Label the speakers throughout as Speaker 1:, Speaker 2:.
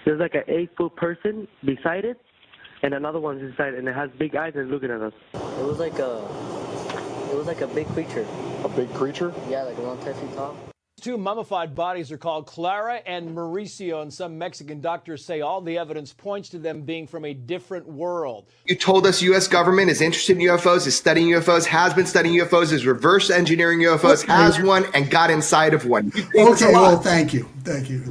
Speaker 1: there's like an 8-foot person beside it, and another one's inside, and it has big eyes and looking at us.
Speaker 2: It was like a big creature.
Speaker 3: A big creature?
Speaker 2: Yeah, like around 10 feet tall.
Speaker 4: Two mummified bodies are called Clara and Mauricio, and some Mexican doctors say all the evidence points to them being from a different world.
Speaker 5: You told us U.S. government is interested in UFOs, is studying UFOs, has been studying UFOs, is reverse engineering UFOs, has one, and got inside of one.
Speaker 6: Okay, well, thank you. Thank you.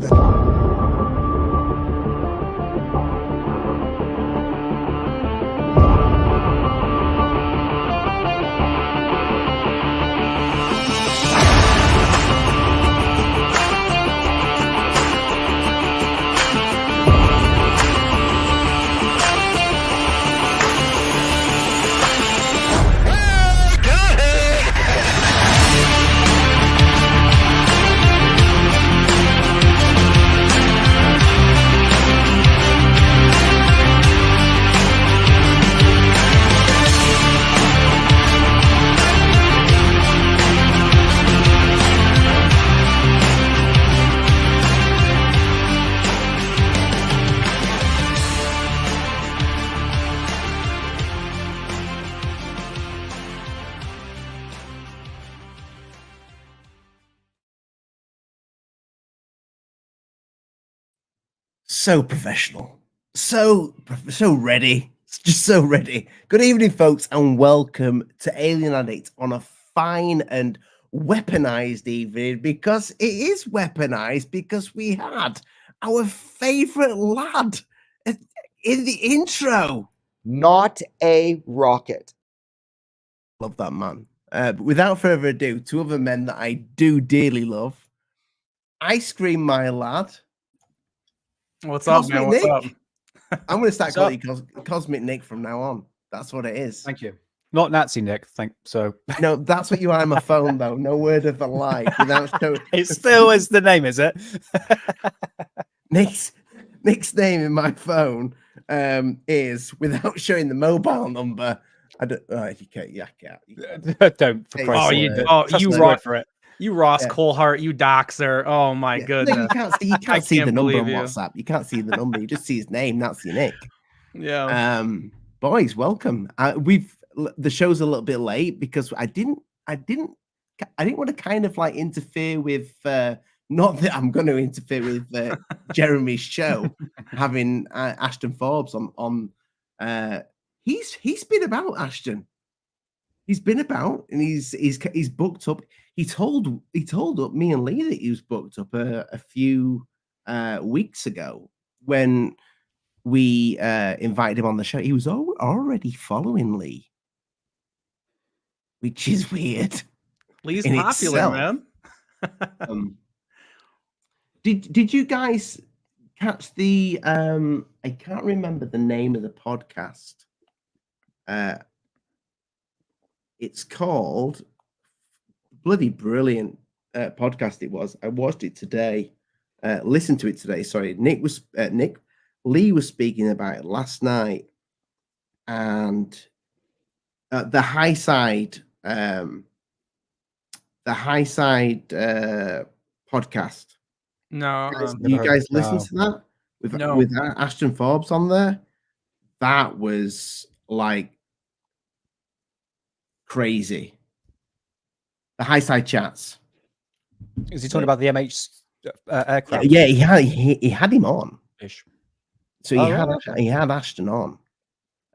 Speaker 7: So professional, so ready, just so ready. Good evening, folks, and welcome to Alien Addict on a fine and weaponized evening, because it is weaponized, because we had our favorite lad in the intro.
Speaker 3: Not a rocket.
Speaker 7: Love that man. But without further ado, two other men that I do dearly love. Ice Cream, my lad.
Speaker 8: What's up, man? What's up?
Speaker 7: I'm going to start calling you Cosmic Nick from now on. That's what it is.
Speaker 8: Thank you. Not Nazi Nick, so.
Speaker 7: No, that's what you are on my phone, though. No word of a lie. Without
Speaker 8: it still is the name, is it?
Speaker 7: Nick's name in my phone is, without showing the mobile number. I don't. You can't. Yeah,
Speaker 8: don't. For Christ's you rock for it. You Ross Coulthart, you doxer. Oh my goodness.
Speaker 7: No, you can't see the number on WhatsApp. You can't see the number. You just see his name. That's your Nick.
Speaker 8: Yeah.
Speaker 7: Boys, welcome. The show's a little bit late because I didn't want to kind of like interfere with. Not that I'm going to interfere with Jeremy's show, having Ashton Forbes on. He's been about, Ashton. He's been about, and he's booked up. He told up me and Lee that he was booked up a few weeks ago when we invited him on the show. He was already following Lee, which is weird.
Speaker 8: Lee's popular,
Speaker 7: man. Did you guys catch the? I can't remember the name of the podcast. It's called. Bloody brilliant podcast it was. I watched it today. Listened to it today. Sorry, Lee was speaking about it last night, and the high side podcast.
Speaker 8: No,
Speaker 7: you guys listen to that with Ashton Forbes on there? That was like crazy. The high side chats.
Speaker 8: Is he talking about the MH aircraft?
Speaker 7: Yeah, he had him on.
Speaker 8: Ish.
Speaker 7: So he had Ashton on.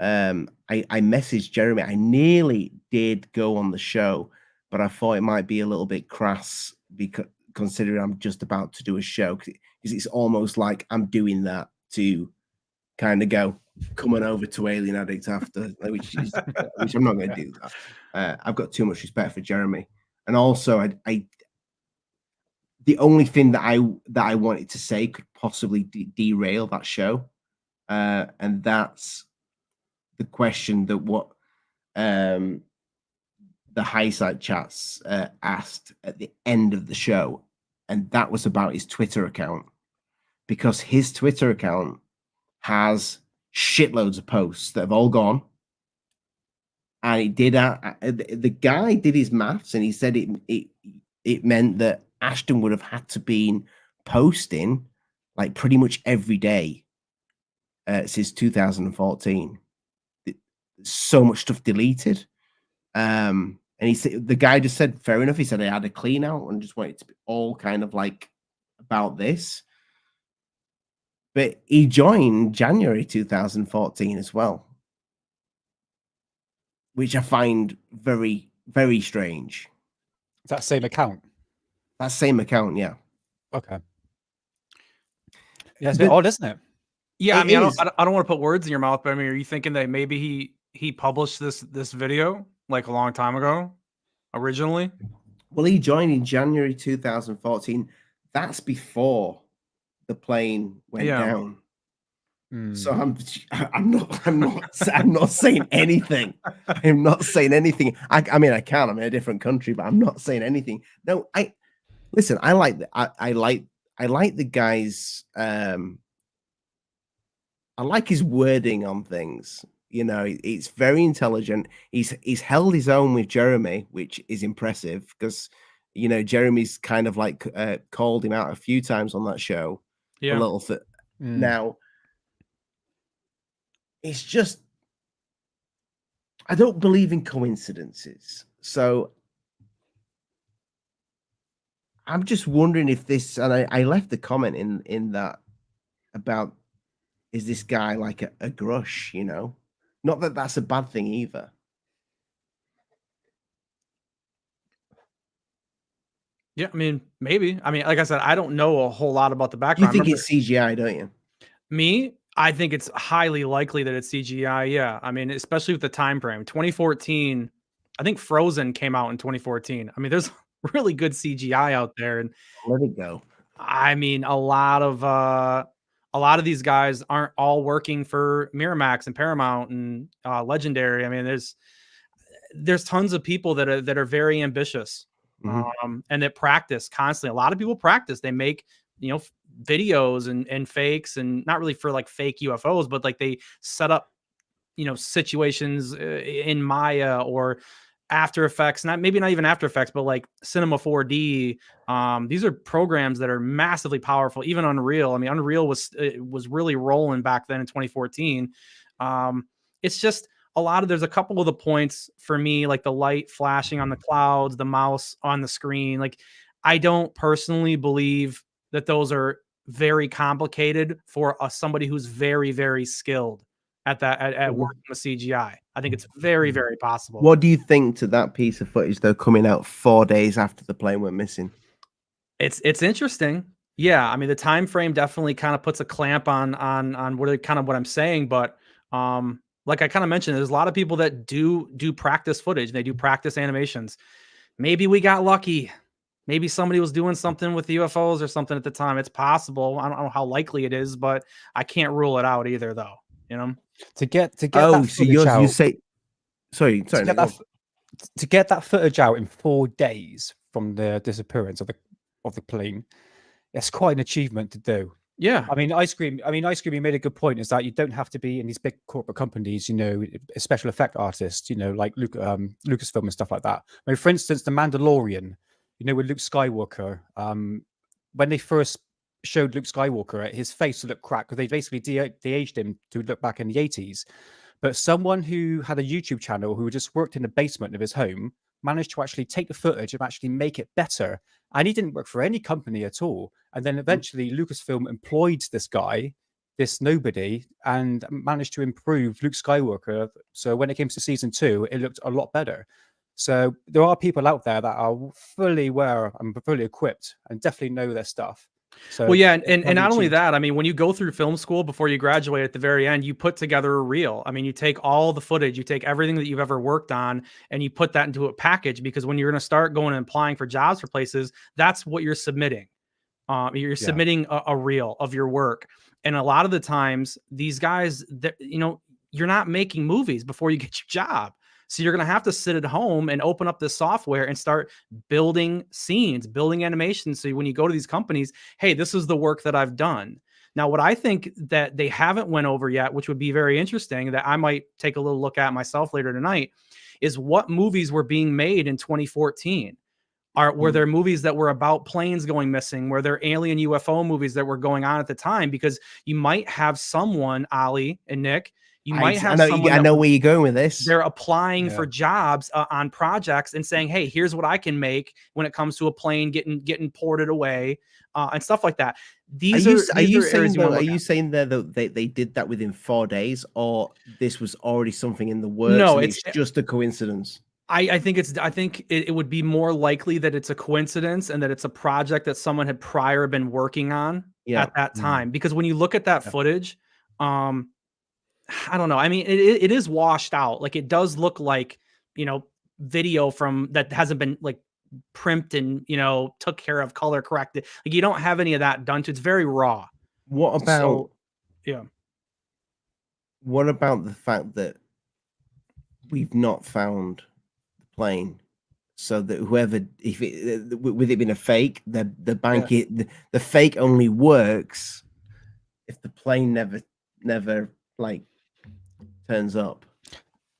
Speaker 7: I messaged Jeremy. I nearly did go on the show, but I thought it might be a little bit crass because considering I'm just about to do a show, because it's almost like I'm doing that to kind of go coming over to Alien Addict after, which I'm not going to do that. I've got too much respect for Jeremy. And also, I the only thing that I wanted to say could possibly derail that show, and that's the question that what the high side chats asked at the end of the show, and that was about his Twitter account, because his Twitter account has shitloads of posts that have all gone. And he did. The guy did his maths, and he said it meant that Ashton would have had to been posting like pretty much every day since 2014. So much stuff deleted. And the guy just said, fair enough. He said I had a clean out and just wanted it to be all kind of like about this. But he joined January 2014 as well, which I find very, very strange.
Speaker 9: Is that same account?
Speaker 7: That same account, yeah.
Speaker 9: Okay. Yeah, it's a bit odd, isn't it?
Speaker 8: Yeah, I mean, I don't want to put words in your mouth, but I mean, are you thinking that maybe he published this video like a long time ago, originally?
Speaker 7: Well, he joined in January 2014. That's before the plane went down. So I'm not saying anything. I'm not saying anything. I mean, I can. I'm in a different country, but I'm not saying anything. No, I like the guy's. I like his wording on things. You know, it's very intelligent. He's held his own with Jeremy, which is impressive because, you know, Jeremy's kind of like called him out a few times on that show.
Speaker 8: Yeah.
Speaker 7: A little now. It's just, I don't believe in coincidences. So I'm just wondering if this, and I left the comment in that about, is this guy like a grush, you know? Not that that's a bad thing either.
Speaker 8: Yeah, I mean, maybe. I mean, like I said, I don't know a whole lot about the background.
Speaker 7: You think it's CGI, don't you?
Speaker 8: Me? I think it's highly likely that it's CGI. Yeah. I mean, especially with the time frame. 2014, I think Frozen came out in 2014. I mean, there's really good CGI out there. And
Speaker 7: let it go.
Speaker 8: I mean, a lot of these guys aren't all working for Miramax and Paramount and Legendary. I mean, there's tons of people that are very ambitious and that practice constantly. A lot of people practice. They make, you know, videos and fakes, and not really for like fake UFOs, but like they set up, you know, situations in Maya or After Effects, maybe not even After Effects, but like Cinema 4D. These are programs that are massively powerful. Even Unreal. I mean, Unreal was really rolling back then in 2014. It's just there's a couple of the points for me, like the light flashing on the clouds, the mouse on the screen. Like, I don't personally believe that those are very complicated for somebody who's very, very skilled at working with CGI. I think it's very, very possible.
Speaker 7: What do you think to that piece of footage, though, coming out 4 days after the plane went missing?
Speaker 8: It's interesting. Yeah, I mean, the time frame definitely kind of puts a clamp on what I'm saying. But like I kind of mentioned, there's a lot of people that do practice footage. They do practice animations. Maybe we got lucky. Maybe somebody was doing something with the UFOs or something at the time. It's possible. I don't know how likely it is, but I can't rule it out either, though. You know,
Speaker 9: to get
Speaker 7: so
Speaker 9: that
Speaker 7: you say, sorry,
Speaker 9: to get that footage out in 4 days from the disappearance of the plane, it's quite an achievement to do.
Speaker 8: Yeah,
Speaker 9: I mean, Ice Cream, you made a good point. Is that you don't have to be in these big corporate companies, you know, a special effect artist, you know, like Lucasfilm and stuff like that. I mean, for instance, The Mandalorian. You know, with Luke Skywalker, when they first showed Luke Skywalker, his face looked cracked because they basically de-aged him to look back in the 80s. But someone who had a YouTube channel who just worked in the basement of his home managed to actually take the footage and actually make it better. And he didn't work for any company at all. And then eventually Lucasfilm employed this guy, this nobody, and managed to improve Luke Skywalker. So when it came to season 2, it looked a lot better. So there are people out there that are fully aware and fully equipped and definitely know their stuff. So,
Speaker 8: well, yeah, and not only that, I mean, when you go through film school before you graduate, at the very end, you put together a reel. I mean, you take all the footage, you take everything that you've ever worked on, and you put that into a package, because when you're going to start going and applying for jobs for places, that's what you're submitting. You're submitting a reel of your work. And a lot of the times, these guys, you know, you're not making movies before you get your job. So you're going to have to sit at home and open up this software and start building scenes, building animations. So when you go to these companies, hey, this is the work that I've done. Now, what I think that they haven't went over yet, which would be very interesting, that I might take a little look at myself later tonight, is what movies were being made in 2014. Were there movies that were about planes going missing? Were there alien UFO movies that were going on at the time? Because you might have someone, Ali and Nick,
Speaker 7: I know where you're going with this.
Speaker 8: They're applying for jobs on projects and saying, "Hey, here's what I can make when it comes to a plane getting ported away and stuff like that."
Speaker 7: Are you saying that they did that within 4 days, or this was already something in the works?
Speaker 8: No,
Speaker 7: and it's just a coincidence.
Speaker 8: I think it would be more likely that it's a coincidence and that it's a project that someone had prior been working on at that time. Because when you look at that footage, I don't know. I mean, it is washed out. Like, it does look like, video from that hasn't been like primed and, took care of, color corrected. Like, you don't have any of that done to. It's very raw.
Speaker 7: What about
Speaker 8: What
Speaker 7: about the fact that we've not found plane, so that whoever, with it being a fake, the fake only works if the plane never like turns up.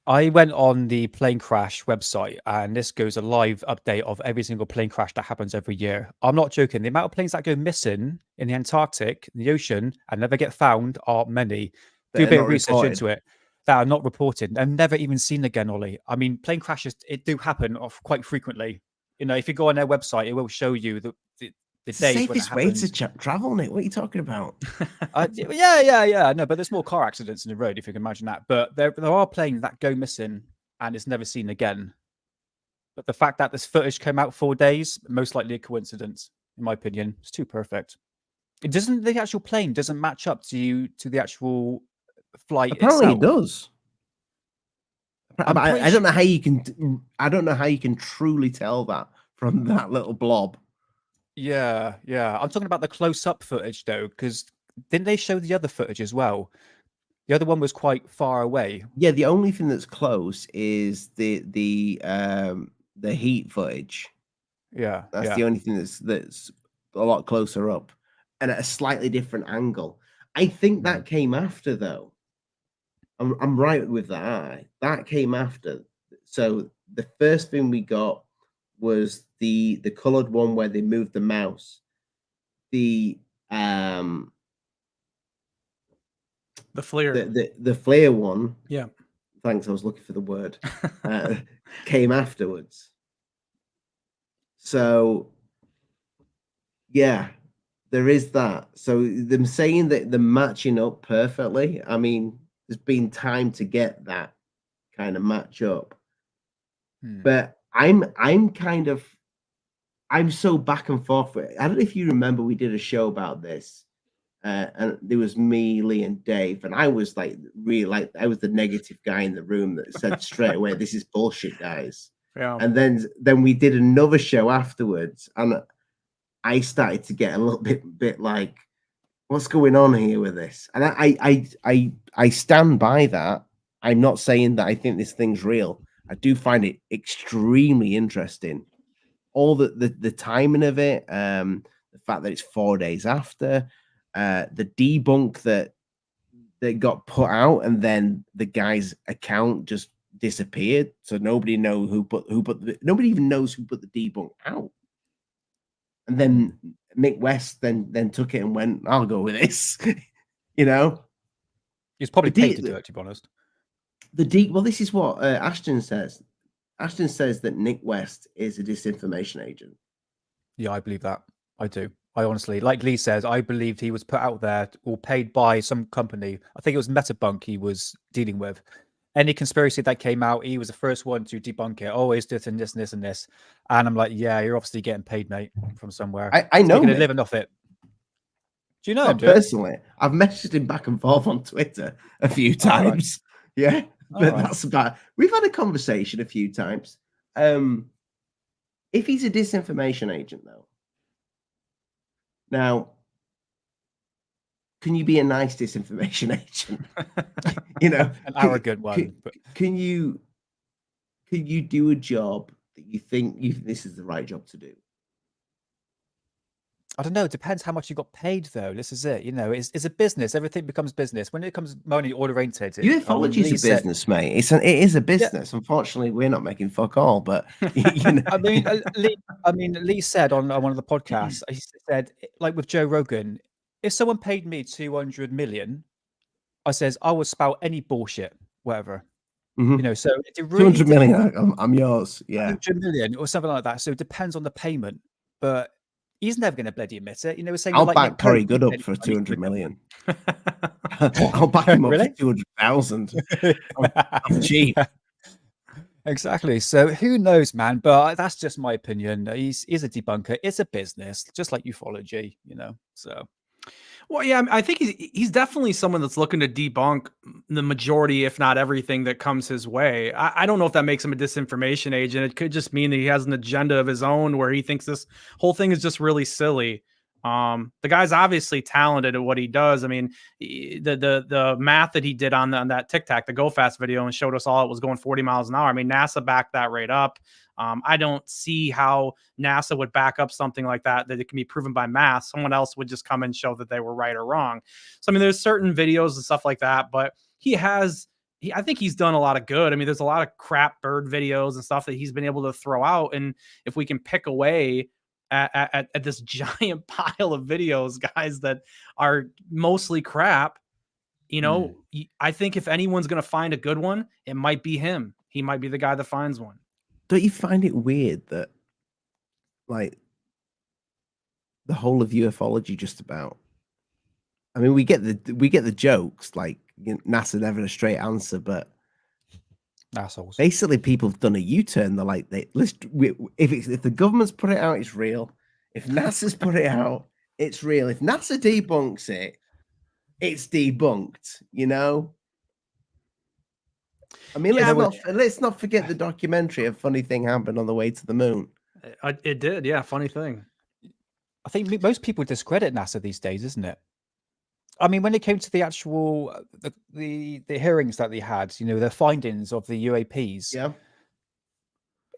Speaker 9: I went on the plane crash website, and this goes a live update of every single plane crash that happens every year. I'm not joking. The amount of planes that go missing in the Antarctic, in the ocean, and never get found are many. Do a bit of research into it. That are not reported and never even seen again, Ollie. I mean, plane crashes, it do happen quite frequently. If you go on their website, it will show you the days
Speaker 7: safest way to travel, Nick. What are you talking about?
Speaker 9: Yeah. No, but there's more car accidents in the road, if you can imagine that. But there are planes that go missing and it's never seen again. But the fact that this footage came out 4 days, most likely a coincidence, in my opinion. It's too perfect. The actual plane doesn't match up to the actual flight.
Speaker 7: Apparently
Speaker 9: itself.
Speaker 7: It does. I don't know how you can. I don't know how you can truly tell that from that little blob.
Speaker 9: Yeah. I'm talking about the close-up footage though, because didn't they show the other footage as well? The other one was quite far away.
Speaker 7: Yeah, the only thing that's close is the heat footage.
Speaker 9: Yeah,
Speaker 7: that's the only thing that's a lot closer up and at a slightly different angle. I think that came after though. I'm right with that. That came after. So the first thing we got was the colored one where they moved the mouse. The
Speaker 8: flare.
Speaker 7: The flare one.
Speaker 8: Yeah.
Speaker 7: Thanks. I was looking for the word. Came afterwards. So yeah, there is that. So them saying that they're matching up perfectly. I mean, there's been time to get that kind of match up. But I'm so back and forth. I don't know if you remember, we did a show about this. And there was me, Lee, and Dave, and I was I was the negative guy in the room that said straight away, "This is bullshit, guys."
Speaker 8: Yeah.
Speaker 7: And then we did another show afterwards, and I started to get a little bit like, "What's going on here with this?" And I stand by that. I'm not saying that I think this thing's real. I do find it extremely interesting. All the timing of it, the fact that it's 4 days after. The debunk that got put out, and then the guy's account just disappeared, so nobody knows nobody even knows who put the debunk out. And then Mick West then took it and went, "I'll go with this."
Speaker 9: He's probably paid to do it, to be honest.
Speaker 7: Well, this is what Ashton says. Ashton says that Nick West is a disinformation agent.
Speaker 9: Yeah, I believe that. I do. I honestly, like Lee says, I believed he was put out there or paid by some company. I think it was Metabunk he was dealing with. Any conspiracy that came out, he was the first one to debunk it. Oh, it's this and this and this and this. And I'm like, yeah, you're obviously getting paid, mate, from somewhere.
Speaker 7: I know
Speaker 9: you're living off it. Do you know him,
Speaker 7: personally? I've messaged him back and forth on Twitter a few times. Right. Yeah, but that's about. We've had a conversation a few times. If he's a disinformation agent, though. Now, can you be a nice disinformation agent?
Speaker 9: An arrogant one.
Speaker 7: Can you do a job that you think this is the right job to do?
Speaker 9: I don't know. It depends how much you got paid, though. This is it. You know, it's a business. Everything becomes business. When it comes money oriented,
Speaker 7: Ufology is a business, mate. It is a business. Unfortunately, we're not making fuck all. But you know.
Speaker 9: Lee said on one of the podcasts, he said, like with Joe Rogan, if someone paid me 200 million, I says I would spout any bullshit, whatever. You know, so it really
Speaker 7: 200 million, I'm yours. Yeah,
Speaker 9: 200 million or something like that. So it depends on the payment, but he's never going to bloody admit it. You know, saying
Speaker 7: I'll
Speaker 9: like
Speaker 7: back Corey Good up for 200 million. I'll back him up for 200,000. I'm cheap.
Speaker 9: Exactly. So who knows, man? But that's just my opinion. He's a debunker. It's a business, just like ufology. You know, so.
Speaker 8: Well, yeah, I think he's definitely someone that's looking to debunk the majority, if not everything, that comes his way. I don't know if that makes him a disinformation agent. It could just mean that he has an agenda of his own where he thinks this whole thing is just really silly. The guy's obviously talented at what he does. I mean, the math that he did on that Tic Tac, the Go Fast video, and showed us all it was going 40 miles an hour. I mean, NASA backed that right up. I don't see how NASA would back up something like that it can be proven by math. Someone else would just come and show that they were right or wrong. So, I mean, there's certain videos and stuff like that, but I think he's done a lot of good. I mean, there's a lot of crap bird videos and stuff that he's been able to throw out. And if we can pick away at this giant pile of videos, guys, that are mostly crap, you know, I think if anyone's going to find a good one, it might be him. He might be the guy that finds one.
Speaker 7: Don't you find it weird that, like, the whole of ufology just about? I mean, we get the jokes, like, you know, NASA never a straight answer, but
Speaker 9: assholes.
Speaker 7: Basically, people have done a U-turn. They're like, if the government's put it out, it's real. If NASA's put it out, it's real. If NASA debunks it, it's debunked. You know. I mean, let's not forget the documentary. A funny thing happened on the way to the moon.
Speaker 8: It did, yeah. Funny thing.
Speaker 9: I think most people discredit NASA these days, isn't it? I mean, when it came to the actual the hearings that they had, you know, the findings of the UAPs,
Speaker 7: yeah,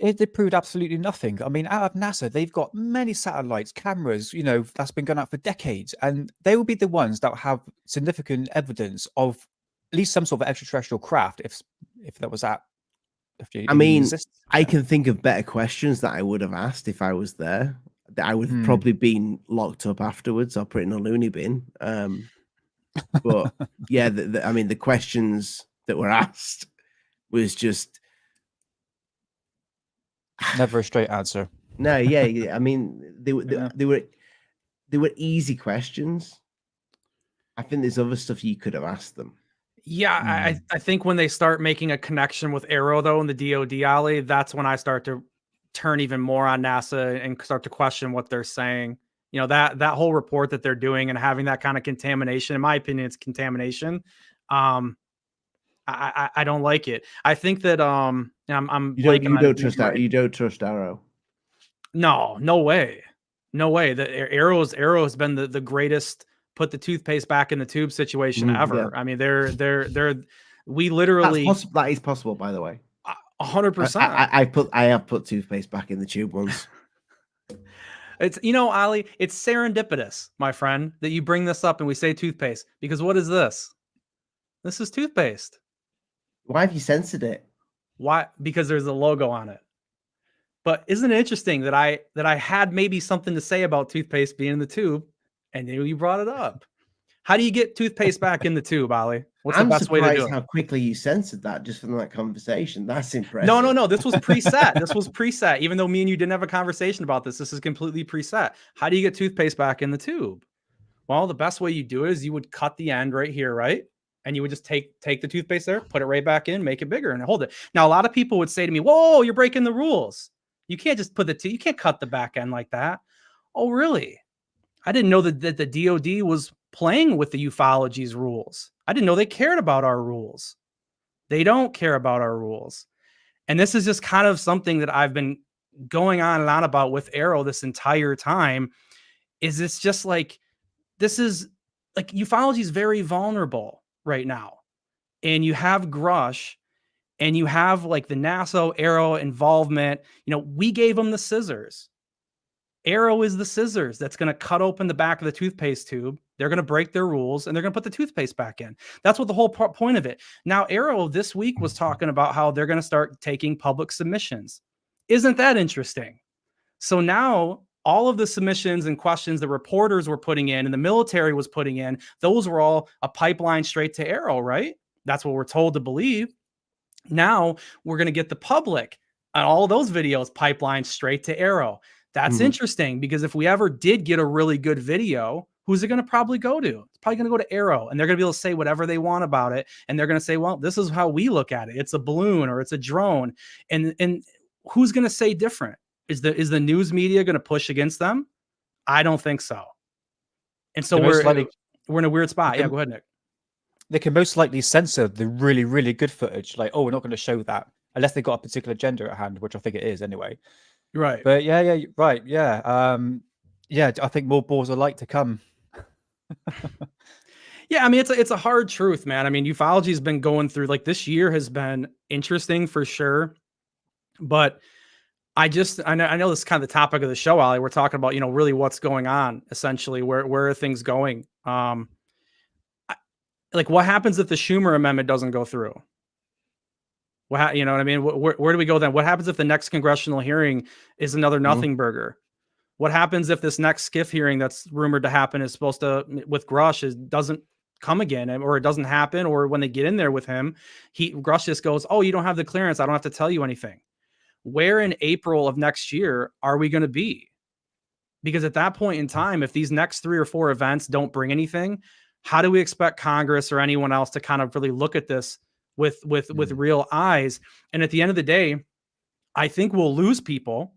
Speaker 9: it proved absolutely nothing. I mean, out of NASA, they've got many satellites, cameras, you know, that's been going out for decades, and they will be the ones that have significant evidence of at least some sort of extraterrestrial craft, if that was that.
Speaker 7: I mean, I can think of better questions that I would have asked if I was there. That I would have probably been locked up afterwards or put in a loony bin. But yeah, I mean, the questions that were asked was just
Speaker 9: never a straight answer.
Speaker 7: No, yeah. I mean, they were easy questions. I think there's other stuff you could have asked them.
Speaker 8: Yeah, I think when they start making a connection with AARO, though, and the DoD, Ollie, that's when I start to turn even more on NASA and start to question what they're saying. You know, that whole report that they're doing and having that kind of contamination, in my opinion, it's contamination. I don't like it. I think that
Speaker 7: you don't trust AARO.
Speaker 8: No way. The AARO has been the greatest put the toothpaste back in the tube situation ever. Yeah. I mean, we literally
Speaker 7: that is possible, by the way.
Speaker 8: 100%.
Speaker 7: I have put toothpaste back in the tube once.
Speaker 8: It's, you know, Ali, it's serendipitous, my friend, that you bring this up and we say toothpaste, because what is this? This is toothpaste.
Speaker 7: Why have you censored it?
Speaker 8: Why? Because there's a logo on it. But isn't it interesting that I had maybe something to say about toothpaste being in the tube, and then you brought it up? How do you get toothpaste back in the tube, Ali? What's the best way to do it?
Speaker 7: How quickly you censored that just from that conversation. That's impressive.
Speaker 8: No. This was preset. This was preset. Even though me and you didn't have a conversation about this, this is completely preset. How do you get toothpaste back in the tube? Well, the best way you do it is you would cut the end right here, right? And you would just take the toothpaste there, put it right back in, make it bigger, and hold it. Now, a lot of people would say to me, "Whoa, you're breaking the rules. You can't just put you can't cut the back end like that." Oh, really? I didn't know that the DoD was playing with the ufology's rules. I didn't know they cared about our rules. They don't care about our rules. And this is just kind of something that I've been going on and on about with AARO this entire time. Is it's just like, this is like, ufology is very vulnerable right now. And you have Grush and you have like the NASA AARO involvement. You know, we gave them the scissors. AARO is the scissors that's going to cut open the back of the toothpaste tube. They're going to break their rules and they're going to put the toothpaste back in. That's what the whole point of it. Now, AARO this week was talking about how they're going to start taking public submissions. Isn't that interesting? So now all of the submissions and questions the reporters were putting in and the military was putting in, those were all a pipeline straight to AARO, right? That's what we're told to believe. Now we're going to get the public and all of those videos pipelined straight to AARO. That's interesting, because if we ever did get a really good video, who's it going to probably go to? It's probably going to go to AARO, and they're going to be able to say whatever they want about it. And they're going to say, well, this is how we look at it. It's a balloon or it's a drone. And who's going to say different? Is the news media going to push against them? I don't think so. And so we're in a weird spot. Yeah, go ahead, Nick.
Speaker 9: They can most likely censor the really, really good footage. Like, oh, we're not going to show that unless they've got a particular agenda at hand, which I think it is anyway.
Speaker 8: Right.
Speaker 9: But yeah, right. Yeah. Yeah, I think more balls are like to come.
Speaker 8: Yeah, I mean, it's a hard truth, man. I mean, ufology has been going through, like, this year has been interesting for sure. But I know this is kind of the topic of the show, Ali. We're talking about, really what's going on, essentially, where are things going? Like, what happens if the Schumer amendment doesn't go through? You know what I mean? Where do we go then? What happens if the next congressional hearing is another nothing burger? What happens if this next SCIF hearing that's rumored to happen is supposed to, with Grush, doesn't come again, or it doesn't happen, or when they get in there with him, Grush just goes, oh, you don't have the clearance. I don't have to tell you anything. Where in April of next year are we going to be? Because at that point in time, if these next 3 or 4 events don't bring anything, how do we expect Congress or anyone else to kind of really look at this with real eyes? And at the end of the day, I think we'll lose people.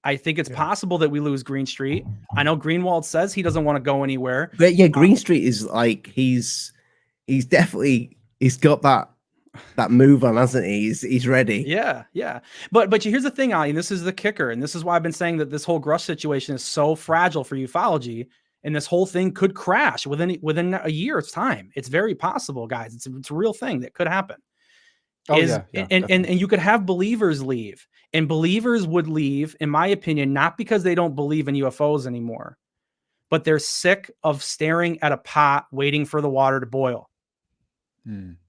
Speaker 8: I think it's possible that we lose Green Street. I know Greenwald says he doesn't want to go anywhere.
Speaker 7: But yeah, Green Street is like he's got that move on, hasn't he? He's ready.
Speaker 8: Yeah. But here's the thing, Ali, and this is the kicker, and this is why I've been saying that this whole Grush situation is so fragile for ufology, and this whole thing could crash within a year's time. It's very possible, guys. It's a real thing that could happen. And you could have believers leave, and believers would leave, in my opinion, not because they don't believe in UFOs anymore, but they're sick of staring at a pot waiting for the water to boil.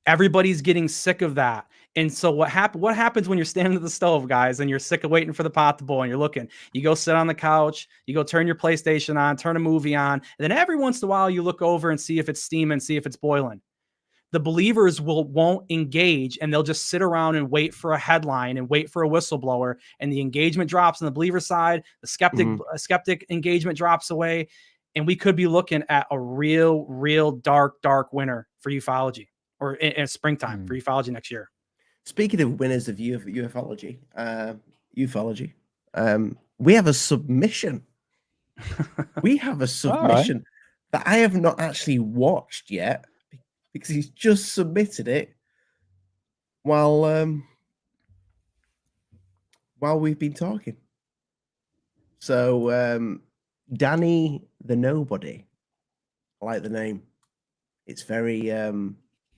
Speaker 8: Everybody's getting sick of that. And so what happens when you're standing at the stove, guys, and you're sick of waiting for the pot to boil and you're looking, you go sit on the couch, you go turn your PlayStation on, turn a movie on, and then every once in a while you look over and see if it's steaming, see if it's boiling. The believers won't engage, and they'll just sit around and wait for a headline and wait for a whistleblower, and the engagement drops on the believer side, the skeptic engagement drops away, and we could be looking at a real dark winter for ufology, or in springtime for ufology next year.
Speaker 7: Speaking of winners of ufology, we have a submission. We have a submission that I have not actually watched yet, because he's just submitted it while we've been talking. So Danny the Nobody, I like the name. It's very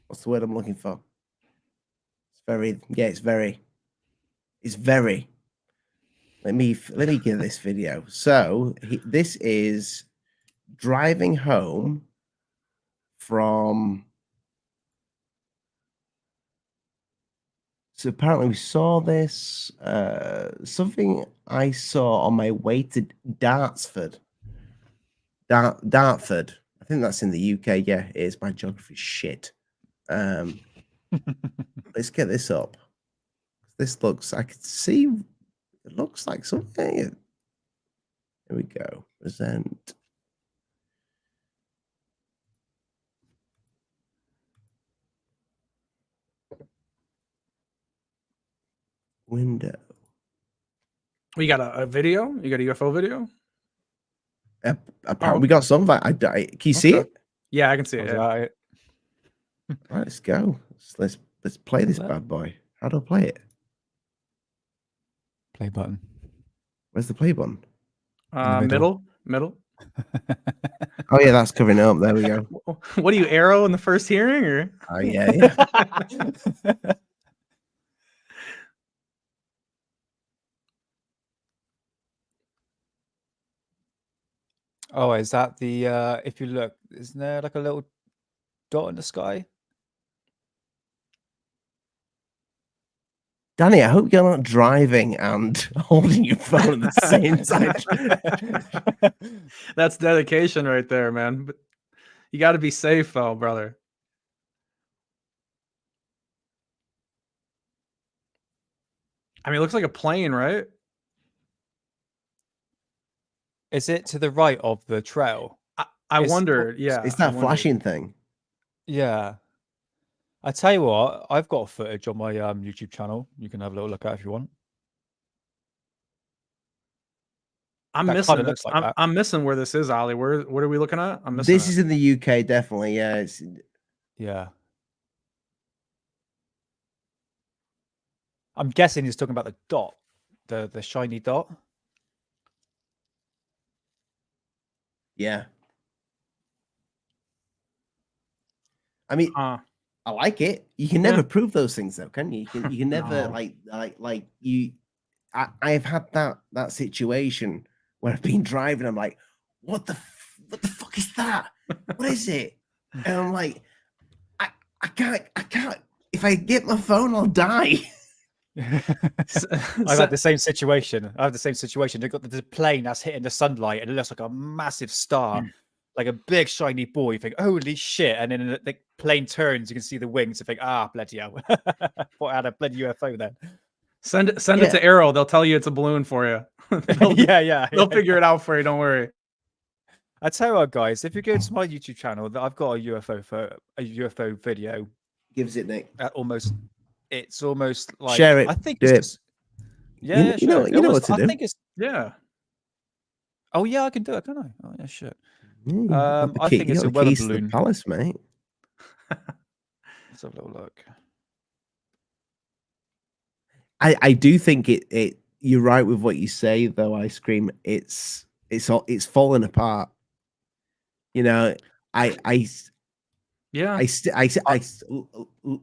Speaker 7: what's the word I'm looking for? It's very. Let me get this video. So this is driving home from. So apparently we saw this, something I saw on my way to Dartford. Dartford. I think that's in the UK. Yeah, it is. My geography shit. Let's get this up. This looks, I can see, it looks like something. Here we go. Present. Window.
Speaker 8: We got a video? You got a UFO video?
Speaker 7: Apparently we got some. Can you see it?
Speaker 8: Yeah, I can see it. Yeah.
Speaker 9: Right.
Speaker 7: Right, let's go. Let's play this bad boy. How do I play it?
Speaker 9: Play button.
Speaker 7: Where's the play button?
Speaker 8: Middle.
Speaker 7: Oh yeah, that's covering it up. There we go.
Speaker 8: What are you, AARO in the first hearing, or?
Speaker 7: Oh yeah.
Speaker 9: Oh, is that the if you look, isn't there like a little dot in the sky?
Speaker 7: Danny, I hope you're not driving and holding your phone at the same time.
Speaker 8: That's dedication right there, man. But you got to be safe, though, brother. I mean, it looks like a plane, right?
Speaker 9: Is it to the right of the trail?
Speaker 8: I
Speaker 9: It's-
Speaker 8: wonder. Yeah,
Speaker 7: It's
Speaker 8: I
Speaker 7: that
Speaker 8: wondered.
Speaker 7: flashing thing.
Speaker 9: Yeah. I tell you what, I've got footage on my YouTube channel. You can have a little look at if you want.
Speaker 8: I'm
Speaker 9: That
Speaker 8: missing
Speaker 9: kinda
Speaker 8: this.
Speaker 9: looks like that.
Speaker 8: I'm missing where this is, Ollie. What are we looking at? I'm missing
Speaker 7: This
Speaker 8: it.
Speaker 7: is in the UK, definitely. Yeah, it's
Speaker 9: Yeah. I'm guessing he's talking about the dot, the shiny dot.
Speaker 7: yeah. I mean,
Speaker 8: Uh,
Speaker 7: I like it. You can
Speaker 8: Yeah.
Speaker 7: never prove those things, though, can you? You can never
Speaker 8: No.
Speaker 7: like you. I've had that situation where I've been driving. I'm like, what the fuck is that? What is it? And I'm like, I can't. If I get my phone, I'll die.
Speaker 9: I've had the same situation. I have the same situation. They've got the plane that's hitting the sunlight and it looks like a massive star, like a big shiny ball. You think, holy shit. And then the plane turns, you can see the wings. You think, bloody hell. Thought I had a bloody UFO then.
Speaker 8: Send it to AARO. They'll tell you it's a balloon for you. They'll figure it out for you. Don't worry.
Speaker 9: I tell you what, guys, if you go to my YouTube channel, I've got a UFO video.
Speaker 7: Gives it, Nick.
Speaker 9: It's almost like
Speaker 7: Share it.
Speaker 9: I think
Speaker 7: Do
Speaker 9: it's
Speaker 7: it.
Speaker 9: yeah,
Speaker 7: You know what to do.
Speaker 9: I think it's
Speaker 8: Yeah.
Speaker 9: Oh yeah, I can do it, can I? Oh yeah, shit.
Speaker 7: I
Speaker 9: think it's a weather balloon.
Speaker 7: The palace, mate.
Speaker 9: Let's have a little look.
Speaker 7: I do think it. You're right with what you say, though. Ice cream. It's falling apart. You know, I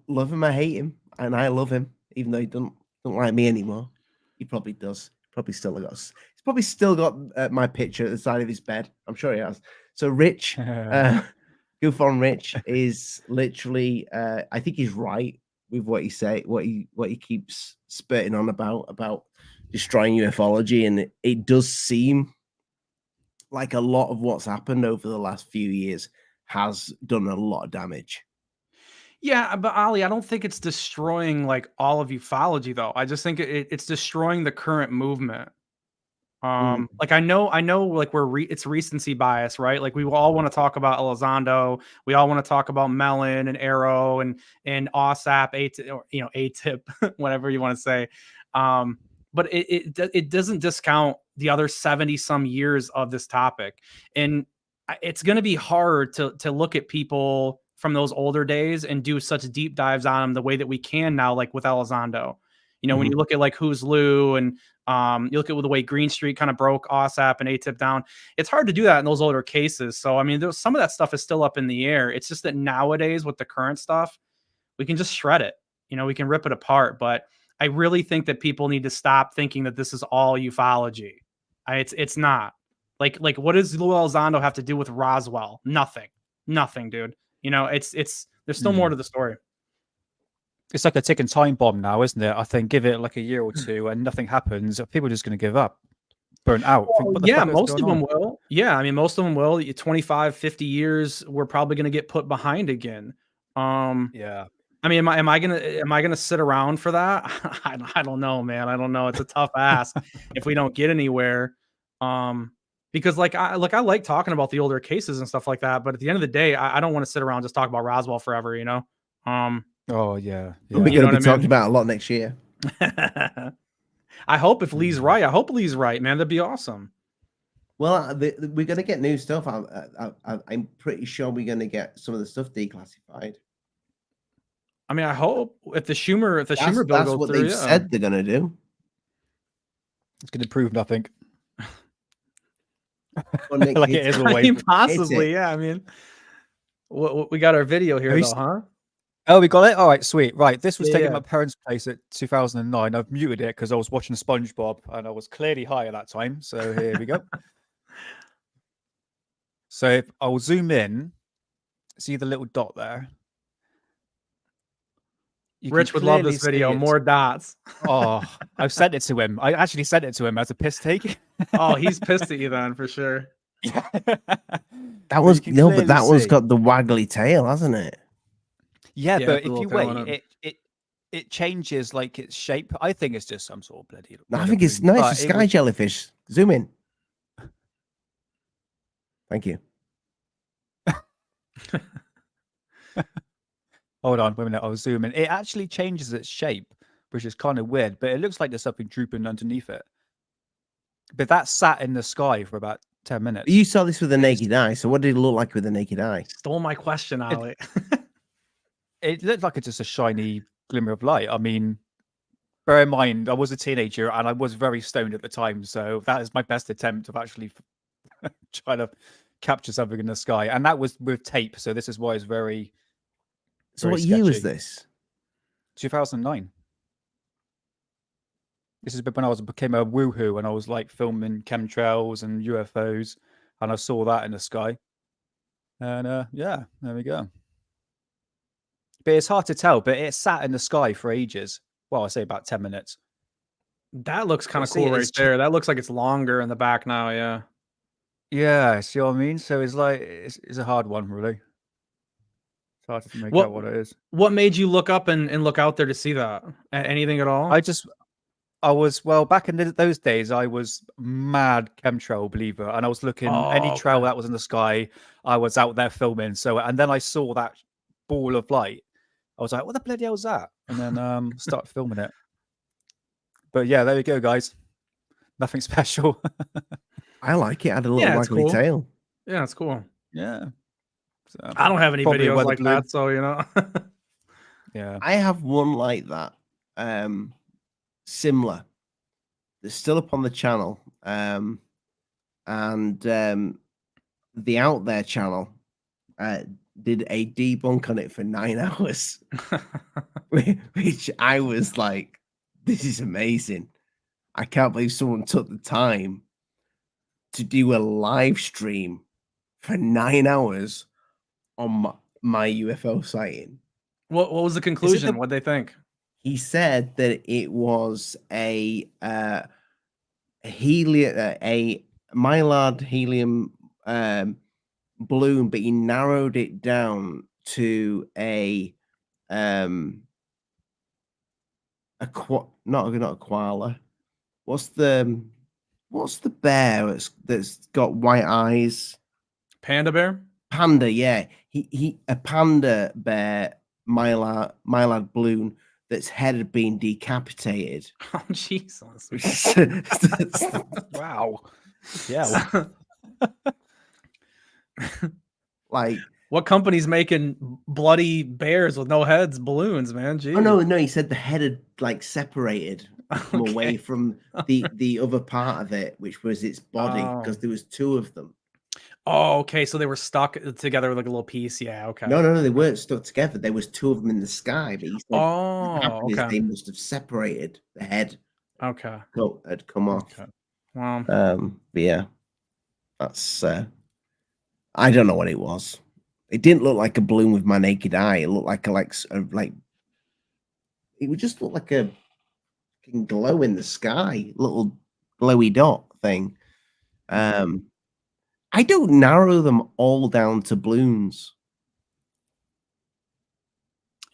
Speaker 7: love him. I hate him, and I love him, even though he don't like me anymore. He probably does. He's probably still got my picture at the side of his bed. I'm sure he has. So Rich, Goof on Rich is literally. I think he's right with what he keeps spurting on about destroying ufology, and it does seem like a lot of what's happened over the last few years has done a lot of damage.
Speaker 8: Yeah, but Ollie, I don't think it's destroying like all of ufology though. I just think it's destroying the current movement. Like I know like it's recency bias, right? Like we all want to talk about Elizondo, we all want to talk about Mellon and AARO and OSAP, ATIP, whatever you want to say. But it doesn't discount the other 70 some years of this topic. And it's going to be hard to look at people from those older days and do such deep dives on them the way that we can now, like with Elizondo. You know, when you look at like Who's Lou and you look at the way Green Street kind of broke OSAP and ATIP down, it's hard to do that in those older cases. So, I mean, there's some of that stuff is still up in the air. It's just that nowadays with the current stuff, we can just shred it. You know, we can rip it apart. But I really think that people need to stop thinking that this is all ufology. It's not. Like what does Lou Elizondo have to do with Roswell? Nothing, dude. You know, there's still more to the story.
Speaker 9: It's like a ticking time bomb now, isn't it? I think give it like a year or two and nothing happens. People are just going to give up, burnt out.
Speaker 8: Well, most of them will. Yeah, I mean, most of them will. 25, 50 years, we're probably going to get put behind again.
Speaker 9: Yeah.
Speaker 8: I mean, am I gonna sit around for that? I don't know, man. I don't know. It's a tough ask if we don't get anywhere. Because I like talking about the older cases and stuff like that, but at the end of the day, I don't want to sit around and just talk about Roswell forever, you know?
Speaker 9: Oh yeah.
Speaker 7: We're going to be talking about a lot next year.
Speaker 8: I hope if Lee's right. I hope Lee's right, man. That'd be awesome.
Speaker 7: Well, we're going to get new stuff. I'm pretty sure we're going to get some of the stuff declassified.
Speaker 8: I mean, I hope if the Schumer bill goes
Speaker 7: that's what
Speaker 8: through,
Speaker 7: they've said they're going to do.
Speaker 9: It's going to prove nothing.
Speaker 7: Like
Speaker 8: it is always. I mean, possibly, yeah. I mean, we got our video here, though, huh?
Speaker 9: Oh, we got it. All right, sweet. Right, this was taken at my parents' place at 2009. I've muted it because I was watching SpongeBob and I was clearly high at that time. So here we go. So if I'll zoom in, see the little dot there. You can
Speaker 8: Rich would love
Speaker 9: clearly
Speaker 8: this video.
Speaker 9: see it.
Speaker 8: More dots.
Speaker 9: Oh, I've sent it to him. I actually sent it to him as a piss take.
Speaker 8: Oh, he's pissed at you then for sure.
Speaker 7: That was
Speaker 9: you can
Speaker 7: no, but
Speaker 9: clearly
Speaker 7: that one's
Speaker 9: see.
Speaker 7: got the waggly tail, hasn't it?
Speaker 9: Yeah,
Speaker 8: Yeah,
Speaker 9: but
Speaker 8: it's a
Speaker 9: if you
Speaker 8: little tail on
Speaker 9: wait, it changes like its shape. I think it's just some sort of bloody.
Speaker 7: No, I
Speaker 9: weather
Speaker 7: think it's
Speaker 9: balloon,
Speaker 7: no,
Speaker 9: but
Speaker 7: it's a
Speaker 9: it
Speaker 7: sky
Speaker 9: was-
Speaker 7: jellyfish. Zoom in. Thank you.
Speaker 9: Hold on, wait a minute. I'll zoom in. It actually changes its shape, which is kind of weird, but it looks like there's something drooping underneath it. But that sat in the sky for about 10 minutes.
Speaker 7: You saw this with a naked eye. So what did it look like with a naked eye?
Speaker 8: Stole my question, Ali.
Speaker 9: It looked like it's just a shiny glimmer of light. I mean, bear in mind, I was a teenager and I was very stoned at the time, so that is my best attempt of actually trying to capture something in the sky, and that was with tape. So this is why it's very.
Speaker 7: So
Speaker 9: very
Speaker 7: what year was
Speaker 9: sketchy.
Speaker 7: this?
Speaker 9: 2009. This is when I became a woohoo and I was like filming chemtrails and UFOs, and I saw that in the sky. And yeah, there we go. But it's hard to tell, but it sat in the sky for ages. Well, I say about 10 minutes.
Speaker 8: That looks kind of
Speaker 9: See,
Speaker 8: cool right
Speaker 9: it's
Speaker 8: there. That looks like it's longer in the back now. Yeah.
Speaker 9: Yeah, see what I mean? So it's like it's a hard one, really. It's hard to make
Speaker 8: What-
Speaker 9: out what it is.
Speaker 8: What made you look up and look out there to see that? Anything at all?
Speaker 9: I was well back in those days. I was mad chemtrail believer, and I was looking any
Speaker 8: Oh,
Speaker 9: trail
Speaker 8: okay.
Speaker 9: that was in the sky. I was out there filming. So, and then I saw that ball of light. I was like, "What the bloody hell is that?" And then start filming it. But yeah, there you go, guys. Nothing special.
Speaker 7: I like it. Had a little
Speaker 8: Yeah, it's
Speaker 7: waggly
Speaker 8: cool.
Speaker 7: tail.
Speaker 8: Yeah, it's cool.
Speaker 9: Yeah. So,
Speaker 8: I don't have any
Speaker 9: probably a
Speaker 8: videos
Speaker 9: weather
Speaker 8: like
Speaker 9: balloon.
Speaker 8: that, so you know.
Speaker 9: Yeah.
Speaker 7: I have one like that. Similar. That's still up on the channel. And the Out There channel did a debunk on it for 9 hours. Which I was like, this is amazing. I can't believe someone took the time to do a live stream for 9 hours on my UFO sighting.
Speaker 8: What was the conclusion?
Speaker 9: the-
Speaker 8: What'd they think?
Speaker 7: He said that it was a mylar helium balloon, but he narrowed it down to not a koala. What's the bear that's got white eyes?
Speaker 8: Panda bear?
Speaker 7: Panda, yeah. He a panda bear mylar balloon that's head had been decapitated.
Speaker 8: Oh, Jesus.
Speaker 9: Wow. Yeah.
Speaker 7: Like,
Speaker 8: What company's making bloody bears with no heads balloons, man? Jeez.
Speaker 7: oh no, he said the head had like separated from away
Speaker 8: Okay.
Speaker 7: from the other part of it, which was its body, because
Speaker 8: Oh.
Speaker 7: there was two of them.
Speaker 8: Oh, okay. So they were stuck together with like a little piece. Yeah. Okay.
Speaker 7: No, they weren't stuck together. There was two of them in the sky, but he said what
Speaker 8: Oh,
Speaker 7: happened is
Speaker 8: okay.
Speaker 7: they must have separated. The head
Speaker 8: Okay.
Speaker 7: had come off.
Speaker 8: Okay. Well,
Speaker 7: But yeah, that's I don't know what it was. It didn't look like a balloon with my naked eye. It looked like it would just look like a fucking glow in the sky, little glowy dot thing. I don't narrow them all down to balloons.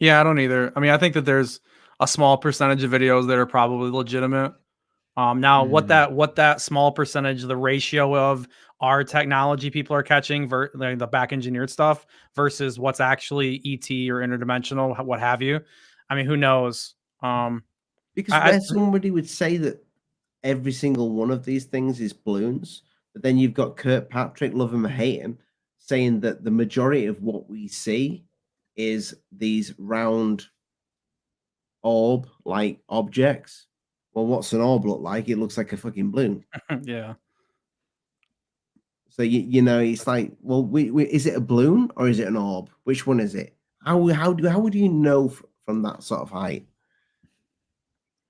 Speaker 8: yeah, I don't either. I mean, I think that there's a small percentage of videos that are probably legitimate. Now what that small percentage, the ratio of our technology people are catching, like the back engineered stuff versus what's actually ET or interdimensional, what have you. I mean, who knows?
Speaker 7: Because
Speaker 8: I-
Speaker 7: where somebody would say that every single one of these things is balloons, but then you've got Kirkpatrick, love him or hate him, saying that the majority of what we see is these round orb-like objects. Well, what's an orb look like? It looks like a fucking balloon.
Speaker 8: Yeah.
Speaker 7: So you know, it's like, well, is it a balloon or is it an orb? Which one is it? How would you know from that sort of height?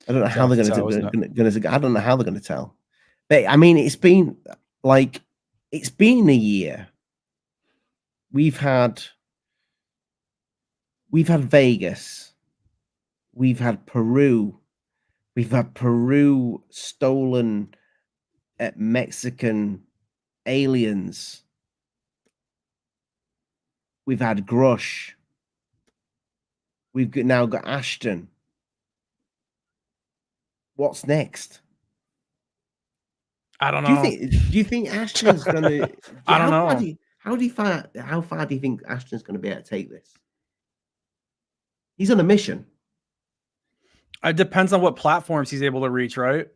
Speaker 7: I don't know how they're going to. I don't know how they're going to tell. But I mean, it's been a year we've had Vegas, we've had Peru, stolen Mexican aliens, we've had Grush, now got Ashton. What's next?
Speaker 8: I don't know.
Speaker 7: Do you think Ashton's gonna?
Speaker 8: I don't know.
Speaker 7: How far do you think Ashton's gonna be able to take this? He's on a mission.
Speaker 8: It depends on what platforms he's able to reach, right?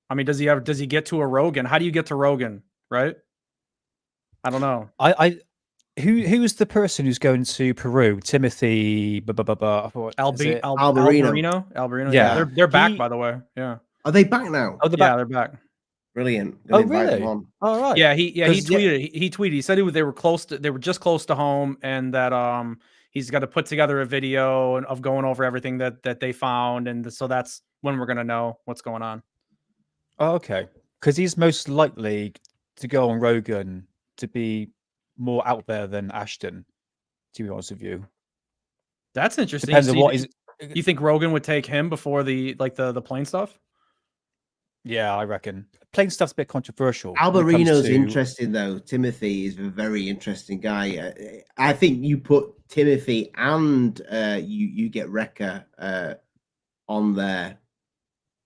Speaker 8: I mean, does he get to a Rogan? How do you get to Rogan, right? I don't know.
Speaker 9: Who's the person who's going to Peru? Timothy
Speaker 8: Alberino.
Speaker 9: Yeah.
Speaker 8: They're back, by the way. Yeah.
Speaker 7: Are they back now?
Speaker 9: Oh,
Speaker 8: They're back.
Speaker 7: Brilliant.
Speaker 9: Oh, really? All right.
Speaker 8: Yeah, he tweeted. He tweeted. He said they were just close to home, and that he's got to put together a video of going over everything that they found, and so that's when we're gonna know what's going on.
Speaker 9: Oh, okay. Because he's most likely to go on Rogan to be more out there than Ashton, to be honest with you.
Speaker 8: That's interesting.
Speaker 9: Depends on what is.
Speaker 8: You think Rogan would take him before the plane stuff?
Speaker 9: Yeah, I reckon. Plane stuff's a bit controversial.
Speaker 7: Alberino's interesting, though. Timothy is a very interesting guy. I think you put Timothy and you get Wrecker on there.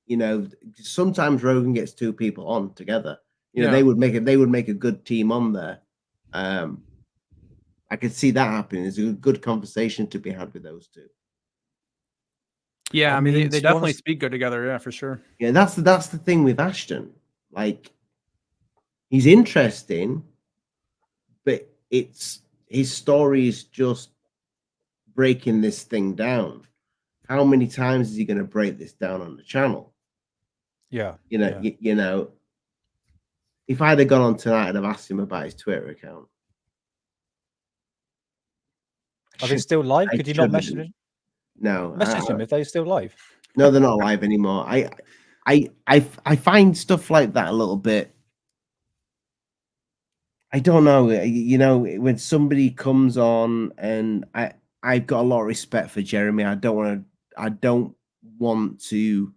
Speaker 7: You know, sometimes Rogan gets two people on together. You know, they would make a good team on there. I could see that happening. There's a good conversation to be had with those two.
Speaker 8: Yeah, I mean, they definitely speak good together. Yeah, for sure.
Speaker 7: Yeah, that's the thing with Ashton. Like, he's interesting, but his story is just breaking this thing down. How many times is he going to break this down on the channel?
Speaker 9: Yeah,
Speaker 7: you know. If I'd have gone on tonight, I'd have asked him about his Twitter account.
Speaker 9: Are they still live? Could you not message him?
Speaker 7: No,
Speaker 9: message them if they're still live.
Speaker 7: No, they're not live anymore. I find stuff like that a little bit. I don't know. You know, when somebody comes on, and I've got a lot of respect for Jeremy. I don't want to.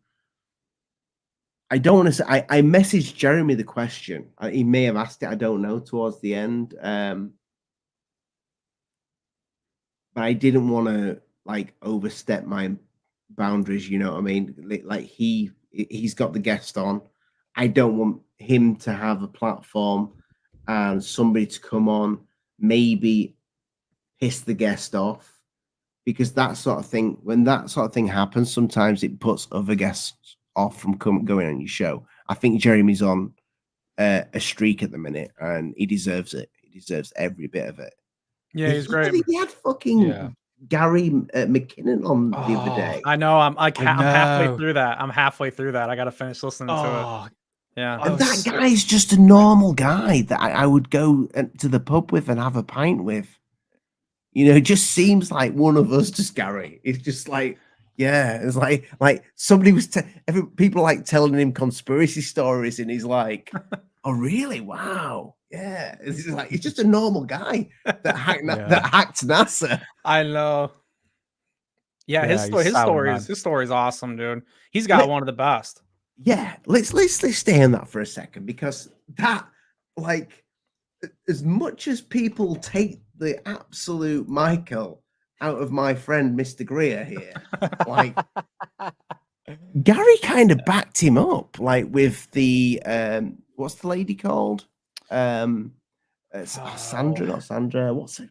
Speaker 7: I messaged Jeremy the question. He may have asked it. I don't know. Towards the end, but I didn't want to overstep my boundaries. You know what I mean? Like he's got the guest on. I don't want him to have a platform and somebody to come on, maybe piss the guest off, because that sort of thing. When that sort of thing happens, sometimes it puts other guests off from going on your show. I think Jeremy's on a streak at the minute, and he deserves it. He deserves every bit of it.
Speaker 8: Yeah, he's great.
Speaker 7: He had fucking Gary McKinnon on the other day.
Speaker 8: I know. I'm halfway through that. I got to finish listening to it. Yeah.
Speaker 7: And that guy's just a normal guy that I would go to the pub with and have a pint with. You know, it just seems like one of us, just Gary. It's just like, yeah, it's like somebody was people like telling him conspiracy stories, and he's like, oh really? Wow. Yeah. It's just like, he's just a normal guy that hacked NASA.
Speaker 8: I know. Yeah, his story is awesome, dude. He's got one of the best.
Speaker 7: Yeah, let's stay on that for a second, because that, like, as much as people take the absolute Michael out of my friend Mr. Greer here, like, Gary kind of backed him up, like with the what's the lady called? Sandra, not Sandra. What's her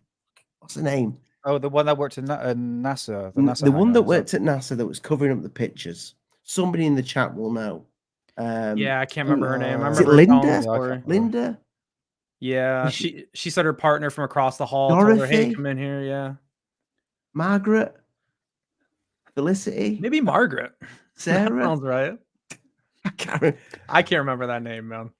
Speaker 7: name?
Speaker 9: Oh, the one that worked at NASA.
Speaker 7: The one that worked at NASA that was covering up the pictures. Somebody in the chat will know.
Speaker 8: Yeah, I can't remember her name. I
Speaker 7: Is
Speaker 8: remember
Speaker 7: it Linda? Linda?
Speaker 8: Yeah, she said her partner from across the hall
Speaker 7: Dorothy?
Speaker 8: told her, "Hey, come in here." Yeah,
Speaker 7: Margaret? Felicity?
Speaker 8: maybe Margaret.
Speaker 7: Sarah?
Speaker 8: That sounds right. I can't remember that name, man.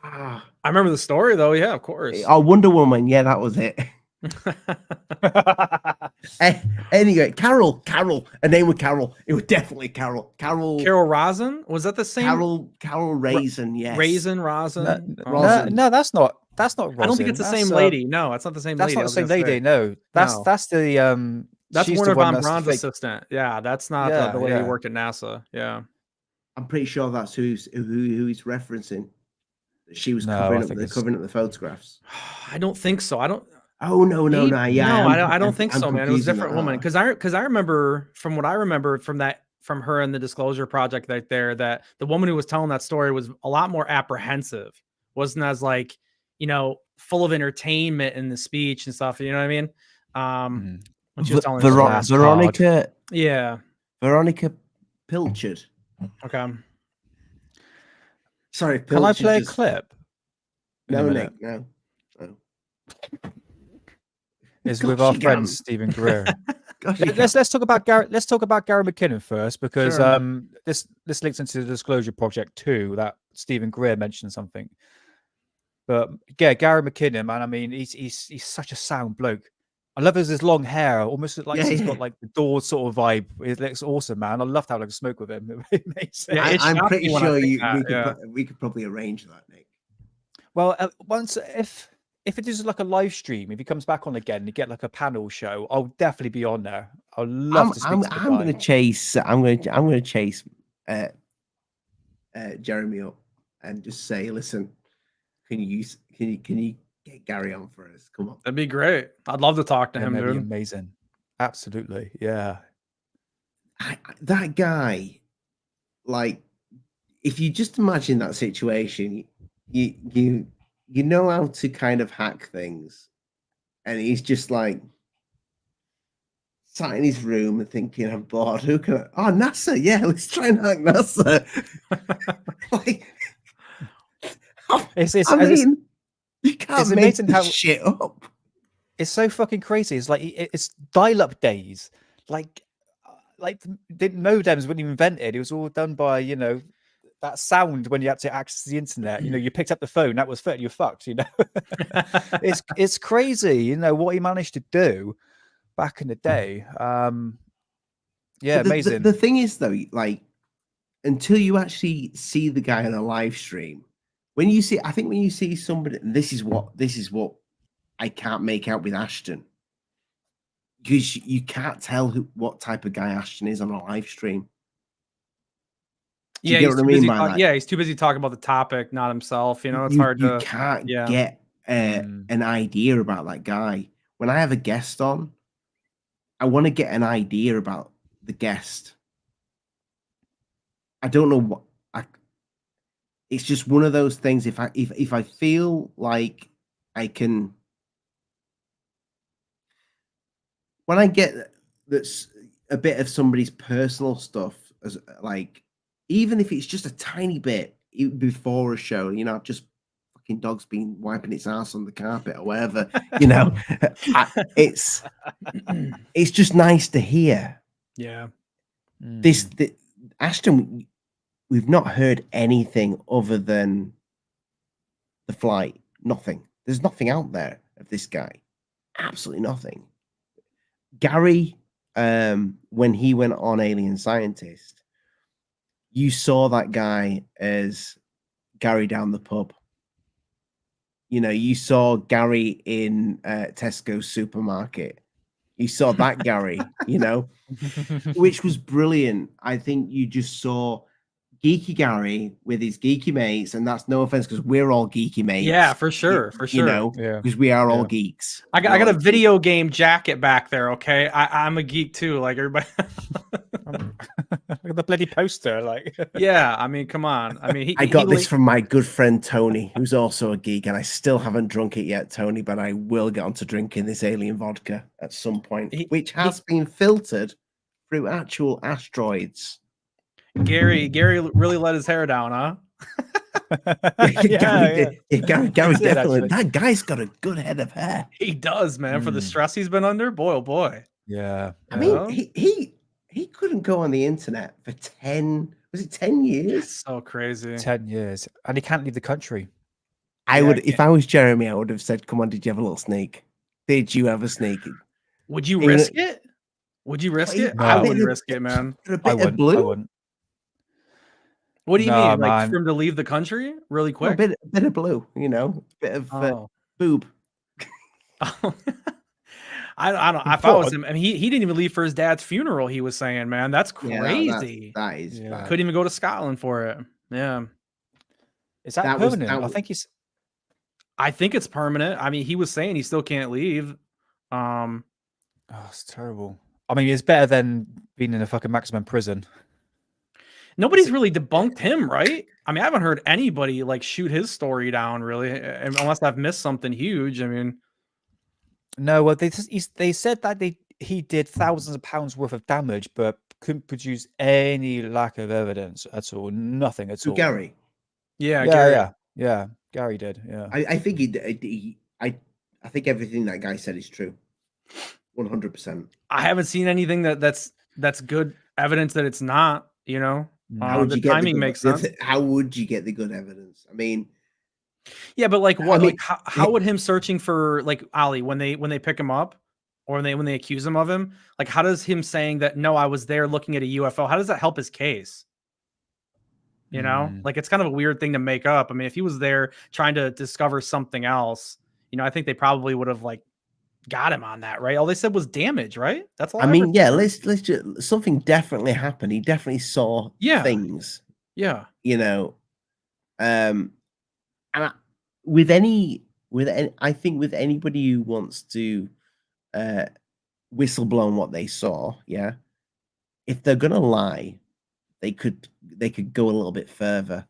Speaker 8: I remember the story though. Yeah, of course.
Speaker 7: Oh, Wonder Woman. Yeah, that was it. Anyway, Carol. Her name was Carol. It was definitely Carol. Carol
Speaker 8: Rosin? Was that the same?
Speaker 7: Carol Raisin. Yes.
Speaker 8: Raisin Rosin.
Speaker 9: No, that's not. That's not Rosin.
Speaker 8: I don't think it's the same lady. No, it's not the same
Speaker 9: that's
Speaker 8: lady.
Speaker 9: not the same lady. No, that's
Speaker 8: No.
Speaker 9: that's the
Speaker 8: That's
Speaker 9: she's
Speaker 8: Werner
Speaker 9: the one
Speaker 8: von
Speaker 9: that's the
Speaker 8: Braun's
Speaker 9: fake-
Speaker 8: assistant. Yeah, that's not
Speaker 9: Yeah,
Speaker 8: the lady who
Speaker 9: yeah.
Speaker 8: worked at NASA. Yeah.
Speaker 7: I'm pretty sure that's who he's referencing. She was
Speaker 9: No, I
Speaker 7: covering
Speaker 9: think it's-
Speaker 7: up the photographs.
Speaker 8: I don't think so. I don't.
Speaker 7: Oh no, yeah.
Speaker 8: No, I don't think so, man. It was a
Speaker 7: confusing
Speaker 8: different
Speaker 7: that
Speaker 8: woman.
Speaker 7: out.
Speaker 8: Because I remember from what I remember from her and the Disclosure Project right there, that the woman who was telling that story was a lot more apprehensive. Wasn't as like, full of entertainment in the speech and stuff. You know what I mean? When she was telling her story.
Speaker 7: Veronica.
Speaker 8: Yeah.
Speaker 7: Veronica Pilchard.
Speaker 8: Okay.
Speaker 7: Sorry,
Speaker 9: Can I
Speaker 7: Pilchard
Speaker 9: play a
Speaker 7: just-
Speaker 9: clip? in a
Speaker 7: No,
Speaker 9: minute?
Speaker 7: Nick, no.
Speaker 9: Is
Speaker 7: Gosh,
Speaker 9: with our
Speaker 7: you
Speaker 9: friend
Speaker 7: can.
Speaker 9: Stephen Greer.
Speaker 7: Gosh, you
Speaker 9: Let's talk about Gary. Let's talk about Gary McKinnon first, because
Speaker 8: Sure.
Speaker 9: this links into the Disclosure Project too. That Stephen Greer mentioned something. But yeah, Gary McKinnon, man. I mean, he's such a sound bloke. I love his long hair, almost like
Speaker 7: Yeah,
Speaker 9: he's
Speaker 7: yeah.
Speaker 9: got like the Doors sort of vibe. It looks awesome, man. I love to have like a smoke with him. It makes sense.
Speaker 8: Yeah, it
Speaker 7: I'm
Speaker 8: shocked
Speaker 7: pretty
Speaker 8: me when I
Speaker 7: sure
Speaker 8: think that,
Speaker 7: we could probably arrange that, Nick.
Speaker 9: Well, once if it is like a live stream, if he comes back on again and you get like a panel show, I'll definitely be on there. I'd love to speak to the
Speaker 7: I'm
Speaker 9: guy.
Speaker 7: going to chase. I'm going to chase Jeremy up and just say, listen, can you get Gary on for us? Come on.
Speaker 8: That'd be great. I'd love to talk to
Speaker 9: Yeah,
Speaker 8: him,
Speaker 9: that'd be
Speaker 8: dude.
Speaker 9: amazing. Absolutely, yeah.
Speaker 7: That guy, like, if you just imagine that situation, you know how to kind of hack things, and he's just like sat in his room and thinking, I'm bored. Who can I? Oh, NASA, yeah, let's try and hack NASA. Like, you can't
Speaker 9: it's
Speaker 7: make
Speaker 9: amazing
Speaker 7: this
Speaker 9: how
Speaker 7: shit up.
Speaker 9: It's so fucking crazy. It's like it's dial-up days. Like the modems weren't even invented. It was all done by that sound when you had to access the internet. You picked up the phone. That was you're fucked. It's crazy. What he managed to do back in the day. Yeah, amazing.
Speaker 7: The thing is, though, like, until you actually see the guy on a live stream, when you see somebody, and this is what I can't make out with Ashton, because you can't tell what type of guy Ashton is on a live stream. Do you get what I mean by that?
Speaker 8: Yeah, he's too busy talking about the topic, not himself. It's hard to.
Speaker 7: You can't get an idea about that guy. When I have a guest on, I want to get an idea about the guest. I don't know what. It's just one of those things. If I feel like I can, when I get that's a bit of somebody's personal stuff, as like, even if it's just a tiny bit before a show, just fucking dog's been wiping its ass on the carpet or whatever, it's just nice to hear.
Speaker 8: Yeah.
Speaker 7: Ashton, we've not heard anything other than the flight. Nothing. There's nothing out there of this guy. Absolutely nothing. Gary, when he went on Alien Scientist, you saw that guy as Gary down the pub. You saw Gary in Tesco supermarket. You saw that Gary, which was brilliant. I think you just saw geeky Gary with his geeky mates, and that's no offense because we're all geeky mates.
Speaker 8: Yeah, for sure,
Speaker 7: because we are all geeks.
Speaker 8: I got a video game jacket back there. Okay, I'm a geek too, like everybody.
Speaker 9: Look at the bloody poster, like.
Speaker 8: Yeah, I mean, come on. I mean,
Speaker 7: I got this from my good friend Tony, who's also a geek, and I still haven't drunk it yet, Tony, but I will get onto drinking this alien vodka at some point, which has been filtered through actual asteroids.
Speaker 8: Gary really let his hair down, huh?
Speaker 7: Gary definitely.
Speaker 9: Actually.
Speaker 7: That guy's got a good head of hair.
Speaker 8: He does, man. For the stress he's been under, boy, oh boy.
Speaker 9: Yeah.
Speaker 7: I mean, he couldn't go on the internet for 10 years?
Speaker 8: So crazy.
Speaker 9: 10 years, and he can't leave the country.
Speaker 7: If I was Jeremy, I would have said, "Come on, did you have a little sneak? Did you have a sneak?
Speaker 8: Would you risk it? Would you risk it?
Speaker 9: No.
Speaker 8: I wouldn't risk it, man.
Speaker 9: I wouldn't.
Speaker 8: What do you
Speaker 9: Nah,
Speaker 8: mean? Like
Speaker 9: man.
Speaker 8: for him to leave the country really
Speaker 7: A
Speaker 8: quick?
Speaker 7: bit of blue, you know, bit of
Speaker 9: Oh.
Speaker 7: boob.
Speaker 8: I don't. If I was him, I mean, he didn't even leave for his dad's funeral. He was saying, "Man, that's crazy."
Speaker 7: That is
Speaker 9: Yeah.
Speaker 7: bad.
Speaker 8: Couldn't even go to Scotland for it. Yeah,
Speaker 9: Is that
Speaker 7: That was-
Speaker 9: permanent?
Speaker 7: that
Speaker 9: I
Speaker 7: was-
Speaker 9: think he's.
Speaker 8: I think it's permanent. I mean, he was saying he still can't leave.
Speaker 9: Oh, it's terrible. I mean, it's better than being in a fucking maximum prison.
Speaker 8: Nobody's really debunked him, right? I mean, I haven't heard anybody like shoot his story down, really, unless I've missed something huge. I mean,
Speaker 9: No, well, they said that he did thousands of pounds worth of damage, but couldn't produce any lack of evidence at all. Nothing at all.
Speaker 7: Gary.
Speaker 8: yeah,
Speaker 9: Yeah,
Speaker 8: Gary.
Speaker 9: yeah. Gary did. Yeah.
Speaker 7: I think I think everything that guy said is true. 100%.
Speaker 8: I haven't seen anything that's good evidence that it's not. You know,
Speaker 7: How would
Speaker 8: the
Speaker 7: you get
Speaker 8: timing makes sense.
Speaker 7: How would you get the good evidence? I mean,
Speaker 8: Yeah, but like what?
Speaker 7: mean,
Speaker 8: Like how would him searching for like Ali when they pick him up, or when they accuse him of him? Like how does him saying that no, I was there looking at a UFO? How does that help his case? You know, like it's kind of a weird thing to make up. I mean, if he was there trying to discover something else, you know, I think they probably would have like got him on that, right? All they said was damage, right? That's all.
Speaker 7: I mean, yeah, let's just something definitely happened. He definitely saw things.
Speaker 8: Yeah.
Speaker 7: You know, and with any, I think with anybody who wants to whistleblow on what they saw, yeah, if they're gonna lie, they could go a little bit further.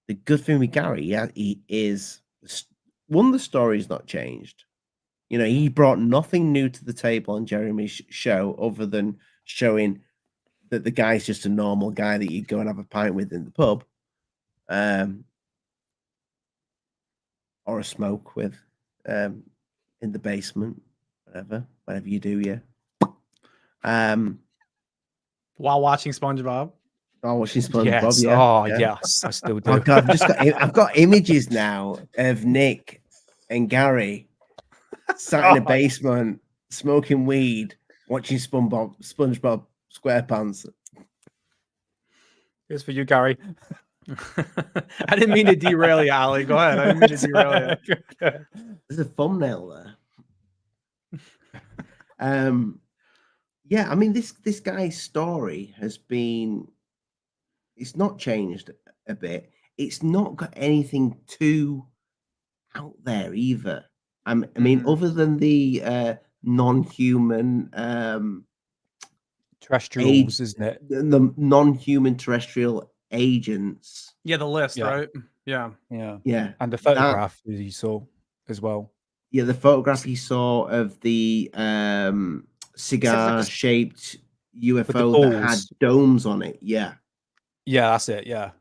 Speaker 7: The good thing with Gary, yeah, he is one, the story's not changed. You know, he brought nothing new to the table on Jeremy's show other than showing that the guy's just a normal guy that you go and have a pint with in the pub, or a smoke with, in the basement, whatever you do, yeah.
Speaker 8: While watching SpongeBob.
Speaker 7: Oh, watching SpongeBob,
Speaker 9: Yes.
Speaker 7: yeah.
Speaker 9: Oh,
Speaker 7: yeah.
Speaker 9: yes. I still do.
Speaker 7: Oh God, I've got images now of Nick and Gary sat in a basement smoking weed, watching SpongeBob SquarePants.
Speaker 9: Here's for you, Gary.
Speaker 8: I didn't mean to derail you, Ali. Go ahead. I didn't mean to derail you.
Speaker 7: There's a thumbnail there. Yeah, I mean this guy's story has been, it's not changed a bit. It's not got anything too out there either. I mean, other than the non-human
Speaker 9: terrestrials, isn't it?
Speaker 7: The non-human terrestrial agents.
Speaker 8: Yeah, the list,
Speaker 9: Yeah.
Speaker 8: right? Yeah.
Speaker 7: Yeah.
Speaker 9: And the photograph that you saw as well.
Speaker 7: Yeah, the photograph he saw of the cigar-shaped UFO that had domes on it. Yeah.
Speaker 9: Yeah, that's it. Yeah.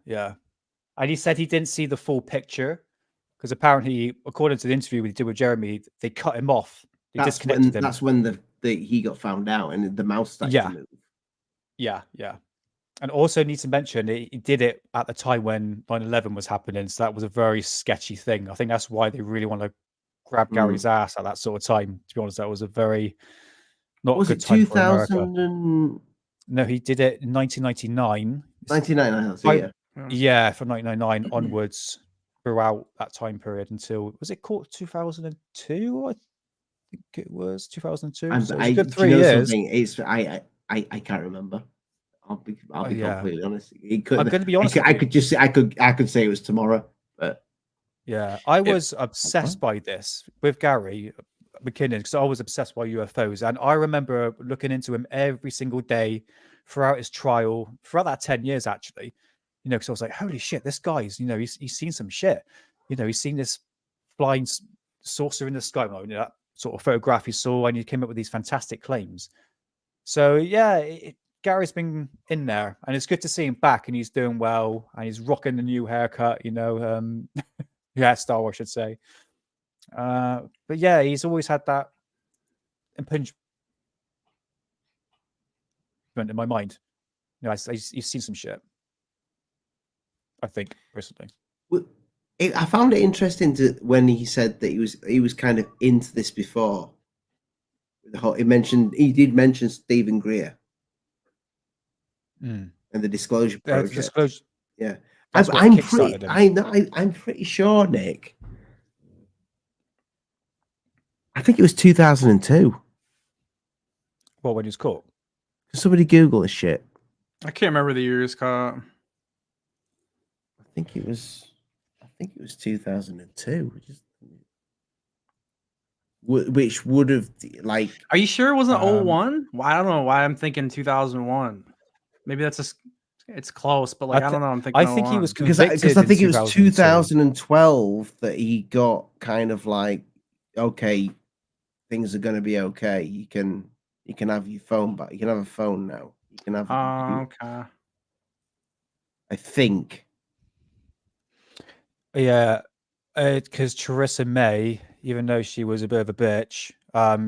Speaker 9: And he said he didn't see the full picture because apparently, according to the interview we did with Jeremy, they cut him off. They disconnected him.
Speaker 7: That's when he got found out and the mouse started to move.
Speaker 9: Yeah. And also need to mention he did it at the time when 9/11 was happening. So that was a very sketchy thing. I think that's why they really want to grab Gary's ass at that sort of time. To be honest, that was a very not good time for America. No, he did it in 1999.
Speaker 7: 1999,
Speaker 9: yeah, from 1999 onwards throughout that time period until, was it caught 2002? I think it was 2002. So it was a good 3 years.
Speaker 7: It's I can't remember. I'll be completely honest.
Speaker 9: I'm going to be honest.
Speaker 7: I could say it was tomorrow, but
Speaker 9: yeah, I was obsessed by this with Gary McKinnon because I was obsessed by UFOs, and I remember looking into him every single day throughout his trial, throughout that 10 years actually. You know, because I was like, holy shit, this guy's, you know, he's seen some shit. You know, he's seen this flying saucer in the sky, you know, that sort of photograph he saw, and he came up with these fantastic claims. So yeah, Gary's been in there, and it's good to see him back, and he's doing well, and he's rocking the new haircut, you know, hairstyle, I should say. But yeah, he's always had that impingement in my mind. You know, he's seen some shit. I think personally.
Speaker 7: Well, I found it interesting when he said that he was kind of into this before. He did mention Stephen Greer and the disclosure project. Yeah,
Speaker 9: That's what
Speaker 7: I'm
Speaker 9: kickstarted
Speaker 7: pretty.
Speaker 9: him.
Speaker 7: I know. I'm pretty sure, Nick. I think it was 2002.
Speaker 9: Well, when he was caught.
Speaker 7: Somebody Google this shit.
Speaker 8: I can't remember the years, caught.
Speaker 7: I think it was 2002. Which would have like.
Speaker 8: Are you sure it wasn't 01? Well, I don't know why I'm thinking 2001. Maybe that's just it's close, but like I don't know. I'm thinking.
Speaker 9: I think he was
Speaker 7: because
Speaker 9: convicted
Speaker 7: I think
Speaker 9: in
Speaker 7: it was 2012 that he got kind of like, okay, things are going to be okay. You can have your phone back. You can have a phone now. You can have.
Speaker 8: Okay.
Speaker 7: I think.
Speaker 9: Yeah, because Charissa May, even though she was a bit of a bitch,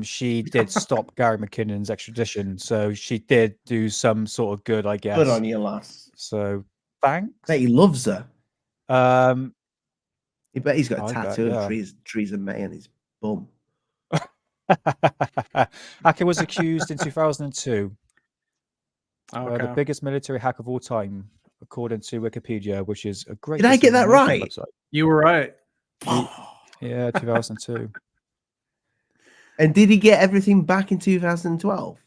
Speaker 9: she did stop Gary McKinnon's extradition. So she did do some sort of good, I guess.
Speaker 7: Good on you, lass.
Speaker 9: So thanks.
Speaker 7: I bet he loves her.
Speaker 9: I
Speaker 7: bet he's got a tattoo
Speaker 9: bet,
Speaker 7: of Theresa May on his bum.
Speaker 9: Hacker was accused in 2002.
Speaker 8: Okay.
Speaker 9: The biggest military hack of all time, according to Wikipedia, which is a great.
Speaker 7: Did I get that right?
Speaker 9: Website.
Speaker 8: You were right.
Speaker 9: Yeah, 2002.
Speaker 7: And did he get everything back in 2012?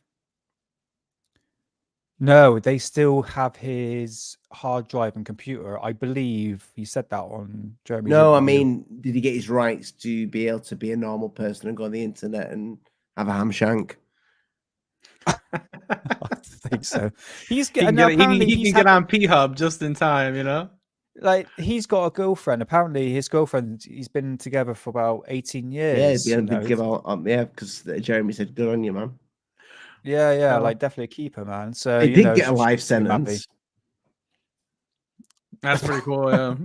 Speaker 9: No, they still have his hard drive and computer. I believe he said that on Jeremy's
Speaker 7: No,
Speaker 9: interview.
Speaker 7: I mean, did he get his rights to be able to be a normal person and go on the internet and have a ham shank?
Speaker 9: I think so. He's
Speaker 8: He can get on P-Hub just in time, you know?
Speaker 9: Like, he's got a girlfriend. Apparently, his girlfriend, he's been together for about 18 years.
Speaker 7: Yeah, he'd be able to give out, because Jeremy said, good on you, man.
Speaker 9: Yeah, like definitely a keeper, man. So
Speaker 7: he did get a life sentence.
Speaker 8: That's pretty cool, yeah.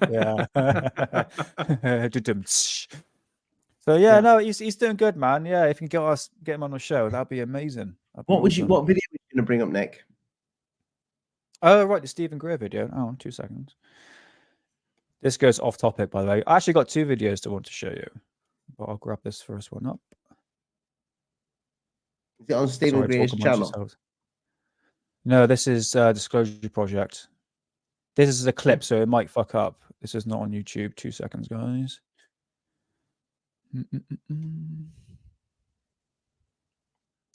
Speaker 9: Yeah. So no, he's doing good, man. Yeah, if you can get him on the show, that'd be amazing.
Speaker 7: What video were you going to bring up, Nick?
Speaker 9: Oh, right, the Stephen Greer video. Oh, 2 seconds. This goes off topic, by the way. I actually got 2 videos to want to show you, but I'll grab this first one up.
Speaker 7: Is it on Stephen Greer's channel?
Speaker 9: No, this is Disclosure Project. This is a clip, so it might fuck up. This is not on YouTube. 2 seconds, guys.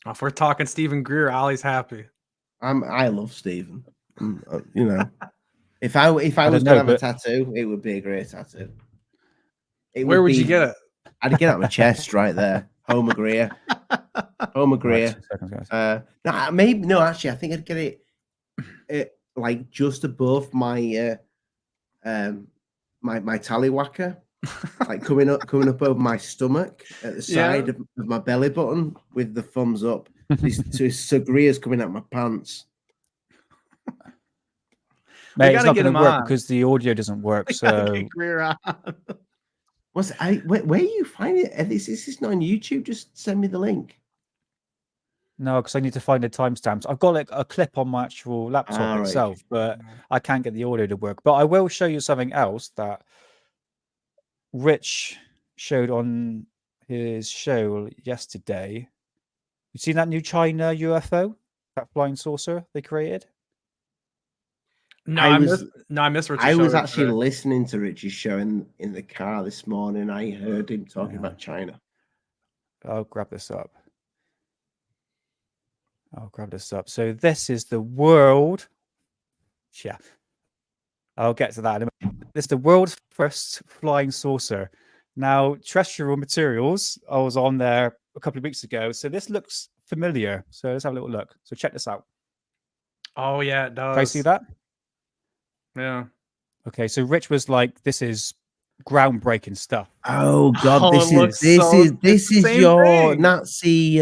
Speaker 8: If we're talking Stephen Greer, Ollie's happy.
Speaker 7: I love Stephen. You know, if I was going to have a tattoo, it would be a great tattoo.
Speaker 8: Where would you get it?
Speaker 7: I'd get it on my chest right there. Homer Greer. Homer Greer. Actually, I think I'd get it like just above my my tallywhacker, like coming up over my stomach at the side of my belly button with the thumbs up. So Greer's coming out my pants.
Speaker 9: Mate, it's not going to work because the audio doesn't work. So
Speaker 8: Greer on.
Speaker 7: Where you find it? This is not on YouTube. Just send me the link.
Speaker 9: No, because I need to find the timestamps. I've got like a clip on my actual laptop itself, but I can't get the audio to work. But I will show you something else that Rich showed on his show yesterday. You seen that new China UFO, that flying saucer they created?
Speaker 8: No, I missed Rich's show.
Speaker 7: I was actually listening to Rich's show in the car this morning. I heard him talking about China.
Speaker 9: I'll grab this up. So this is the world. Yeah. I'll get to that in a minute. This is the world's first flying saucer. Now, Terrestrial Materials, I was on there a couple of weeks ago. So this looks familiar. So let's have a little look. So check this out.
Speaker 8: Oh, yeah, it does.
Speaker 9: Can I see that?
Speaker 8: Yeah.
Speaker 9: Okay, so Rich was like, "This is groundbreaking stuff."
Speaker 7: Oh God, this is your thing. Nazi.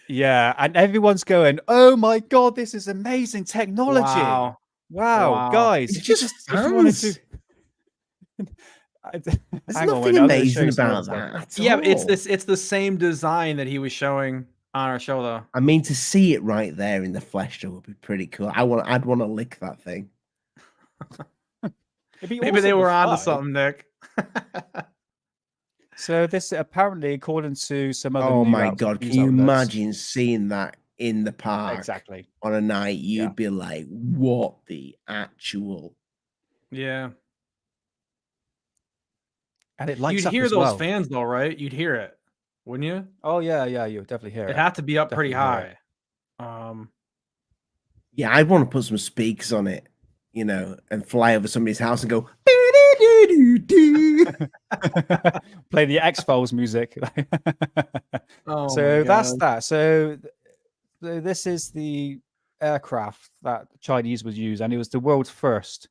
Speaker 9: Yeah, and everyone's going, "Oh my God, this is amazing technology!" Wow. Guys,
Speaker 7: it's just fans. There's nothing amazing about that.
Speaker 8: Yeah, it's the same design that he was showing on our show, though.
Speaker 7: I mean, to see it right there in the flesh show would be pretty cool. I'd want to lick that thing.
Speaker 8: Maybe they were onto something, Nick.
Speaker 9: So this apparently, according to some other.
Speaker 7: Oh my God! Can you imagine seeing that in the park
Speaker 9: Exactly.
Speaker 7: on a night, you'd
Speaker 9: Yeah.
Speaker 7: be like, what the actual?
Speaker 8: Yeah.
Speaker 9: And it lights
Speaker 8: You'd
Speaker 9: up
Speaker 8: hear
Speaker 9: as
Speaker 8: those
Speaker 9: well.
Speaker 8: fans though, right? You'd hear it, wouldn't you?
Speaker 9: Oh yeah, you'll definitely hear it.
Speaker 8: It had to be up pretty
Speaker 9: Definitely hear
Speaker 8: high.
Speaker 7: Yeah, I'd want to put some speakers on it, you know, and fly over somebody's house and go,
Speaker 9: Play the X-Files music.
Speaker 8: Oh
Speaker 9: So
Speaker 8: my
Speaker 9: that's
Speaker 8: God.
Speaker 9: that. So this is the aircraft that the Chinese would use, and it was the world's first.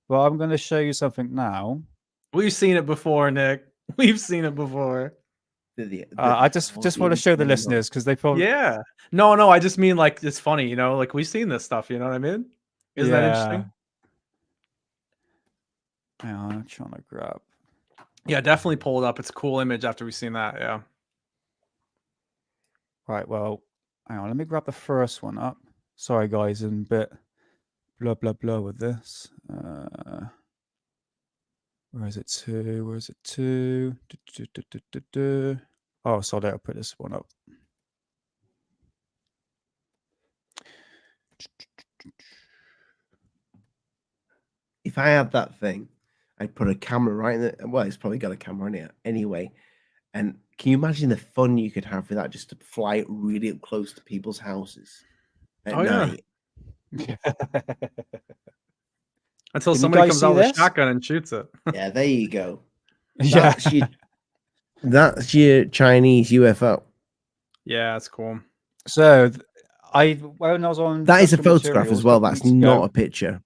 Speaker 9: Well, I'm going to show you something now.
Speaker 8: We've seen it before, Nick. We've seen it before.
Speaker 9: I just want to show the listeners because they probably
Speaker 8: Yeah. No, I just mean like it's funny, you know, like we've seen this stuff, you know what I mean? Isn't that interesting?
Speaker 9: Hang on, I'm trying to grab.
Speaker 8: Yeah, definitely pull it up. It's a cool image after we've seen that. Yeah.
Speaker 9: Right, well, hang on, let me grab the first one up. Sorry, guys, and bit blah blah blah with this. Where is it to? Where is it to? Oh, sorry, I'll put this one up.
Speaker 7: If I had that thing, I'd put a camera right in the. Well, it's probably got a camera in it anyway. And can you imagine the fun you could have with that, just to fly it really up close to people's houses at night?
Speaker 9: Yeah.
Speaker 8: Until
Speaker 9: Can you
Speaker 8: somebody
Speaker 9: guys
Speaker 8: comes
Speaker 9: see
Speaker 8: out with a
Speaker 9: this?
Speaker 8: shotgun and shoots it.
Speaker 7: Yeah, there you go.
Speaker 9: Yeah.
Speaker 7: That's your Chinese UFO.
Speaker 8: Yeah, that's cool.
Speaker 9: So when I was on
Speaker 7: That is a
Speaker 9: Terrestrial
Speaker 7: photograph
Speaker 9: Materials
Speaker 7: as well.
Speaker 9: couple
Speaker 7: That's
Speaker 9: weeks ago-
Speaker 7: not a picture.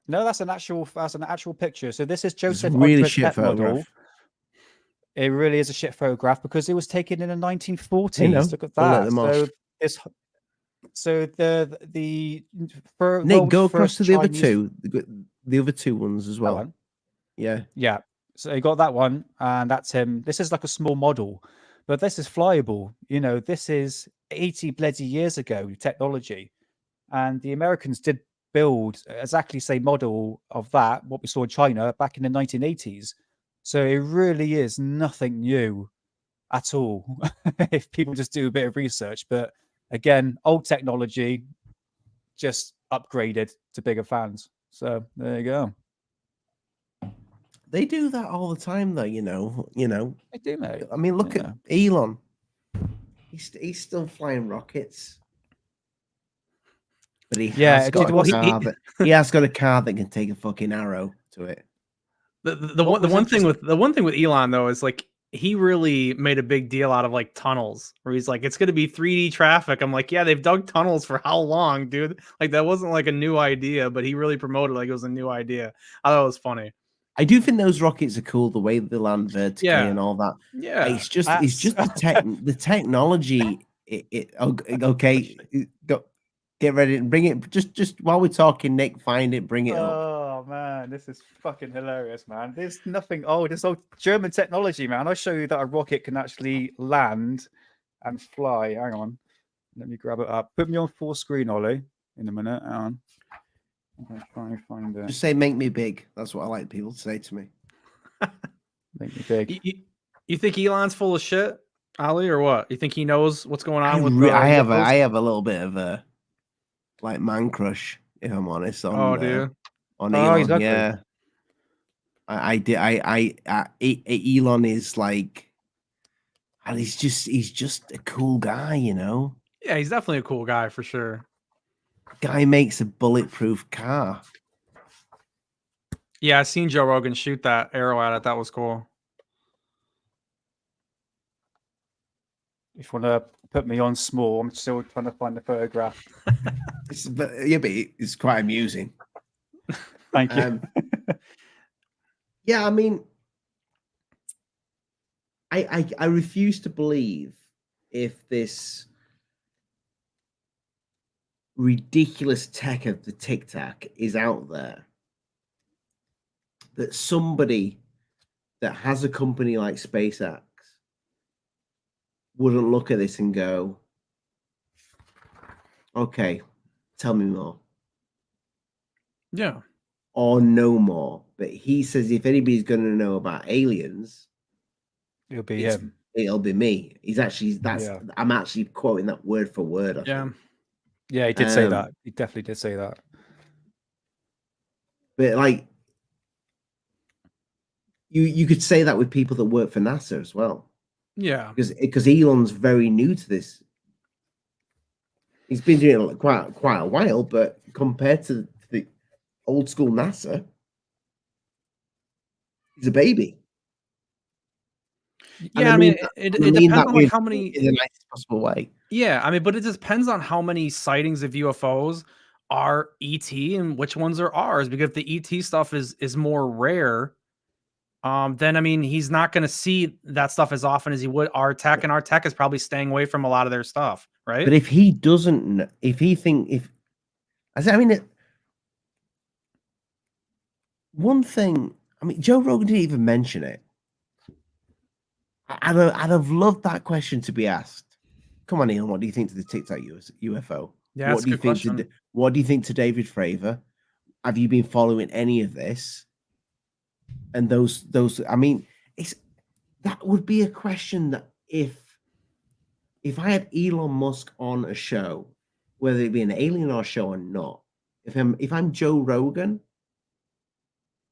Speaker 9: No, that's an actual picture. So this is
Speaker 7: It's
Speaker 9: Joseph
Speaker 7: really
Speaker 9: Ultra's
Speaker 7: shit
Speaker 9: pet model.
Speaker 7: photograph.
Speaker 9: It really is a shit photograph because it was taken in the 1940s.
Speaker 7: I know.
Speaker 9: Look at
Speaker 7: Don't let
Speaker 9: that.
Speaker 7: them off.
Speaker 9: So the
Speaker 7: Nick, go
Speaker 9: world's
Speaker 7: across
Speaker 9: first
Speaker 7: to the other
Speaker 9: Chinese-
Speaker 7: two, the other two ones as
Speaker 9: That
Speaker 7: well.
Speaker 9: one.
Speaker 7: Yeah.
Speaker 9: Yeah. So you got that one, and that's him. This is like a small model, but this is flyable. You know, this is 80 bloody years ago technology, and the Americans did build exactly the same model of that, what we saw in China back in the 1980s. So it really is nothing new at all if people just do a bit of research. But again, old technology just upgraded to bigger fans. So there you go.
Speaker 7: They do that all the time, though. You know.
Speaker 9: They do, mate.
Speaker 7: I mean, look at Elon. He's still flying rockets, but he has got a car he has got a car that can take a fucking arrow to it.
Speaker 8: The one thing with Elon though is like he really made a big deal out of like tunnels where he's like, it's going to be 3D traffic. I'm like, yeah, they've dug tunnels for how long, dude? Like that wasn't like a new idea, but he really promoted like it was a new idea. I thought it was funny.
Speaker 7: I do think those rockets are cool, the way they land vertically and all that.
Speaker 8: Yeah,
Speaker 7: it's just the technology. Okay, get ready and bring it. Just while we're talking, Nick, find it, bring it up.
Speaker 9: Oh man, this is fucking hilarious, man. There's nothing old. This old German technology, man. I'll show you that a rocket can actually land and fly. Hang on, let me grab it up. Put me on full screen, Ollie. In a minute. Hang on. I'm gonna try and find it.
Speaker 7: Just say, "Make me big." That's what I like people to say to me.
Speaker 9: Make me big.
Speaker 8: You think Elon's full of shit, Ollie, or what? You think he knows what's going on with?
Speaker 7: I have a little bit of a like man crush, if I'm honest. On Elon,
Speaker 9: he's ugly.
Speaker 7: yeah. Elon is like, and he's just a cool guy, you know.
Speaker 8: Yeah, he's definitely a cool guy for sure.
Speaker 7: Guy makes a bulletproof car.
Speaker 8: Yeah, I seen Joe Rogan shoot that arrow at it. That was cool.
Speaker 9: If you want to put me on small, I'm still trying to find the photograph.
Speaker 7: But it's quite amusing.
Speaker 9: Thank you.
Speaker 7: Yeah, I mean, I refuse to believe if this ridiculous tech of the Tic Tac is out there, that somebody that has a company like SpaceX wouldn't look at this and go, okay, tell me more.
Speaker 8: Yeah.
Speaker 7: Or no more. But he says if anybody's going to know about aliens,
Speaker 9: it'll be him.
Speaker 7: it'll be me. He's actually I'm actually quoting that word for word. I think.
Speaker 9: Yeah, he did say that. He definitely did say that.
Speaker 7: But like, you could say that with people that work for NASA as well.
Speaker 8: Yeah,
Speaker 7: because Elon's very new to this. He's been doing it quite a while, but compared to the old school NASA, he's a baby.
Speaker 8: Yeah, I mean, it depends on like how many
Speaker 7: in the nicest possible way.
Speaker 8: Yeah, I mean, but it depends on how many sightings of UFOs are ET and which ones are ours. Because if the ET stuff is more rare, then I mean, he's not going to see that stuff as often as he would our tech, and our tech is probably staying away from a lot of their stuff, right?
Speaker 7: But if he doesn't, one thing, I mean, Joe Rogan didn't even mention it. I'd have loved that question to be asked. Come on, Elon, what do you think to the Tic Tac UFO?
Speaker 8: Yeah,
Speaker 7: what do you think what do you think to David Fravor? Have you been following any of this? And those, I mean, that would be a question that if I had Elon Musk on a show, whether it be an alien or show or not, if I'm Joe Rogan,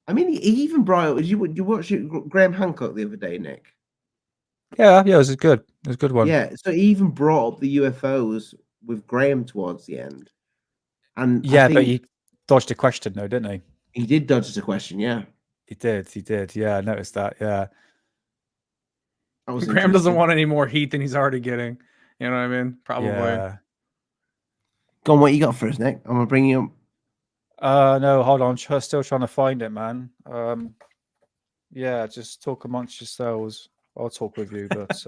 Speaker 7: I mean, he even brought up. You watched Graham Hancock the other day, Nick?
Speaker 9: Yeah, it was good. It was a good one.
Speaker 7: Yeah, so he even brought up the UFOs with Graham towards the end. And
Speaker 9: yeah, but he dodged a question though, didn't he?
Speaker 7: He did dodge the question, yeah.
Speaker 9: He did. Yeah, I noticed that. Yeah.
Speaker 8: Graham doesn't want any more heat than he's already getting. You know what I mean? Probably.
Speaker 9: Yeah.
Speaker 7: Go on, what you got for us, Nick? I'm gonna bring you up.
Speaker 9: No, hold on. Still trying to find it, man. Yeah, just talk amongst yourselves. I'll talk with you, but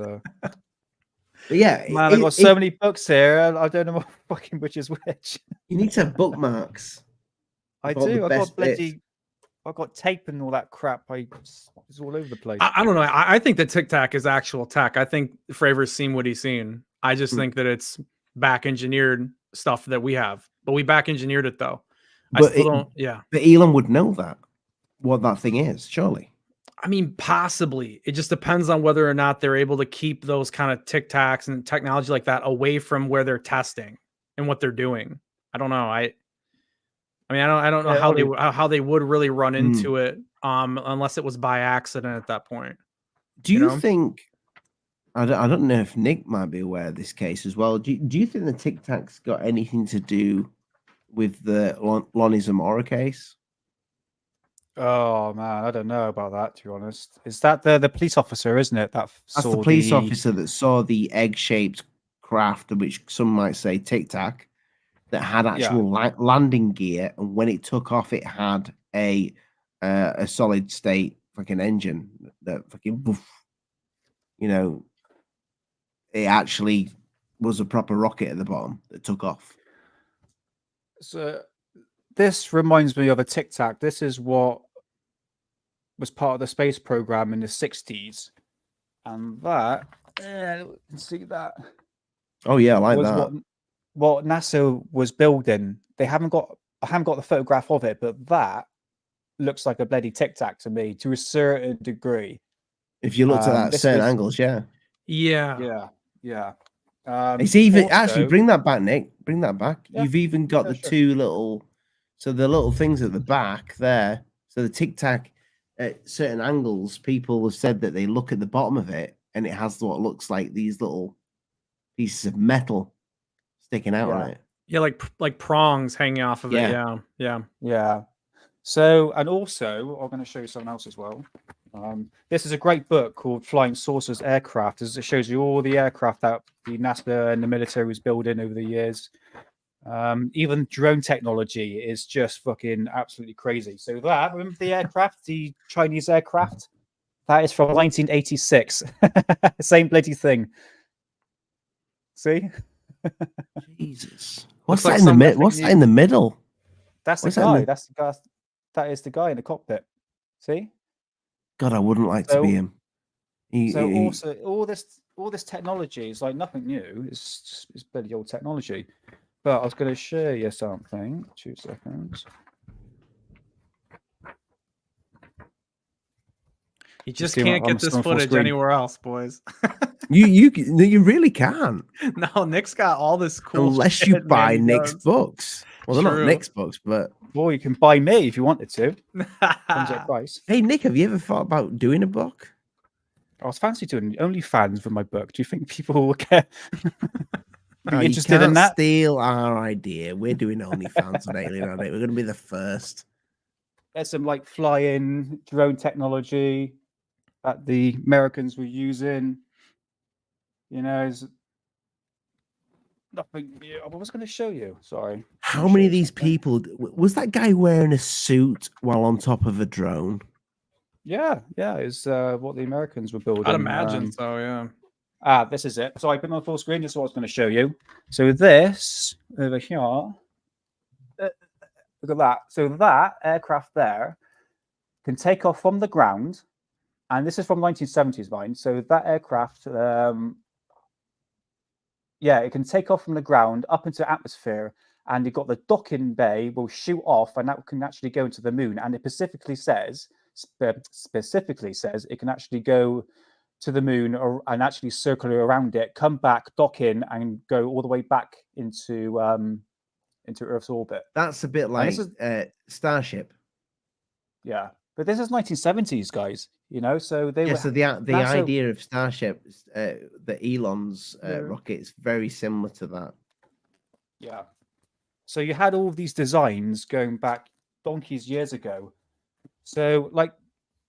Speaker 7: yeah,
Speaker 9: man, I've got so many books here. I don't know fucking which is which.
Speaker 7: You need to have bookmarks.
Speaker 9: I do. I've got tape and all that crap. It's all over the place.
Speaker 8: I don't know. I think the Tic Tac is actual tech. I think Fravor's seen what he's seen. I just think that it's back engineered stuff that we have, but we back engineered it though.
Speaker 7: But
Speaker 8: I still don't. Yeah,
Speaker 7: but Elon would know that what that thing is, surely.
Speaker 8: I mean, possibly. It just depends on whether or not they're able to keep those kind of Tic Tacs and technology like that away from where they're testing and what they're doing. I don't know. I mean, I don't know how they would really run into it, unless it was by accident at that point.
Speaker 7: Do you think? I don't know if Nick might be aware of this case as well. Do you think the Tic Tac's got anything to do with the Lonnie Zamora case?
Speaker 9: Oh man, I don't know about that, to be honest. Is that the police officer, isn't it? That's
Speaker 7: the police officer that saw the egg-shaped craft, which some might say Tic Tac, that had actual landing gear, and when it took off, it had a solid state fucking engine that fucking boof, you know, it actually was a proper rocket at the bottom that took off.
Speaker 9: So this reminds me of a Tic Tac. This is what was part of the space program in the 60s. And that, you can see that.
Speaker 7: Oh, yeah, I like that.
Speaker 9: What NASA was building. I haven't got the photograph of it, but that looks like a bloody Tic Tac to me, to a certain degree.
Speaker 7: If you looked at that certain angles, yeah. It's even also, actually bring that back, Nick. Bring that back. Yeah. You've even got the two little, so the little things at the back there. So the Tic Tac at certain angles, people have said that they look at the bottom of it and it has what looks like these little pieces of metal sticking out on it.
Speaker 8: Yeah, like prongs hanging off of it. Yeah.
Speaker 9: So, and also, I'm going to show you something else as well. This is a great book called Flying Saucers Aircraft. It shows you all the aircraft that the NASA and the military was building over the years. Even drone technology is just fucking absolutely crazy. So that, remember the aircraft, the Chinese aircraft? That is from 1986. Same bloody thing. See?
Speaker 7: Jesus. What's that in the middle? What's that in the middle?
Speaker 9: That's the guy. That's the guy. That is the guy in the cockpit. See?
Speaker 7: God, I wouldn't like to be him.
Speaker 9: Also, all this technology is like nothing new. It's bloody old technology. But I was going to show you something. 2 seconds.
Speaker 8: You just can't get this footage anywhere else, boys.
Speaker 7: You really can't.
Speaker 8: No, Nick's got all this cool
Speaker 7: Unless
Speaker 8: shit,
Speaker 7: you
Speaker 8: man,
Speaker 7: buy
Speaker 8: he
Speaker 7: Nick's
Speaker 8: does.
Speaker 7: books. Well, they're not
Speaker 8: True.
Speaker 7: Nick's books, but
Speaker 9: Or you can buy me if you wanted to. Comes at a price.
Speaker 7: hey, Nick, have you ever thought about doing a book?
Speaker 9: I was fancy doing OnlyFans for my book. Do you think people will get be
Speaker 7: You
Speaker 9: interested in
Speaker 7: can't
Speaker 9: that?
Speaker 7: steal our idea. We're doing OnlyFans on Alien on it. We're going to be the first.
Speaker 9: There's some like flying drone technology that the Americans were using. You know, it's nothing. I was going to show you. Sorry.
Speaker 7: How many of these people was that guy wearing a suit while on top of a drone?
Speaker 9: Yeah, it's what the Americans were building.
Speaker 8: I'd imagine so, yeah.
Speaker 9: This is it. So I put on full screen. This is what I was going to show you. So this over here, look at that. So that aircraft there can take off from the ground, and this is from 1970s, mind. So that aircraft, it can take off from the ground up into atmosphere, and you've got the docking bay will shoot off, and that can actually go into the moon. And it specifically says it can actually go to the moon and actually circle around it, come back, dock in, and go all the way back into Earth's orbit.
Speaker 7: That's a bit like Starship.
Speaker 9: Yeah, but this is 1970s, guys. You know, so they were.
Speaker 7: So the idea of Starship, the Elon's rocket, is very similar to that.
Speaker 9: Yeah. So you had all these designs going back donkeys years ago. So, like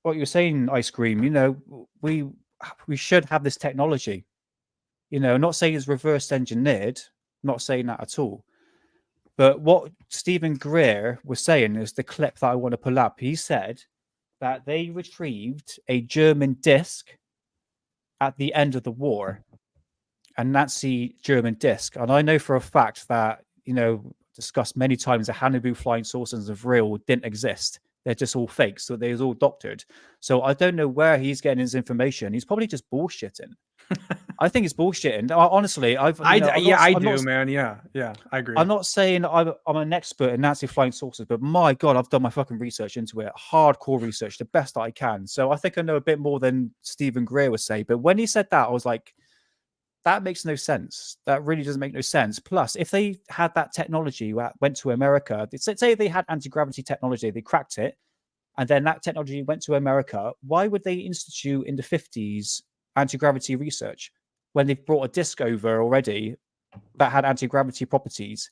Speaker 9: what you're saying, Ice Cream, you know, we should have this technology. You know, not saying it's reverse engineered, not saying that at all. But what Stephen Greer was saying is the clip that I want to pull up. He said that they retrieved a German disc at the end of the war, a Nazi German disc. And I know for a fact that, you know, discussed many times, the Hannibal flying saucers of real didn't exist. They're just all fake. So they're all doctored. So I don't know where he's getting his information. He's probably just bullshitting. I think it's bullshitting. Honestly, I do,
Speaker 8: man. Yeah, I agree.
Speaker 9: I'm not saying I'm an expert in Nazi flying saucers, but my God, I've done my fucking research into it. Hardcore research, the best that I can. So I think I know a bit more than Stephen Greer would say. But when he said that, I was like, that makes no sense. That really doesn't make no sense. Plus, if they had that technology went to America, say they had anti-gravity technology, they cracked it, and then that technology went to America, why would they institute in the 50s anti-gravity research when they've brought a disc over already that had anti-gravity properties?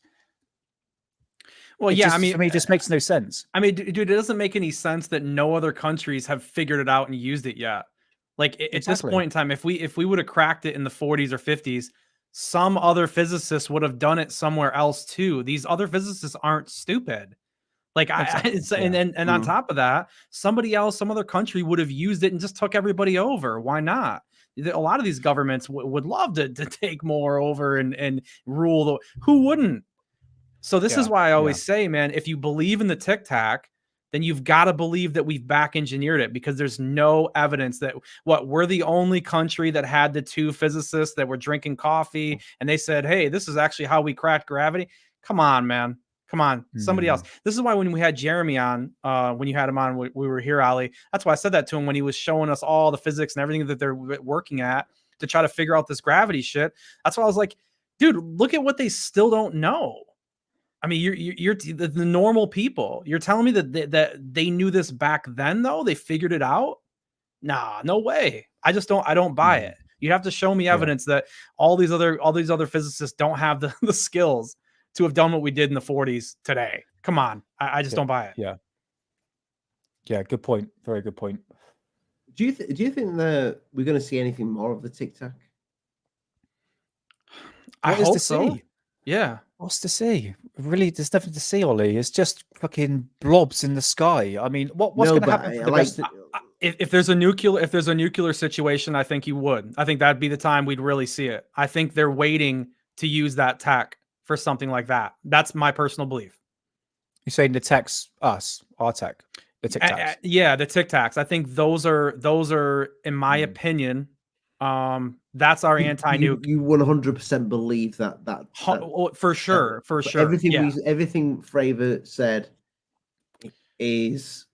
Speaker 8: Well, I mean,
Speaker 9: to me, it just makes no sense.
Speaker 8: I mean, dude, it doesn't make any sense that no other countries have figured it out and used it yet. Like at this point in time, if we would have cracked it in the 40s or 50s, some other physicists would have done it somewhere else too. These other physicists aren't stupid. Like and on top of that, somebody else, some other country would have used it and just took everybody over. Why not? A lot of these governments would love to take more over and rule. Who wouldn't? So this is why I always say, man, if you believe in the Tic Tac, then you've got to believe that we've back engineered it, because there's no evidence that we're the only country that had the two physicists that were drinking coffee and they said, hey, this is actually how we cracked gravity. Come on, man. Come on. Somebody else. This is why when we had Jeremy on, when you had him on, we were here, Ali. That's why I said that to him when he was showing us all the physics and everything that they're working at to try to figure out this gravity shit. That's why I was like, dude, look at what they still don't know. I mean, you're the normal people. You're telling me that they knew this back then, though? They figured it out? Nah, no way. I don't buy it. You have to show me evidence that all these other physicists don't have the skills to have done what we did in the 40s today. Come on. I just don't buy it.
Speaker 9: Yeah. Yeah, good point. Very good point.
Speaker 7: Do you think that we're going to see anything more of the Tic Tac?
Speaker 8: I hope so. Yeah.
Speaker 9: What's to see? Really, there's nothing to see, Ollie. It's just fucking blobs in the sky. I mean, what's going to happen for the rest of
Speaker 8: if there's a nuclear situation, I think you would. I think that'd be the time we'd really see it. I think they're waiting to use that tech for something like that. That's my personal belief.
Speaker 9: You're saying the tech's our tech, the Tic Tacs.
Speaker 8: Yeah, the Tic Tacs. I think those are, in my opinion, that's our anti-nuke.
Speaker 7: You 100% believe that
Speaker 8: for sure.
Speaker 7: Everything Fravor said is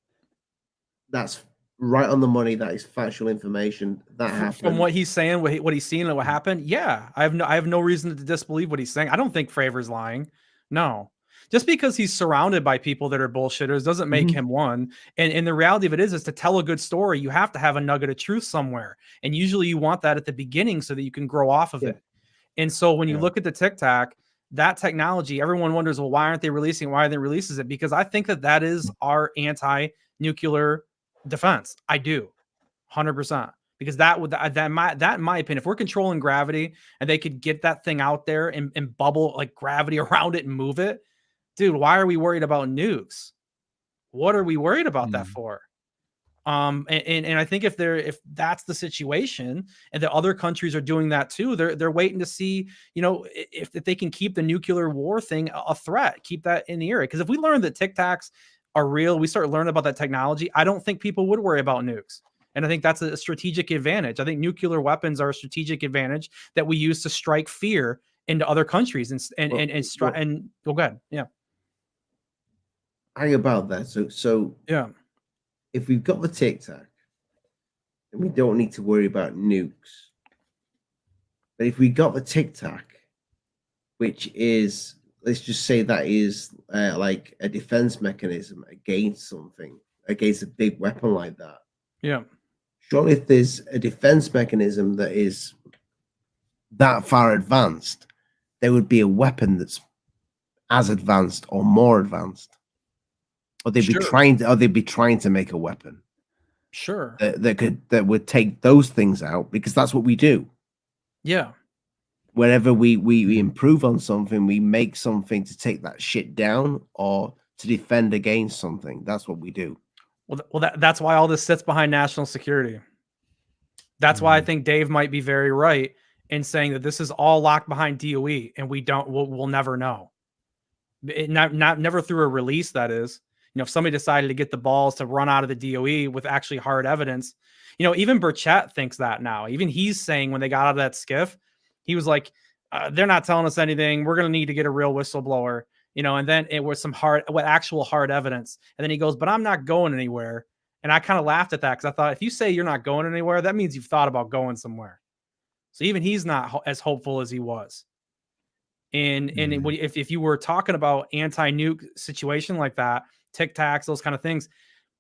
Speaker 7: that's right on the money. That is factual information. That happened.
Speaker 8: From what he's saying, what he's seen, and what happened. Yeah, I have no reason to disbelieve what he's saying. I don't think Fravor's lying. No, just because he's surrounded by people that are bullshitters doesn't make him one. And the reality of it is to tell a good story, you have to have a nugget of truth somewhere. And usually you want that at the beginning so that you can grow off of it. And so when you look at the Tic Tac, that technology, everyone wonders, well, why aren't they releasing? Why aren't they releases it? Because I think that is our anti-nuclear defense. I do, 100%. Because that in my opinion, if we're controlling gravity and they could get that thing out there and bubble like gravity around it and move it, dude, why are we worried about nukes? What are we worried about that for? And I think if that's the situation and the other countries are doing that too, they're waiting to see, if they can keep the nuclear war thing a threat, keep that in the area. Because if we learn that Tic Tacs are real, we start learning about that technology, I don't think people would worry about nukes. And I think that's a strategic advantage. I think nuclear weapons are a strategic advantage that we use to strike fear into other countries and go ahead. Yeah.
Speaker 7: Hang about that. So
Speaker 8: yeah.
Speaker 7: If we've got the Tic Tac, then we don't need to worry about nukes. But if we got the Tic Tac, which is, let's just say that is like a defense mechanism against something, against a big weapon like that.
Speaker 8: Yeah.
Speaker 7: Surely if there's a defense mechanism that is that far advanced, there would be a weapon that's as advanced or more advanced. Or they'd be trying to make a weapon.
Speaker 8: Sure.
Speaker 7: That would take those things out, because that's what we do.
Speaker 8: Yeah.
Speaker 7: Whenever we improve on something, we make something to take that shit down or to defend against something. That's what we do.
Speaker 8: Well, that's why all this sits behind national security. That's why I think Dave might be very right in saying that this is all locked behind DOE, and we'll never know. Never through a release, that is. If somebody decided to get the balls to run out of the DOE with actually hard evidence, even Burchett thinks that now. Even he's saying when they got out of that skiff, he was like, they're not telling us anything. We're going to need to get a real whistleblower, and then it was actual hard evidence. And then he goes, but I'm not going anywhere. And I kind of laughed at that because I thought, if you say you're not going anywhere, that means you've thought about going somewhere. So even he's not as hopeful as he was. And if you were talking about anti-nuke situation like that, Tic Tacs, those kind of things,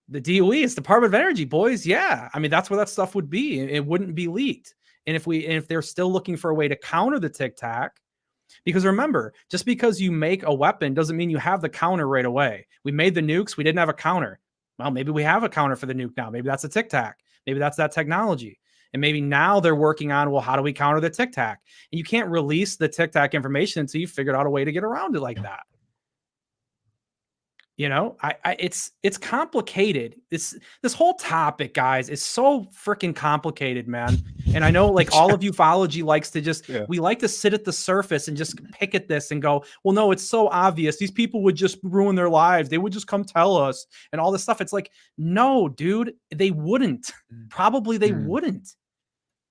Speaker 8: the DOE is Department of Energy, boys. Yeah. I mean, that's where that stuff would be. It wouldn't be leaked. And if they're still looking for a way to counter the Tic Tac, because remember, just because you make a weapon doesn't mean you have the counter right away. We made the nukes. We didn't have a counter. Well, maybe we have a counter for the nuke now. Maybe that's a Tic Tac. Maybe that's that technology. And maybe now they're working on, well, how do we counter the Tic Tac? And you can't release the Tic Tac information until you figured out a way to get around it like that. It's complicated. This whole topic, guys, is so freaking complicated, man. And I know, like, all of ufology likes to we like to sit at the surface and just pick at this and go, well, no, it's so obvious. These people would just ruin their lives. They would just come tell us and all this stuff. It's like, no, dude, they wouldn't. Probably they wouldn't.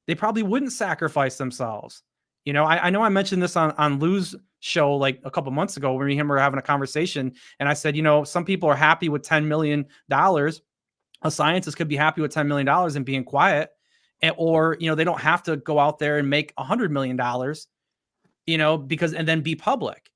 Speaker 8: They probably wouldn't sacrifice themselves. I know I mentioned this on Lou's show like a couple months ago when me and him were having a conversation, and I said, some people are happy with $10 million. A scientist could be happy with $10 million and being quiet, or they don't have to go out there and make $100 million, because and then be public.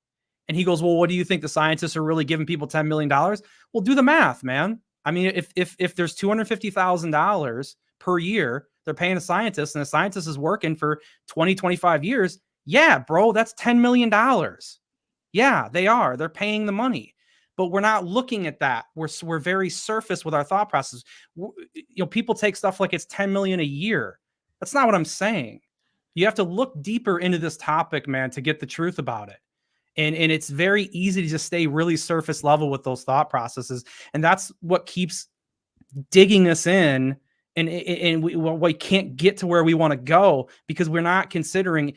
Speaker 8: And he goes, well, what do you think, the scientists are really giving people $10 million? Well, do the math, man. I mean, if there's $250,000 per year they're paying a scientist, and the scientist is working for 20, 25 years. Yeah, bro, that's $10 million. Yeah, they are. They're paying the money, but we're not looking at that. We're very surface with our thought process. People take stuff like it's 10 million a year. That's not what I'm saying. You have to look deeper into this topic, man, to get the truth about it. And it's very easy to just stay really surface level with those thought processes. And that's what keeps digging us in. And we can't get to where we want to go because we're not considering,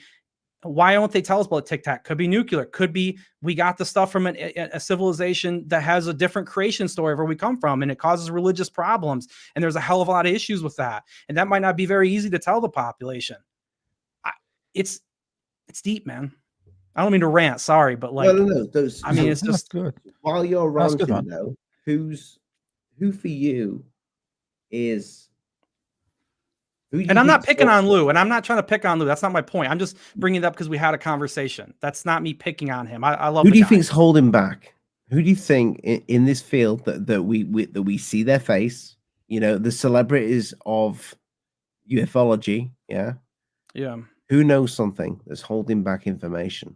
Speaker 8: why don't they tell us about Tic Tac? Could be nuclear. Could be we got the stuff from a civilization that has a different creation story where we come from, and it causes religious problems. And there's a hell of a lot of issues with that. And that might not be very easy to tell the population. It's deep, man. I don't mean to rant. Sorry, but like,
Speaker 7: no.
Speaker 8: It's just
Speaker 7: good. While you're ranting, though, who for you is. Who do you
Speaker 8: And I'm not
Speaker 7: think's
Speaker 8: picking
Speaker 7: more-
Speaker 8: on Lou, and I'm not trying to pick on Lou. That's not my point. I'm just bringing it up because we had a conversation. That's not me picking on him. I love.
Speaker 7: Who
Speaker 8: the
Speaker 7: do you
Speaker 8: guy.
Speaker 7: think's holding back? Who do you think in this field that we see their face? You know, the celebrities of ufology. Yeah.
Speaker 8: Yeah.
Speaker 7: Who knows something that's holding back information?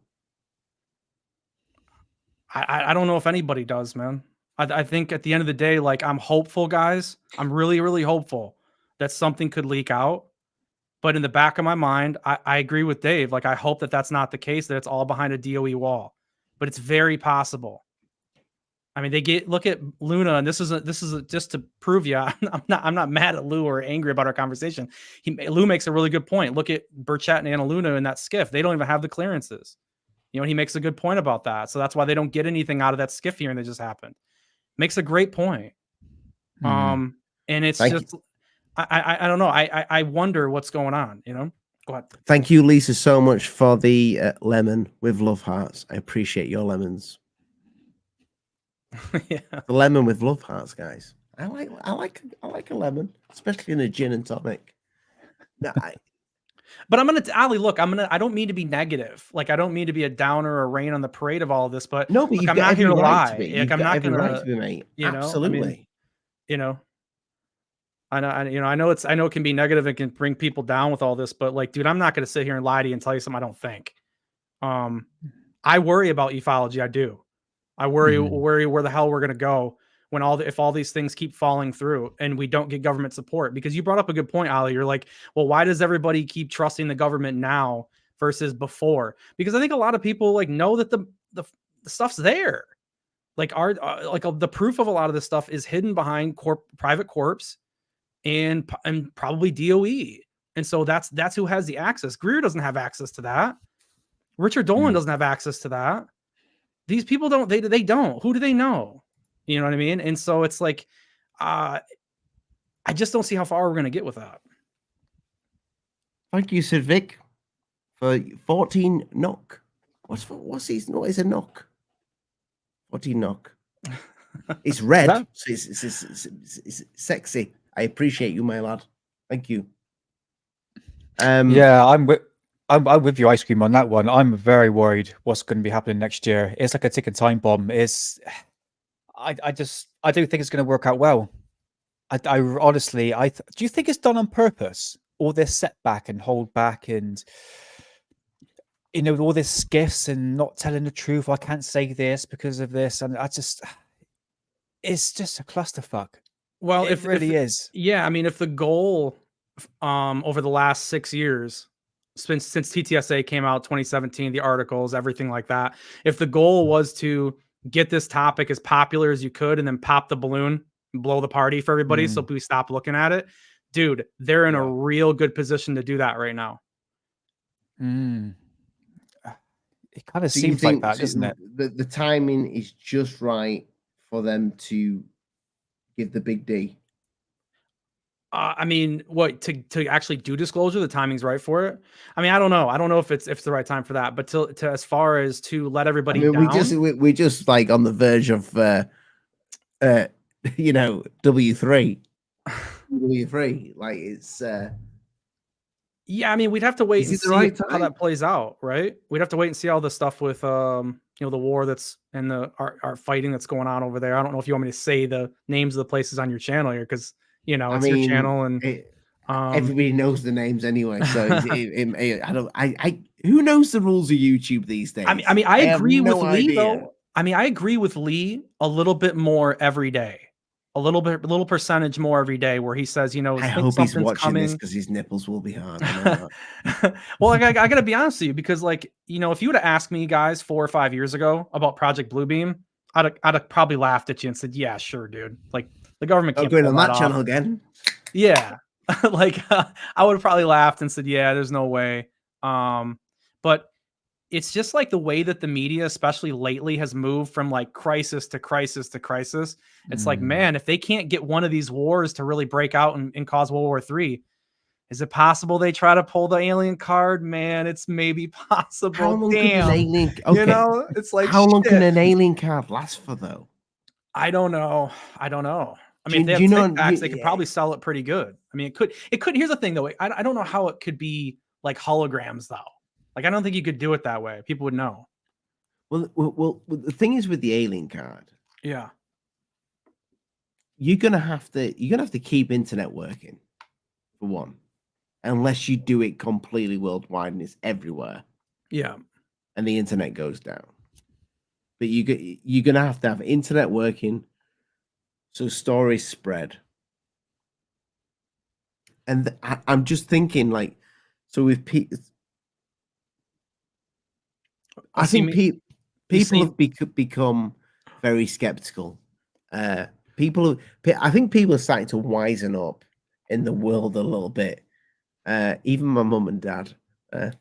Speaker 8: I don't know if anybody does, man. I think at the end of the day, like, I'm hopeful, guys. I'm really, really hopeful that something could leak out. But in the back of my mind, I agree with Dave. Like, I hope that that's not the case, that it's all behind a DOE wall. But it's very possible. I mean, look at Luna, and this is just to prove you. I'm not mad at Lou or angry about our conversation. Lou makes a really good point. Look at Burchett and Anna Luna in that skiff. They don't even have the clearances. You know, he makes a good point about that. So that's why they don't get anything out of that skiff hearing that just happened. Makes a great point. And it's I don't know. I wonder what's going on, you know? Go ahead.
Speaker 7: Thank you, Lisa, so much for the lemon with love hearts. I appreciate your lemons.
Speaker 8: Yeah.
Speaker 7: The lemon with love hearts, guys. I like a lemon, especially in a gin and tonic. No,
Speaker 8: But Ali, look, I don't mean to be negative. Like, I don't mean to be a downer or rain on the parade of all of this, but
Speaker 7: no, but
Speaker 8: look,
Speaker 7: you've
Speaker 8: I'm
Speaker 7: got
Speaker 8: not
Speaker 7: every
Speaker 8: here to
Speaker 7: right
Speaker 8: lie.
Speaker 7: to be.
Speaker 8: Like,
Speaker 7: You've
Speaker 8: I'm
Speaker 7: got
Speaker 8: not
Speaker 7: every
Speaker 8: gonna,
Speaker 7: right to be, mate.
Speaker 8: you know,
Speaker 7: Absolutely.
Speaker 8: I mean, you know, I know it can be negative and can bring people down with all this, but like, dude, I'm not going to sit here and lie to you and tell you something I don't think. I worry about ufology. I do. I worry where the hell we're going to go when if all these things keep falling through and we don't get government support. Because you brought up a good point, Ali. You're like, well, why does everybody keep trusting the government now versus before? Because I think a lot of people like know that the stuff's there. Like the proof of a lot of this stuff is hidden behind private corps and probably DOE. And so that's who has the access. Greer doesn't have access to that. Richard Dolan doesn't have access to that. These people don't, they don't. Who do they know? You know what I mean? And so it's like, I just don't see how far we're going to get with that.
Speaker 7: Thank you, Sir Vic, for 14 knock. What's his? What is a knock? 14 knock. It's red. So it's sexy. I appreciate you, my lad. Thank you.
Speaker 9: Yeah, I'm with you, Ice Cream, on that one. I'm very worried what's going to be happening next year. It's like a ticking time bomb. I don't think it's going to work out well. I honestly, do you think it's done on purpose? All this setback and hold back and, you know, all this skiffs and not telling the truth. I can't say this because of this. And it's just a clusterfuck.
Speaker 8: Well,
Speaker 9: it really is.
Speaker 8: Yeah. I mean, if the goal over the last 6 years, since TTSA came out, 2017, the articles, everything like that, if the goal was to get this topic as popular as you could and then pop the balloon and blow the party for everybody so we stop looking at it, dude, they're in a real good position to do that right now.
Speaker 9: It kind of seems like that, doesn't it?
Speaker 7: The timing is just right for them to give the big D.
Speaker 8: I mean, what to actually do disclosure? The timing's right for it. I mean, I don't know. I don't know if it's the right time for that. But to as far as to let everybody down,
Speaker 7: we just like on the verge of you know, W3. Like it's
Speaker 8: yeah, I mean, we'd have to wait and see how
Speaker 7: time?
Speaker 8: that plays out, right? We'd have to wait and see all the stuff with you know, the war that's and the our fighting that's going on over there. I don't know if you want me to say the names of the places on your channel here, because you know, it's your channel and
Speaker 7: everybody knows the names anyway. So who knows the rules of YouTube these days?
Speaker 8: I mean, I agree with Lee though. I mean, I agree with Lee a little bit more every day, a little percentage more every day, where he says, you know,
Speaker 7: I hope he's watching this because his nipples will be hard.
Speaker 8: Well, I gotta be honest with you, because like, you know, if you would have asked me guys 4 or 5 years ago about Project Bluebeam, I'd have probably laughed at you and said, yeah, sure, dude. Like, the government can't
Speaker 7: go on that
Speaker 8: off.
Speaker 7: channel again.
Speaker 8: Yeah. Like I would have probably laughed and said, yeah, there's no way. But it's just like the way that the media, especially lately, has moved from like crisis to crisis to crisis. It's like, man, if they can't get one of these wars to really break out and cause World War III, is it possible they try to pull the alien card? Man, it's maybe possible.
Speaker 7: How long
Speaker 8: Damn.
Speaker 7: can an alien? Okay.
Speaker 8: You know, it's like,
Speaker 7: how long can an alien card last for though?
Speaker 8: I don't know. I I mean, if they have Tic Tacs, they could probably sell it pretty good. I mean, it could. Here's the thing, though. I don't know how it could be like holograms, though. Like, I don't think you could do it that way. People would know.
Speaker 7: Well, the thing is with the alien card,
Speaker 8: Yeah.
Speaker 7: you're gonna have to keep internet working for one, unless you do it completely worldwide and it's everywhere.
Speaker 8: Yeah.
Speaker 7: And the internet goes down. But you're gonna have to have internet working, so stories spread. And I'm just thinking, like, so with people, I think people have become very skeptical. I think people are starting to wisen up in the world a little bit. Even my mum and dad.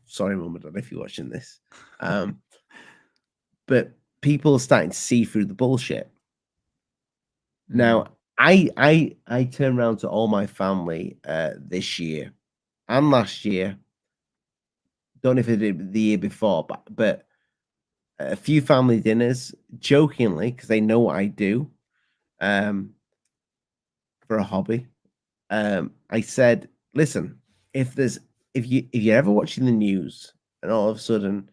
Speaker 7: Sorry, mum and dad, if you're watching this. But people are starting to see through the bullshit. Now, I turned around to all my family this year and last year. Don't know if I did the year before, but a few family dinners, jokingly, because they know what I do for a hobby. I said, listen, if you're ever watching the news and all of a sudden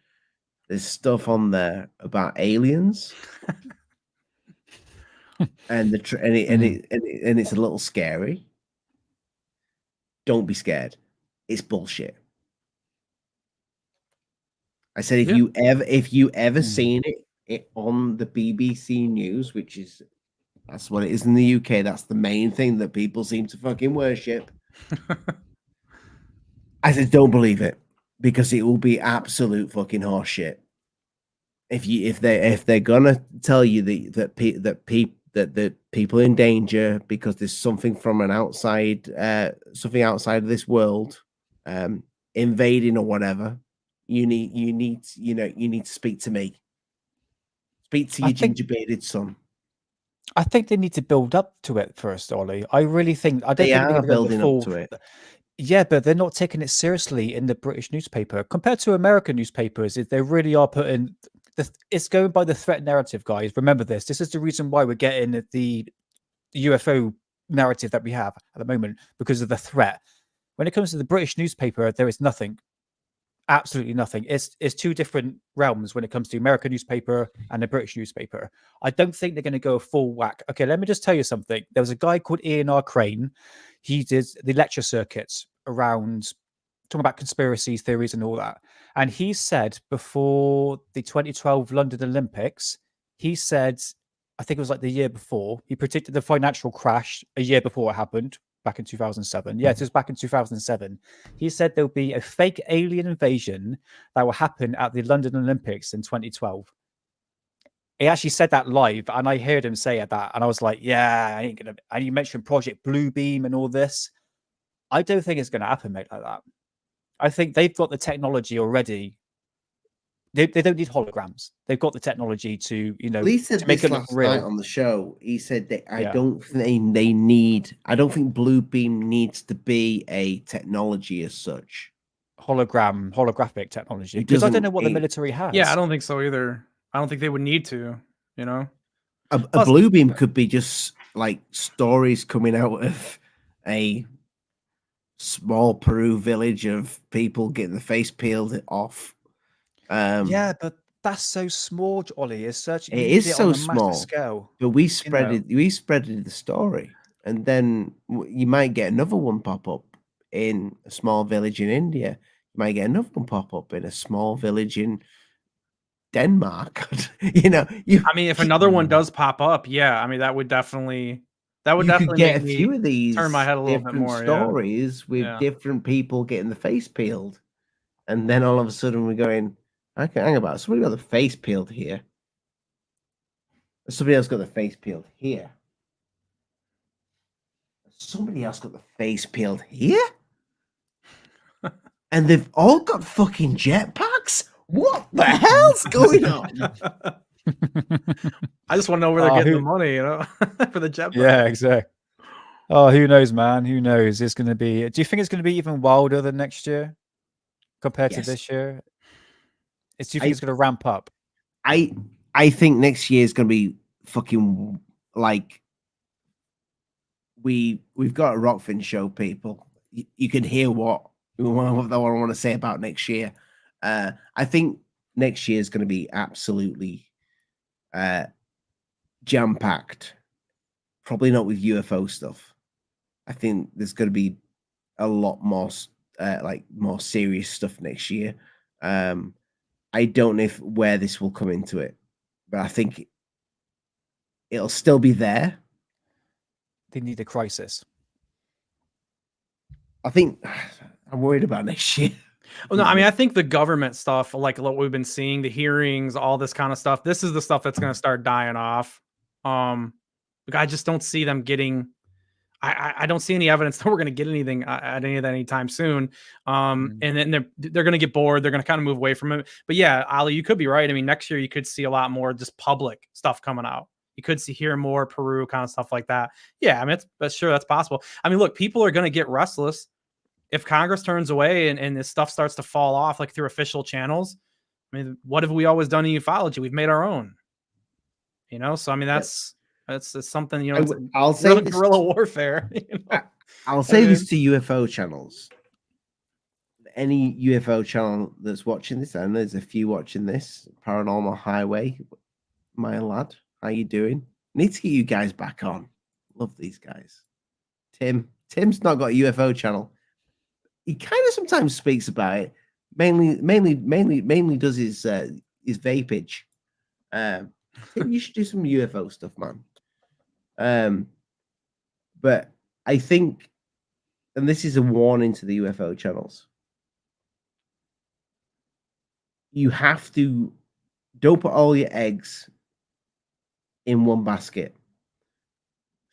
Speaker 7: there's stuff on there about aliens and it's a little scary, don't be scared. It's bullshit. I said, if you ever seen it on the BBC News, that's what it is in the UK. That's the main thing that people seem to fucking worship. I said, don't believe it, because it will be absolute fucking horseshit. If they're gonna tell you that people are in danger because there's something from something outside of this world, invading or whatever, you need to speak to me. Speak to your ginger-bearded son.
Speaker 9: I think they need to build up to it first, Ollie. I really think
Speaker 7: They are building up to it.
Speaker 9: Yeah, but they're not taking it seriously in the British newspaper compared to American newspapers. They really are putting it's going by the threat narrative, guys. Remember this. This is the reason why we're getting the UFO narrative that we have at the moment, because of the threat. When it comes to the British newspaper, there is nothing. Absolutely nothing. It's two different realms when it comes to American newspaper and the British newspaper. I don't think they're going to go full whack. Okay, let me just tell you something. There was a guy called Ian Crane. He did the lecture circuits around talking about conspiracy theories and all that. And he said before the 2012 London Olympics, he said, I think it was like the year before, he predicted the financial crash a year before it happened. Back in 2007. Yeah, it was back in 2007. He said there'll be a fake alien invasion that will happen at the London Olympics in 2012. He actually said that live, and I heard him say that, and I was like, yeah, I ain't gonna. And you mentioned Project Bluebeam and all this. I don't think it's gonna happen, mate, like that. I think they've got the technology already. They don't need holograms. They've got the technology to,
Speaker 7: Lee said
Speaker 9: to make
Speaker 7: this
Speaker 9: it look
Speaker 7: last
Speaker 9: real.
Speaker 7: night on the show. He said that I don't think they need. I don't think Bluebeam needs to be a technology as such.
Speaker 9: Holographic technology. Because I don't know what the military has.
Speaker 8: Yeah, I don't think so either. I don't think they would need to.
Speaker 7: A Bluebeam could be just like stories coming out of a small Peru village of people getting the face peeled off.
Speaker 9: Yeah, but that's so small, Ollie. It's such.
Speaker 7: It is so
Speaker 9: on a
Speaker 7: small
Speaker 9: scale.
Speaker 7: but we spread it. We spread the story, and then you might get another one pop up in a small village in India. You might get another one pop up in a small village in Denmark.
Speaker 8: I mean, if another one does pop up, yeah, I mean that would definitely
Speaker 7: get
Speaker 8: make
Speaker 7: a few of these
Speaker 8: turn my head a little bit more.
Speaker 7: Stories with different people getting the face peeled, and then all of a sudden we're going, okay, hang about. Somebody got the face peeled here. Somebody else got the face peeled here. Somebody else got the face peeled here. And they've all got fucking jetpacks? What the hell's going on?
Speaker 8: I just want to know where they're getting the money, for the jetpack.
Speaker 9: Yeah, exactly. Oh, who knows, man? Who knows? It's going to be. Do you think it's going to be even wilder than next year compared to this year? Do you think it's going to ramp up?
Speaker 7: I think next year is going to be fucking like we've got a Rockfin show, people. You can hear what I want to say about next year. I think next year is going to be absolutely jam-packed. Probably not with UFO stuff. I think there's going to be a lot more more serious stuff next year. I don't know where this will come into it, but I think it'll still be there.
Speaker 9: They need a crisis.
Speaker 7: I think I'm worried about next year.
Speaker 8: Well, no, I mean, I think the government stuff, like what we've been seeing, the hearings, all this kind of stuff, this is the stuff that's going to start dying off. I just don't see them getting. I don't see any evidence that we're going to get anything at any of that anytime soon. And then they're going to get bored. They're going to kind of move away from it. But yeah, Ali, you could be right. I mean, next year you could see a lot more just public stuff coming out. You could hear more Peru kind of stuff like that. Yeah, I mean, that's sure that's possible. I mean, look, people are going to get restless if Congress turns away and this stuff starts to fall off like through official channels. I mean, what have we always done in ufology? We've made our own. So I mean, that's something,
Speaker 7: I'll say
Speaker 8: guerrilla warfare.
Speaker 7: I'll say this to UFO channels. Any UFO channel that's watching this, I know there's a few watching this. Paranormal Highway, my lad, how you doing? Need to get you guys back on. Love these guys. Tim's not got a UFO channel. He kind of sometimes speaks about it. Mainly does his vapage. Tim, you should do some UFO stuff, man. But I think, and this is a warning to the UFO channels, you have to don't put all your eggs in one basket.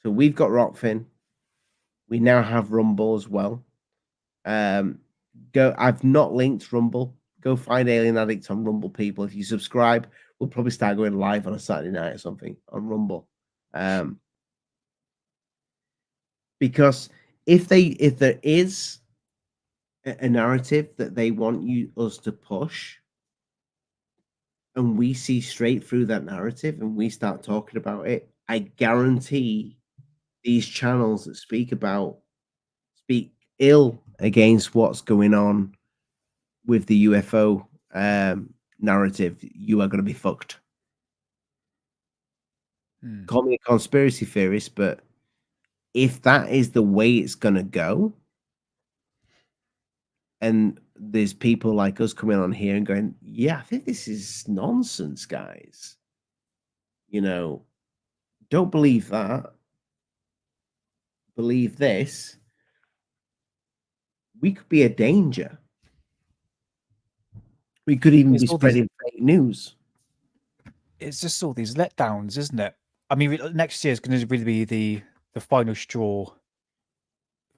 Speaker 7: So we've got Rockfin. We now have Rumble as well. I've not linked Rumble. Go find Alien Addict on Rumble, people. If you subscribe, we'll probably start going live on a Saturday night or something on Rumble. Because if there is a narrative that they want us to push, and we see straight through that narrative and we start talking about it, I guarantee these channels that speak ill against what's going on with the UFO narrative, you are going to be fucked. Call me a conspiracy theorist, but if that is the way it's going to go, and there's people like us coming on here and going, yeah, I think this is nonsense, guys. Don't believe that. Believe this. We could be a danger. We could even be spreading fake news.
Speaker 9: It's just all these letdowns, isn't it? I mean, next year is going to really be the final straw,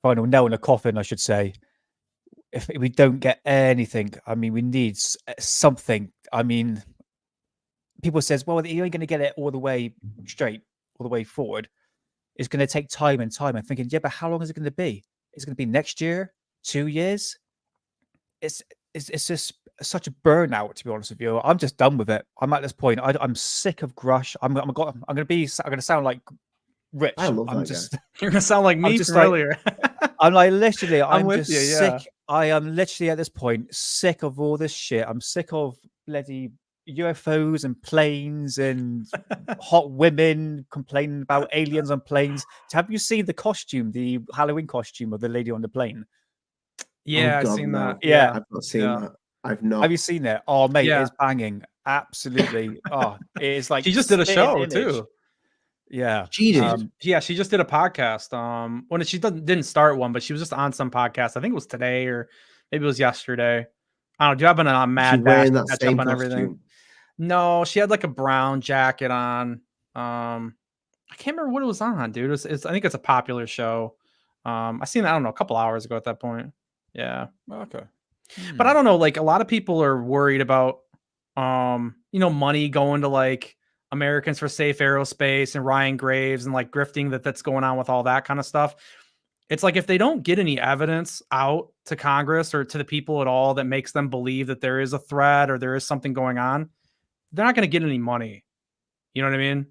Speaker 9: final nail in the coffin, I should say. If we don't get anything, I mean, we need something. I mean, people says, well, you're only going to get it all the way straight, all the way forward. It's going to take time and time. I'm thinking, yeah, but how long is it going to be? It's going to be next year, 2 years. It's just such a burnout, to be honest with you. I'm just done with it. I'm at this point. I'm sick of Grush. I'm going to sound like Rich.
Speaker 7: I love that guy.
Speaker 8: You're going to sound like me from earlier.
Speaker 9: I'm like, literally, I'm
Speaker 8: with
Speaker 9: just
Speaker 8: you,
Speaker 9: sick.
Speaker 8: yeah.
Speaker 9: I am literally at this point sick of all this shit. I'm sick of bloody UFOs and planes and hot women complaining about aliens on planes. Have you seen the costume, the Halloween costume of the lady on the plane?
Speaker 8: Yeah, I've seen that.
Speaker 9: Yeah.
Speaker 7: I've not seen that. I've not.
Speaker 9: Have you seen it? Oh, mate, it's banging. Absolutely. Oh, it's like
Speaker 8: she just did a show too.
Speaker 9: Yeah,
Speaker 7: she did.
Speaker 8: She just did a podcast. When she didn't start one, but she was just on some podcast. I think it was today or maybe it was yesterday. I don't know. I've been on mad dash to catch up on everything. No, she had like a brown jacket on. I can't remember what it was on, dude. I think it's a popular show. I seen that, I don't know, a couple hours ago at that point. Yeah.
Speaker 9: Okay.
Speaker 8: But I don't know, like a lot of people are worried about money going to like Americans for Safe Aerospace and Ryan Graves and like grifting that's going on with all that kind of stuff. It's like if they don't get any evidence out to Congress or to the people at all that makes them believe that there is a threat or there is something going on, they're not going to get any money. You know what I mean?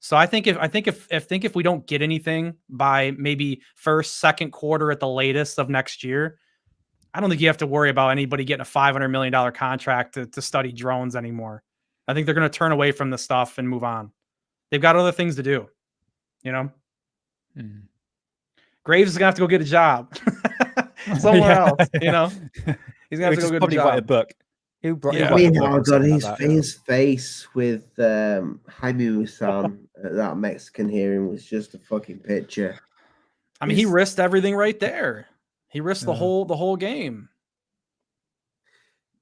Speaker 8: So I think if we don't get anything by maybe first, second quarter at the latest of next year, I don't think you have to worry about anybody getting a $500 million contract to study drones anymore. I think they're going to turn away from the stuff and move on. They've got other things to do, you know? Graves is going to have to go get a job somewhere else, you know? He's going to have to go get
Speaker 9: probably
Speaker 8: a job.
Speaker 9: write a book.
Speaker 7: I mean, oh god, his face with Jaime Maussan, that Mexican hearing was just a fucking picture.
Speaker 8: I mean, he risked everything right there. He risked the whole game.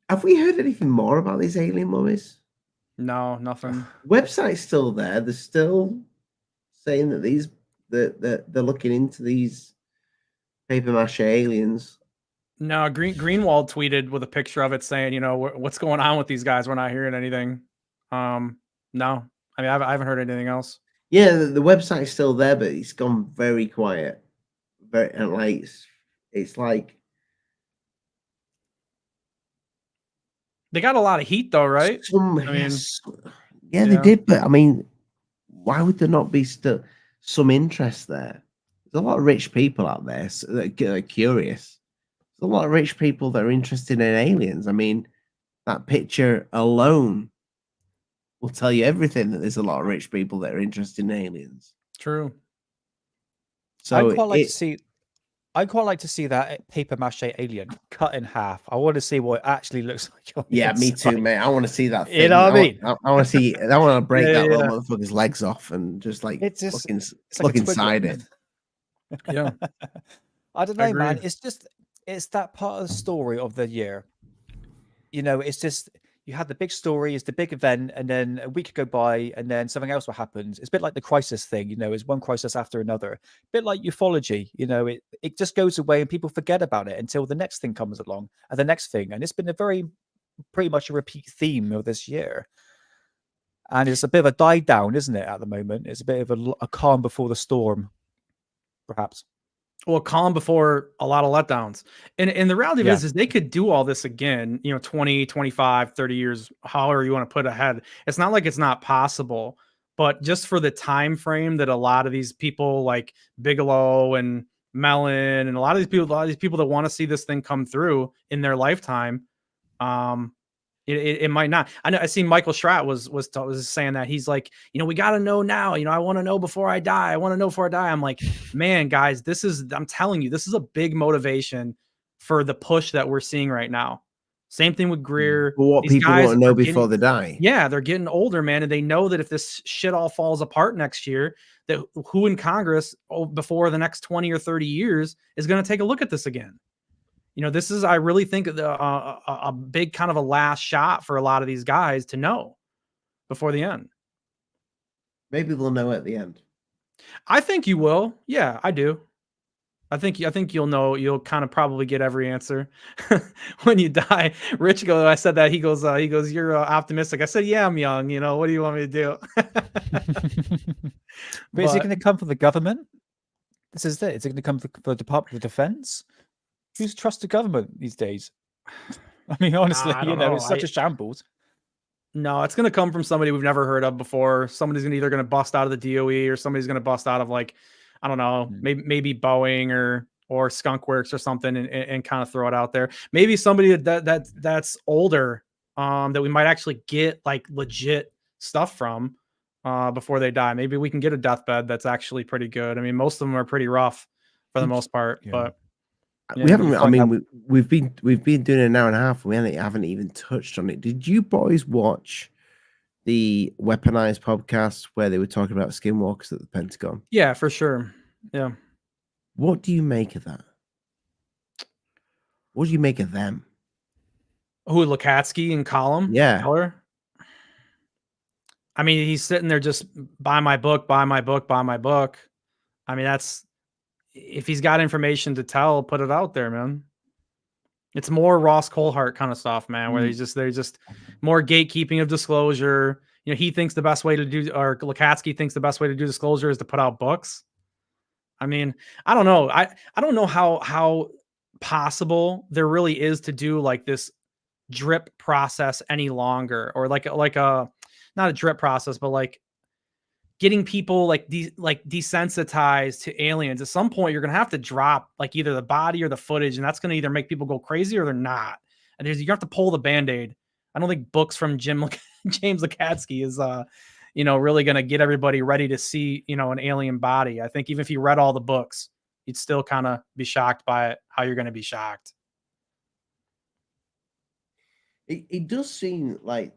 Speaker 7: Have we heard anything more about these alien mummies?
Speaker 8: No, nothing.
Speaker 7: Website's still there. They're still saying that they're looking into these paper mache aliens.
Speaker 8: No, Greenwald tweeted with a picture of it saying, you know, what's going on with these guys? We're not hearing anything. No, I mean, I haven't heard anything else.
Speaker 7: Yeah, the website's still there, but it's gone very quiet. And like, it's like
Speaker 8: they got a lot of heat, though, right?
Speaker 7: They did, but I mean, why would there not be still some interest there? There's a lot of rich people out there that are curious. There's a lot of rich people that are interested in aliens. I mean, that picture alone will tell you everything, that there's a lot of rich people that are interested in aliens.
Speaker 8: True.
Speaker 7: So
Speaker 9: I'd quite like to see that paper mache alien cut in half. I want to see what it actually looks like.
Speaker 7: Yeah, me too, mate. I want to see that thing.
Speaker 9: You know what I mean?
Speaker 7: I want to see. I want to break that little motherfucker's legs off and just like look inside it.
Speaker 8: Yeah.
Speaker 9: I don't know, man. It's that part of the story of the year. You know, it's just you had the big story, it's the big event, and then a week go by, and then something else will happen. It's a bit like the crisis thing, you know, it's one crisis after another. A bit like ufology, you know, it just goes away and people forget about it until the next thing comes along and the next thing. And it's been pretty much a repeat theme of this year. And it's a bit of a die down, isn't it, at the moment? It's a bit of a calm before the storm, perhaps.
Speaker 8: Well, calm before a lot of letdowns. And the reality of it is they could do all this again, you know, 20, 25, 30 years, however you want to put ahead. It's not like it's not possible, but just for the time frame that a lot of these people like Bigelow and Mellon and a lot of these people that want to see this thing come through in their lifetime, it might not. I know. I see Michael Schratt was saying that he's like, you know, we got to know now. You know, I want to know before I die. I want to know before I die. I'm like, man, guys, I'm telling you, this is a big motivation for the push that we're seeing right now. Same thing with Greer.
Speaker 7: But what people want to know before they die.
Speaker 8: Yeah, they're getting older, man, and they know that if this shit all falls apart next year, that who in Congress before the next 20 or 30 years is going to take a look at this again. You know, this is, I really think, a big kind of a last shot for a lot of these guys to know before the end.
Speaker 7: Maybe they'll know at the end.
Speaker 8: I think you will. Yeah, I do. I think you'll know. You'll kind of probably get every answer when you die. Rich I said that. He goes, you're optimistic. I said, yeah, I'm young. You know, what do you want me to do?
Speaker 9: But is it going to come from the government? This is it. Is it going to come from the Department of Defense? Who's trust the government these days? I mean, honestly, it's such a shambles.
Speaker 8: No, it's going to come from somebody we've never heard of before. Somebody's either going to bust out of the DOE or somebody's going to bust out of, like, I don't know, maybe Boeing or Skunk Works or something and kind of throw it out there. Maybe somebody that's older that we might actually get like legit stuff from before they die. Maybe we can get a deathbed that's actually pretty good. I mean, most of them are pretty rough for the most part, but.
Speaker 7: Yeah, we haven't. I mean, we've been doing an hour and a half. We haven't even touched on it. Did you boys watch the Weaponized podcast where they were talking about skinwalkers at the Pentagon?
Speaker 8: Yeah, for sure. Yeah.
Speaker 7: What do you make of that? What do you make of them?
Speaker 8: Who, Lukatsky and Column?
Speaker 7: Yeah.
Speaker 8: Keller? I mean, he's sitting there just buy my book, buy my book, buy my book. I mean, that's. If he's got information to tell, put it out there, man. It's more Ross Coulthart kind of stuff, man, where they're just more gatekeeping of disclosure. You know, he thinks the best way to do, or Lukatsky thinks the best way to do disclosure is to put out books. I mean, I don't know. I don't know how possible there really is to do like this drip process any longer, or like a not a drip process, but like getting people like desensitized to aliens. At some point, you're going to have to drop like either the body or the footage, and that's going to either make people go crazy or they're not. And you have to pull the Band-Aid. I don't think books from James Lukatsky is, really going to get everybody ready to see, an alien body. I think even if you read all the books, you'd still kind of be shocked by it, how you're going to be shocked.
Speaker 7: It does seem like.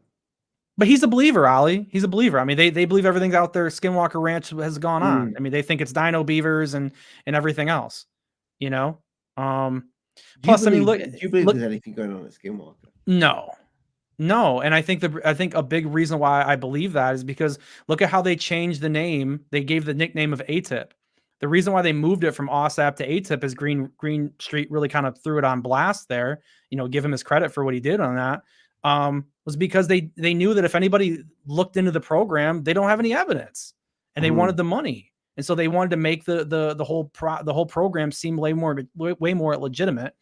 Speaker 8: But he's a believer, Ollie. He's a believer. I mean, they believe everything's out there. Skinwalker Ranch has gone on. I mean, they think it's dino beavers and everything else, Plus,
Speaker 7: I mean, look. Do you believe there's anything going on at Skinwalker?
Speaker 8: No. And I think a big reason why I believe that is because look at how they changed the name. They gave the nickname of ATIP. The reason why they moved it from OSAP to ATIP is Green Street really kind of threw it on blast there. Give him his credit for what he did on that. Was because they knew that if anybody looked into the program, they don't have any evidence, and they wanted the money, and so they wanted to make the whole program seem way more legitimate,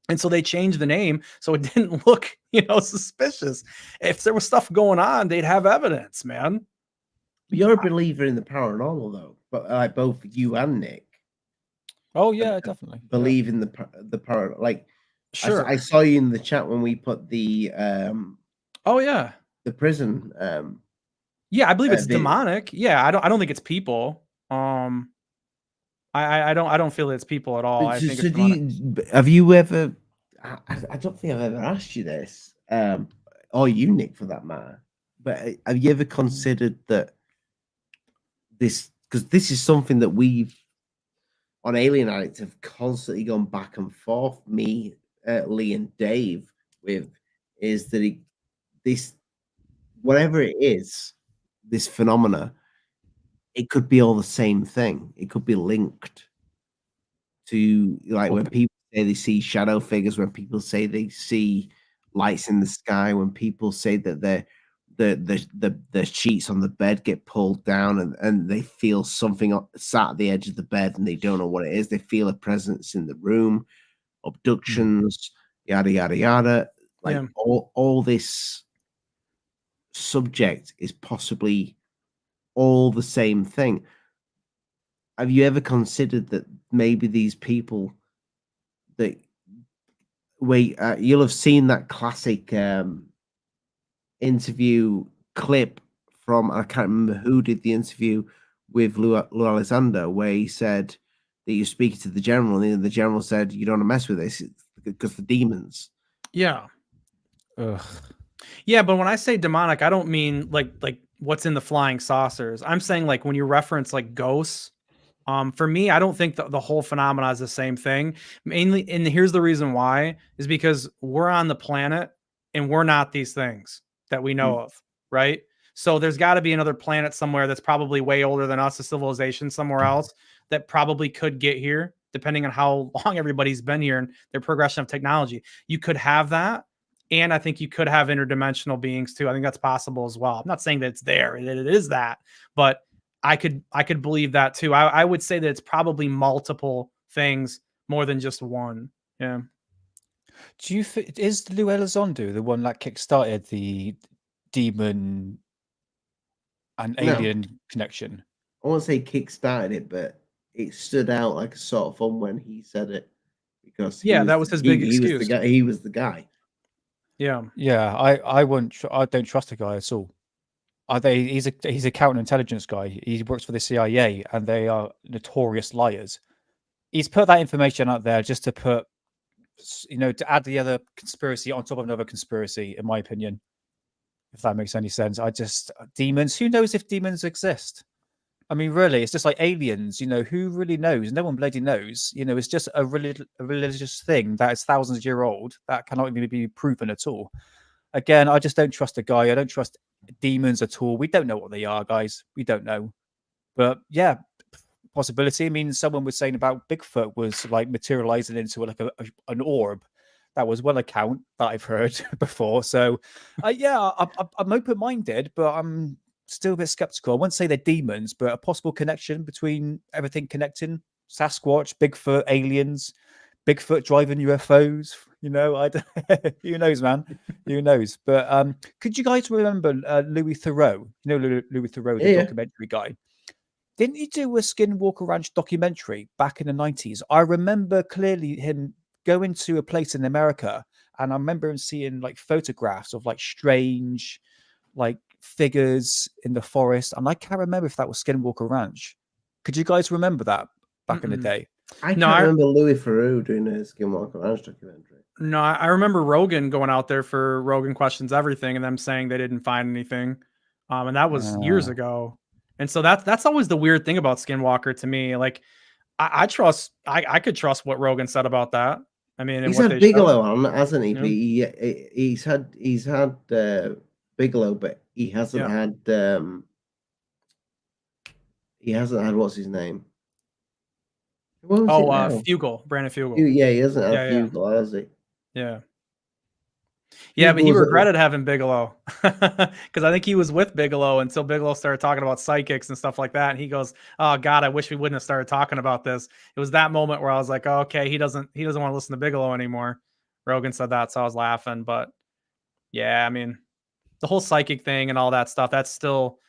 Speaker 8: and so they changed the name so it didn't look suspicious. If there was stuff going on, they'd have evidence, man.
Speaker 7: You're a believer in the paranormal, though, but like both you and Nick.
Speaker 9: Oh yeah, definitely
Speaker 7: believe in the paranormal, like.
Speaker 8: Sure.
Speaker 7: I saw you in the chat when we put the
Speaker 8: the
Speaker 7: prison
Speaker 8: I believe it's demonic. Yeah, I don't think it's people. I don't feel it's people at all. I think
Speaker 7: have you ever I don't think I've ever asked you this, or you, Nick, for that matter, but have you ever considered that this, because this is something that we've on Alien Addict have constantly gone back and forth, me, Lee and Dave, with, is that this, whatever it is, this phenomena, it could be all the same thing. It could be linked to, like, when people say they see shadow figures, when people say they see lights in the sky, when people say that the sheets on the bed get pulled down and they feel something sat at the edge of the bed and they don't know what it is. They feel a presence in the room. Abductions, yada yada yada. Like all this subject is possibly all the same thing. Have you ever considered that maybe these people that you'll have seen that classic interview clip from, I can't remember who did the interview with Lou Alexander, where he said that you're speaking to the general, and the general said, you don't want to mess with this because the demons.
Speaker 8: Yeah.
Speaker 9: Ugh.
Speaker 8: Yeah, but when I say demonic, I don't mean like what's in the flying saucers. I'm saying like when you reference like ghosts, for me, I don't think the whole phenomena is the same thing. Mainly, and here's the reason why, is because we're on the planet and we're not these things that we know of, right? So there's got to be another planet somewhere that's probably way older than us, a civilization somewhere else that probably could get here, depending on how long everybody's been here and their progression of technology. You could have that. And I think you could have interdimensional beings too. I think that's possible as well. I'm not saying that it's there, that it is that, but I could believe that too. I would say that it's probably multiple things more than just one. Yeah.
Speaker 9: Do you think is Lou Elizondo the one that kickstarted the demon and alien connection?
Speaker 7: I won't say kickstarted it, but it stood out like a sort of fun when he said it, because
Speaker 8: that was his big excuse.
Speaker 7: He was the guy.
Speaker 8: Yeah.
Speaker 9: I don't trust the guy at all. He's a counterintelligence guy. He works for the CIA, and they are notorious liars. He's put that information out there just to put, to add the other conspiracy on top of another conspiracy, in my opinion. If that makes any sense. Demons, who knows if demons exist? I mean, really, it's just like aliens, who really knows? No one bloody knows. It's just a religious thing that is thousands of years old that cannot even be proven at all. Again, I just don't trust the guy. I don't trust demons at all. We don't know what they are, guys. We don't know. But yeah, possibility. I mean, someone was saying about Bigfoot was like materializing into like an orb. That was one account that I've heard before. So I'm open-minded, but I'm still a bit skeptical. I wouldn't say they're demons, but a possible connection between everything connecting Sasquatch, Bigfoot, aliens, Bigfoot driving UFOs. You know, who knows, man? Who knows? But could you guys remember Louis Theroux? You know, Louis Theroux, the documentary guy. Didn't he do a Skinwalker Ranch documentary back in the 90s? I remember clearly him going to a place in America, and I remember him seeing like photographs of like strange, like figures in the forest. And I can't remember if that was Skinwalker Ranch. Could you guys remember that back in the day?
Speaker 7: I can't remember Louis Theroux doing a Skinwalker Ranch documentary.
Speaker 8: No, I remember Rogan going out there for Rogan Questions Everything, and them saying they didn't find anything, and that was years ago. And so that's always the weird thing about Skinwalker to me. Like, I could trust what Rogan said about that. I mean,
Speaker 7: he's had Bigelow on, hasn't he? Yeah. He's had Bigelow, but he hasn't had what's his name?
Speaker 8: Fugel, Brandon Fugel.
Speaker 7: Yeah, he hasn't had Fugel, has he?
Speaker 8: Yeah. Yeah, but he regretted having Bigelow because I think he was with Bigelow until Bigelow started talking about psychics and stuff like that. And he goes, "Oh God, I wish we wouldn't have started talking about this." It was that moment where I was like, oh, "Okay, he doesn't want to listen to Bigelow anymore." Rogan said that, so I was laughing. But yeah, I mean, the whole psychic thing and all that stuff, that's still.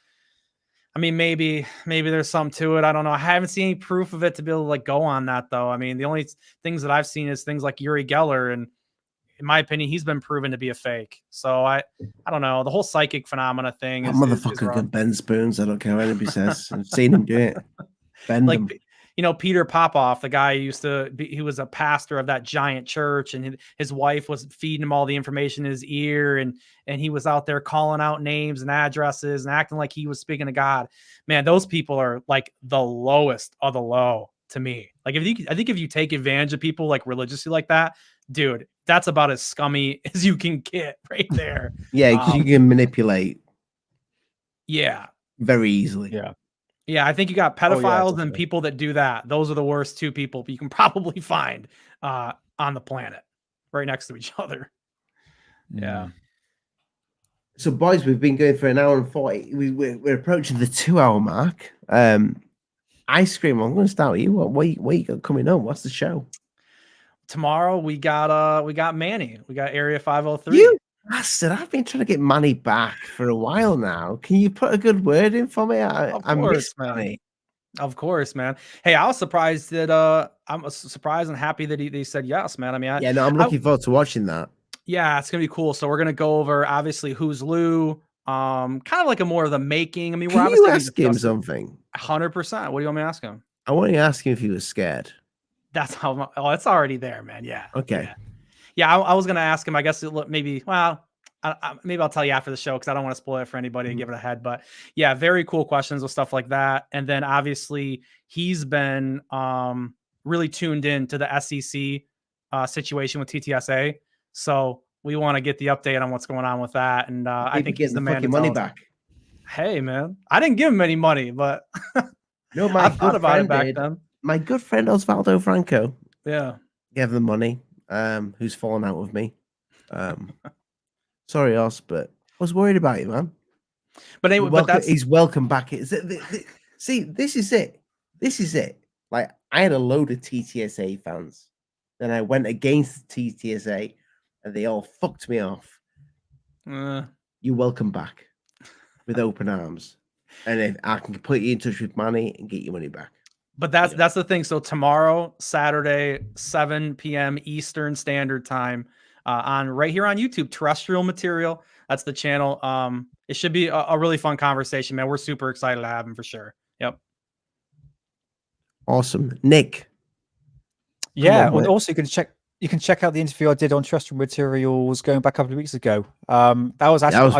Speaker 8: I mean, maybe there's something to it. I don't know. I haven't seen any proof of it to be able to like go on that though. I mean, the only things that I've seen is things like Uri Geller, and in my opinion, he's been proven to be a fake. So I don't know. The whole psychic phenomena thing.
Speaker 7: That motherfucker can bend spoons. I don't care what anybody says. I've seen him do it. Bend them.
Speaker 8: You know, Peter Popoff, the guy who he was a pastor of that giant church, and his wife was feeding him all the information in his ear, and he was out there calling out names and addresses and acting like he was speaking to God. Man, those people are like the lowest of the low to me. Like I think if you take advantage of people like religiously like that, dude, that's about as scummy as you can get right there.
Speaker 7: Yeah, because you can manipulate.
Speaker 8: Yeah.
Speaker 7: Very easily.
Speaker 9: Yeah.
Speaker 8: Yeah, I think you got pedophiles and people that do that. Those are the worst two people you can probably find on the planet, right next to each other. Yeah.
Speaker 7: So, boys, we've been going for an hour and 40. We're approaching the 2-hour mark. Ice cream. I'm going to start with you. What you got coming on? What's the show?
Speaker 8: Tomorrow we got Manny. We got Area 503.
Speaker 7: You bastard! I've been trying to get Manny back for a while now. Can you put a good word in for me? I miss Manny.
Speaker 8: Of course, man. Hey, I was surprised that I'm surprised and happy that he said yes, man. I mean,
Speaker 7: I'm looking forward to watching that.
Speaker 8: Yeah, it's gonna be cool. So we're gonna go over obviously Who's Lou, kind of like a more of the making. I mean,
Speaker 7: Can you ask him something?
Speaker 8: 100%. What do you want me to ask him?
Speaker 7: I want to ask him if he was scared.
Speaker 8: That's how. Oh, it's already there, man. Yeah.
Speaker 7: Okay.
Speaker 8: Yeah, I was gonna ask him. I guess maybe. Well, maybe I'll tell you after the show because I don't want to spoil it for anybody and give it ahead. But yeah, very cool questions with stuff like that. And then obviously he's been really tuned in to the SEC situation with TTSA. So we want to get the update on what's going on with that. And I think he's the man to
Speaker 7: money back.
Speaker 8: Hey, man, I didn't give him any money, but
Speaker 7: no,
Speaker 8: I thought about it back then.
Speaker 7: My good friend Osvaldo Franco,
Speaker 8: gave
Speaker 7: the money. Who's fallen out with me? Sorry, Os, but I was worried about you, man.
Speaker 8: But anyway,
Speaker 7: he's welcome back. See, this is it. This is it. Like, I had a load of TTSA fans. Then I went against TTSA, and they all fucked me off. You're welcome back with open arms, and then I can put you in touch with Manny and get your money back.
Speaker 8: But that's the thing. So tomorrow, Saturday, 7 p.m. Eastern Standard Time, on right here on YouTube, Terrestrial Material. That's the channel. It should be a really fun conversation, man. We're super excited to have him for sure. Yep.
Speaker 7: Awesome, Nick.
Speaker 9: Yeah. Also, you can check out the interview I did on Terrestrial Materials going back a couple of weeks ago. I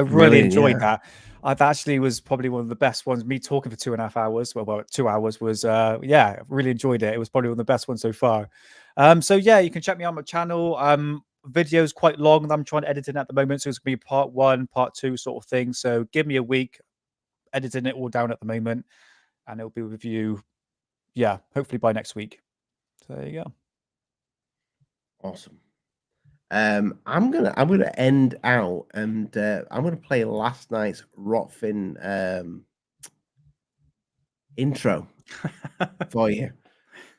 Speaker 9: really enjoyed that. That actually was probably one of the best ones. Me talking for 2.5 hours, well, 2 hours was, really enjoyed it. It was probably one of the best ones so far. So yeah, you can check me on my channel. Video's quite long that I'm trying to edit in at the moment. So it's gonna be part 1, part 2 sort of thing. So give me a week, editing it all down at the moment, and it'll be with you. Yeah, hopefully by next week. So there you go.
Speaker 7: Awesome. I'm gonna end out, and I'm gonna play last night's Rotfin intro for you,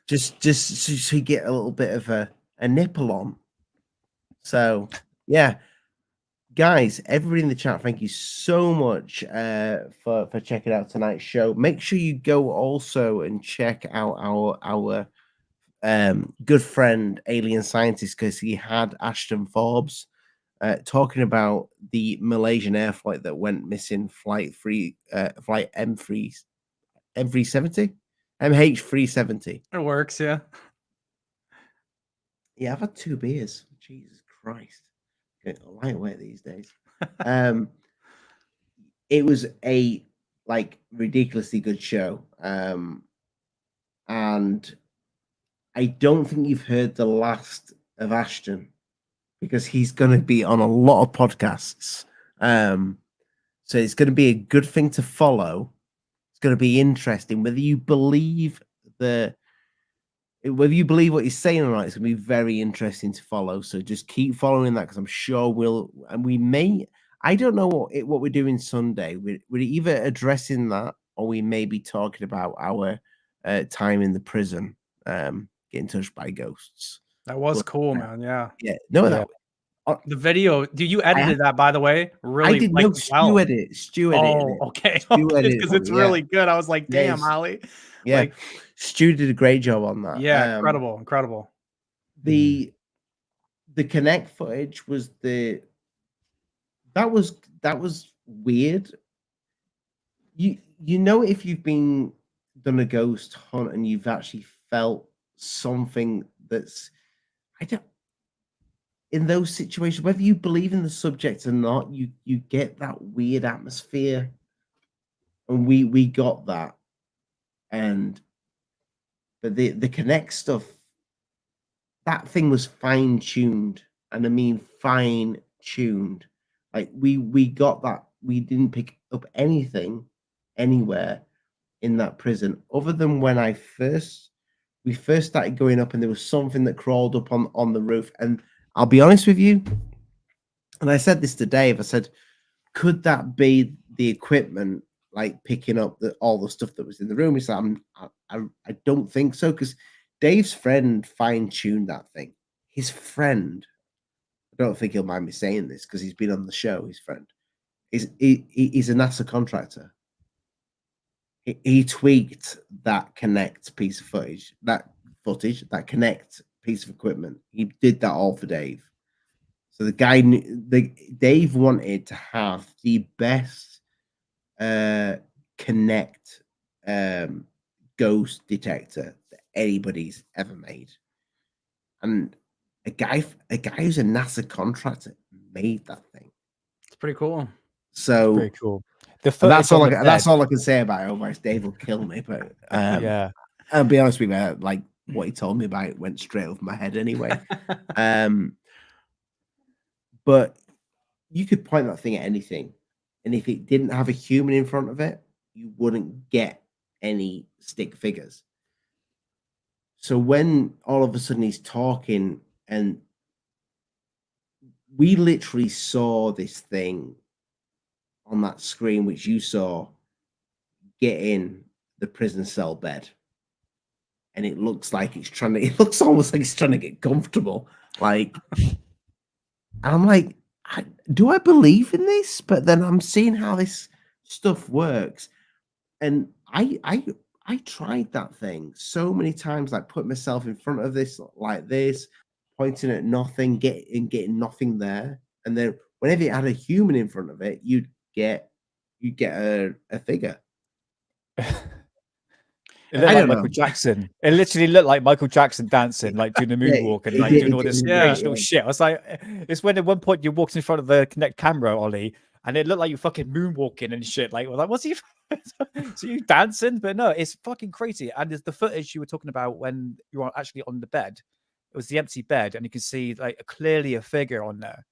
Speaker 7: just so you get a little bit of a a nipple on. So yeah, guys, everybody in the chat, thank you so much for checking out tonight's show. Make sure you go also and check out our good friend Alien Scientist, because he had Ashton Forbes talking about the Malaysian air flight that went missing, flight MH370.
Speaker 8: It works, yeah.
Speaker 7: Yeah, I've had 2 beers. Jesus Christ. Getting lightweight these days. It was a ridiculously good show. And I don't think you've heard the last of Ashton, because he's going to be on a lot of podcasts. So it's going to be a good thing to follow. It's going to be interesting. Whether you believe what he's saying or not, it's going to be very interesting to follow. So just keep following that, because I'm sure we may. I don't know what we're doing Sunday. We're either addressing that, or we may be talking about our time in the prison, getting touched by ghosts.
Speaker 8: That was cool, man. Yeah.
Speaker 7: Yeah. No,
Speaker 9: Yeah.
Speaker 8: The video, you edited that, by the way? Really?
Speaker 7: I did
Speaker 8: like,
Speaker 7: no Stu edit. Stu edited it.
Speaker 8: Okay.
Speaker 7: Because
Speaker 8: it's really good. I was like, damn, Ali.
Speaker 7: Yeah.
Speaker 8: Like,
Speaker 7: Stu did a great job on that.
Speaker 8: yeah, incredible.
Speaker 7: The Connect footage was that was weird. You know, if you've done a ghost hunt and you've actually felt something that's, in those situations, whether you believe in the subject or not, you get that weird atmosphere, and we got that. But the Connect stuff, that thing was fine-tuned, and I mean fine-tuned. Like we got that. We didn't pick up anything anywhere in that prison, other than when we first started going up, and there was something that crawled up on the roof. And I'll be honest with you, and I said this to Dave, I said, could that be the equipment, like picking up all the stuff that was in the room? He said, I don't think so, because Dave's friend fine-tuned that thing. His friend, I don't think he'll mind me saying this, because he's been on the show, his friend, he's a NASA contractor. He tweaked that Connect piece of footage, that Connect piece of equipment. He did that all for Dave. So Dave wanted to have the best Connect ghost detector that anybody's ever made, and a guy who's a NASA contractor made that thing.
Speaker 8: It's pretty cool.
Speaker 7: So
Speaker 9: Very cool.
Speaker 7: That's all I can say about it. Otherwise, Dave will kill me. But
Speaker 9: yeah,
Speaker 7: I'll be honest with you. Like, what he told me about it went straight over my head anyway. But you could point that thing at anything, and if it didn't have a human in front of it, you wouldn't get any stick figures. So when all of a sudden he's talking, and we literally saw this thing on that screen, which you saw, get in the prison cell bed, and it looks almost like it's trying to get comfortable. Like, and I'm like, do I believe in this? But then I'm seeing how this stuff works, and I tried that thing so many times, like put myself in front of this like this, pointing at nothing, getting nothing there, and then whenever it had a human in front of it, you'd get a figure.
Speaker 9: It looked like Michael Jackson. It literally looked like Michael Jackson dancing, like doing the moonwalk and like doing all this strange little shit. I was like, it's when at one point you walked in front of the Connect camera, Ollie, and it looked like you fucking moonwalking and shit. Like, what's he? So you dancing? But no, it's fucking crazy. And there's the footage you were talking about when you were actually on the bed. It was the empty bed, and you can see like clearly a figure on there.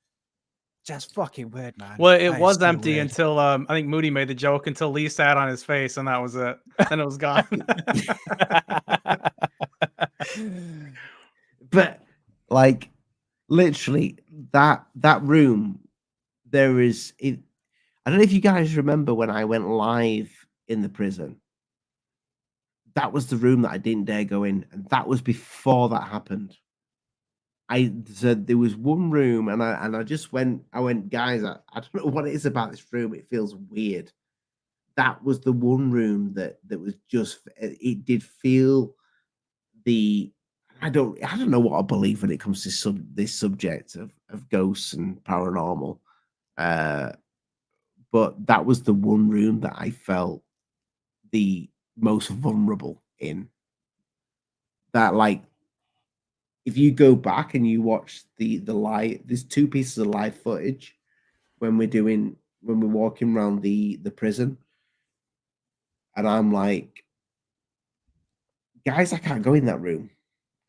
Speaker 9: Just fucking weird, man.
Speaker 8: Well, it was empty until I think Moody made the joke until Lee sat on his face, and that was it. Then it was gone.
Speaker 7: But like, literally, that room, there is. I don't know if you guys remember when I went live in the prison. That was the room that I didn't dare go in, and that was before that happened. So there was one room, and I just went. I went, guys. I don't know what it is about this room. It feels weird. That was the one room that was just. It did feel the. I don't know what I believe when it comes to this subject of ghosts and paranormal. But that was the one room that I felt the most vulnerable in. That, like, if you go back and you watch the live, there's 2 pieces of live footage when we're walking around the prison, and I'm like, guys, I can't go in that room,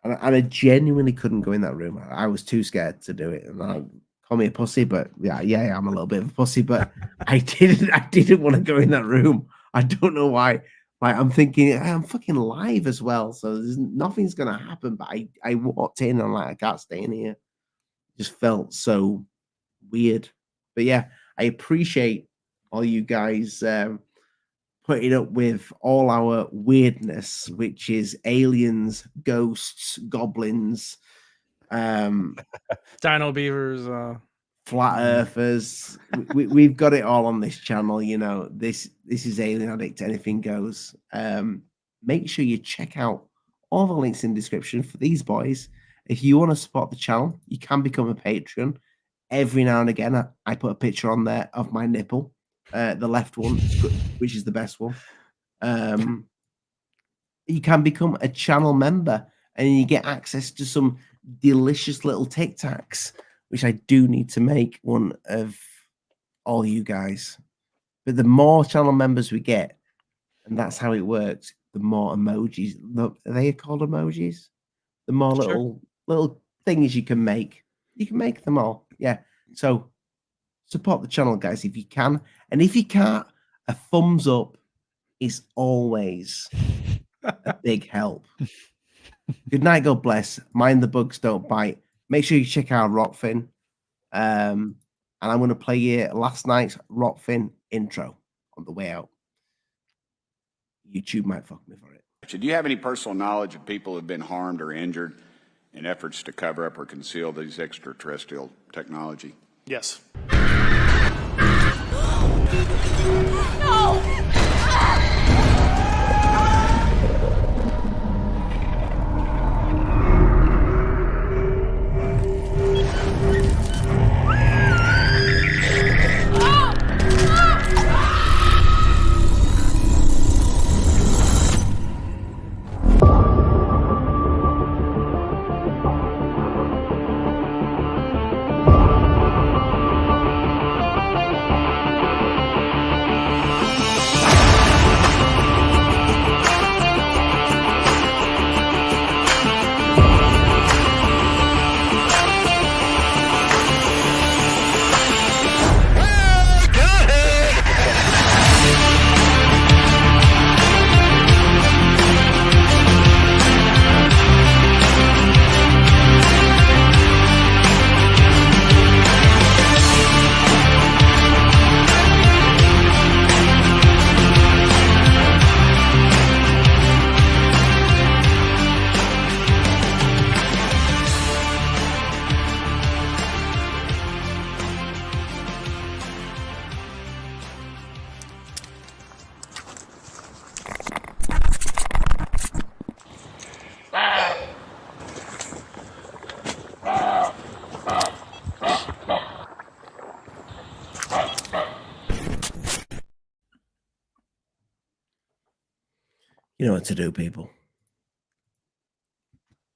Speaker 7: and I genuinely couldn't go in that room. I was too scared to do it, and I call me a pussy, but yeah, I'm a little bit of a pussy, but I didn't want to go in that room. I don't know why. Like, I'm thinking I'm fucking live as well, so nothing's gonna happen. But I walked in and I'm like, I can't stay in here. It just felt so weird. But yeah, I appreciate all you guys putting up with all our weirdness, which is aliens, ghosts, goblins,
Speaker 8: Dino beavers,
Speaker 7: flat earthers. We've got it all on this channel. You know, this is Alien Addict, anything goes. Make sure you check out all the links in the description for these boys. If you want to support the channel, you can become a patron. Every now and again, I put a picture on there of my nipple, the left one, which is the best one. You can become a channel member, and you get access to some delicious little Tic Tacs, which I do need to make one of all you guys. But the more channel members we get, and that's how it works, the more emojis. Are they called emojis? The more little things you can make. You can make them all. Yeah. So support the channel, guys, if you can. And if you can't, a thumbs up is always a big help. Good night, God bless. Mind the bugs don't bite. Make sure you check out Rockfin. And I'm going to play you last night's Rockfin intro on the way out. YouTube might fuck me for it.
Speaker 10: Do you have any personal knowledge of people who have been harmed or injured in efforts to cover up or conceal these extraterrestrial technology?
Speaker 11: Yes.
Speaker 12: No!
Speaker 7: You know what to do, people.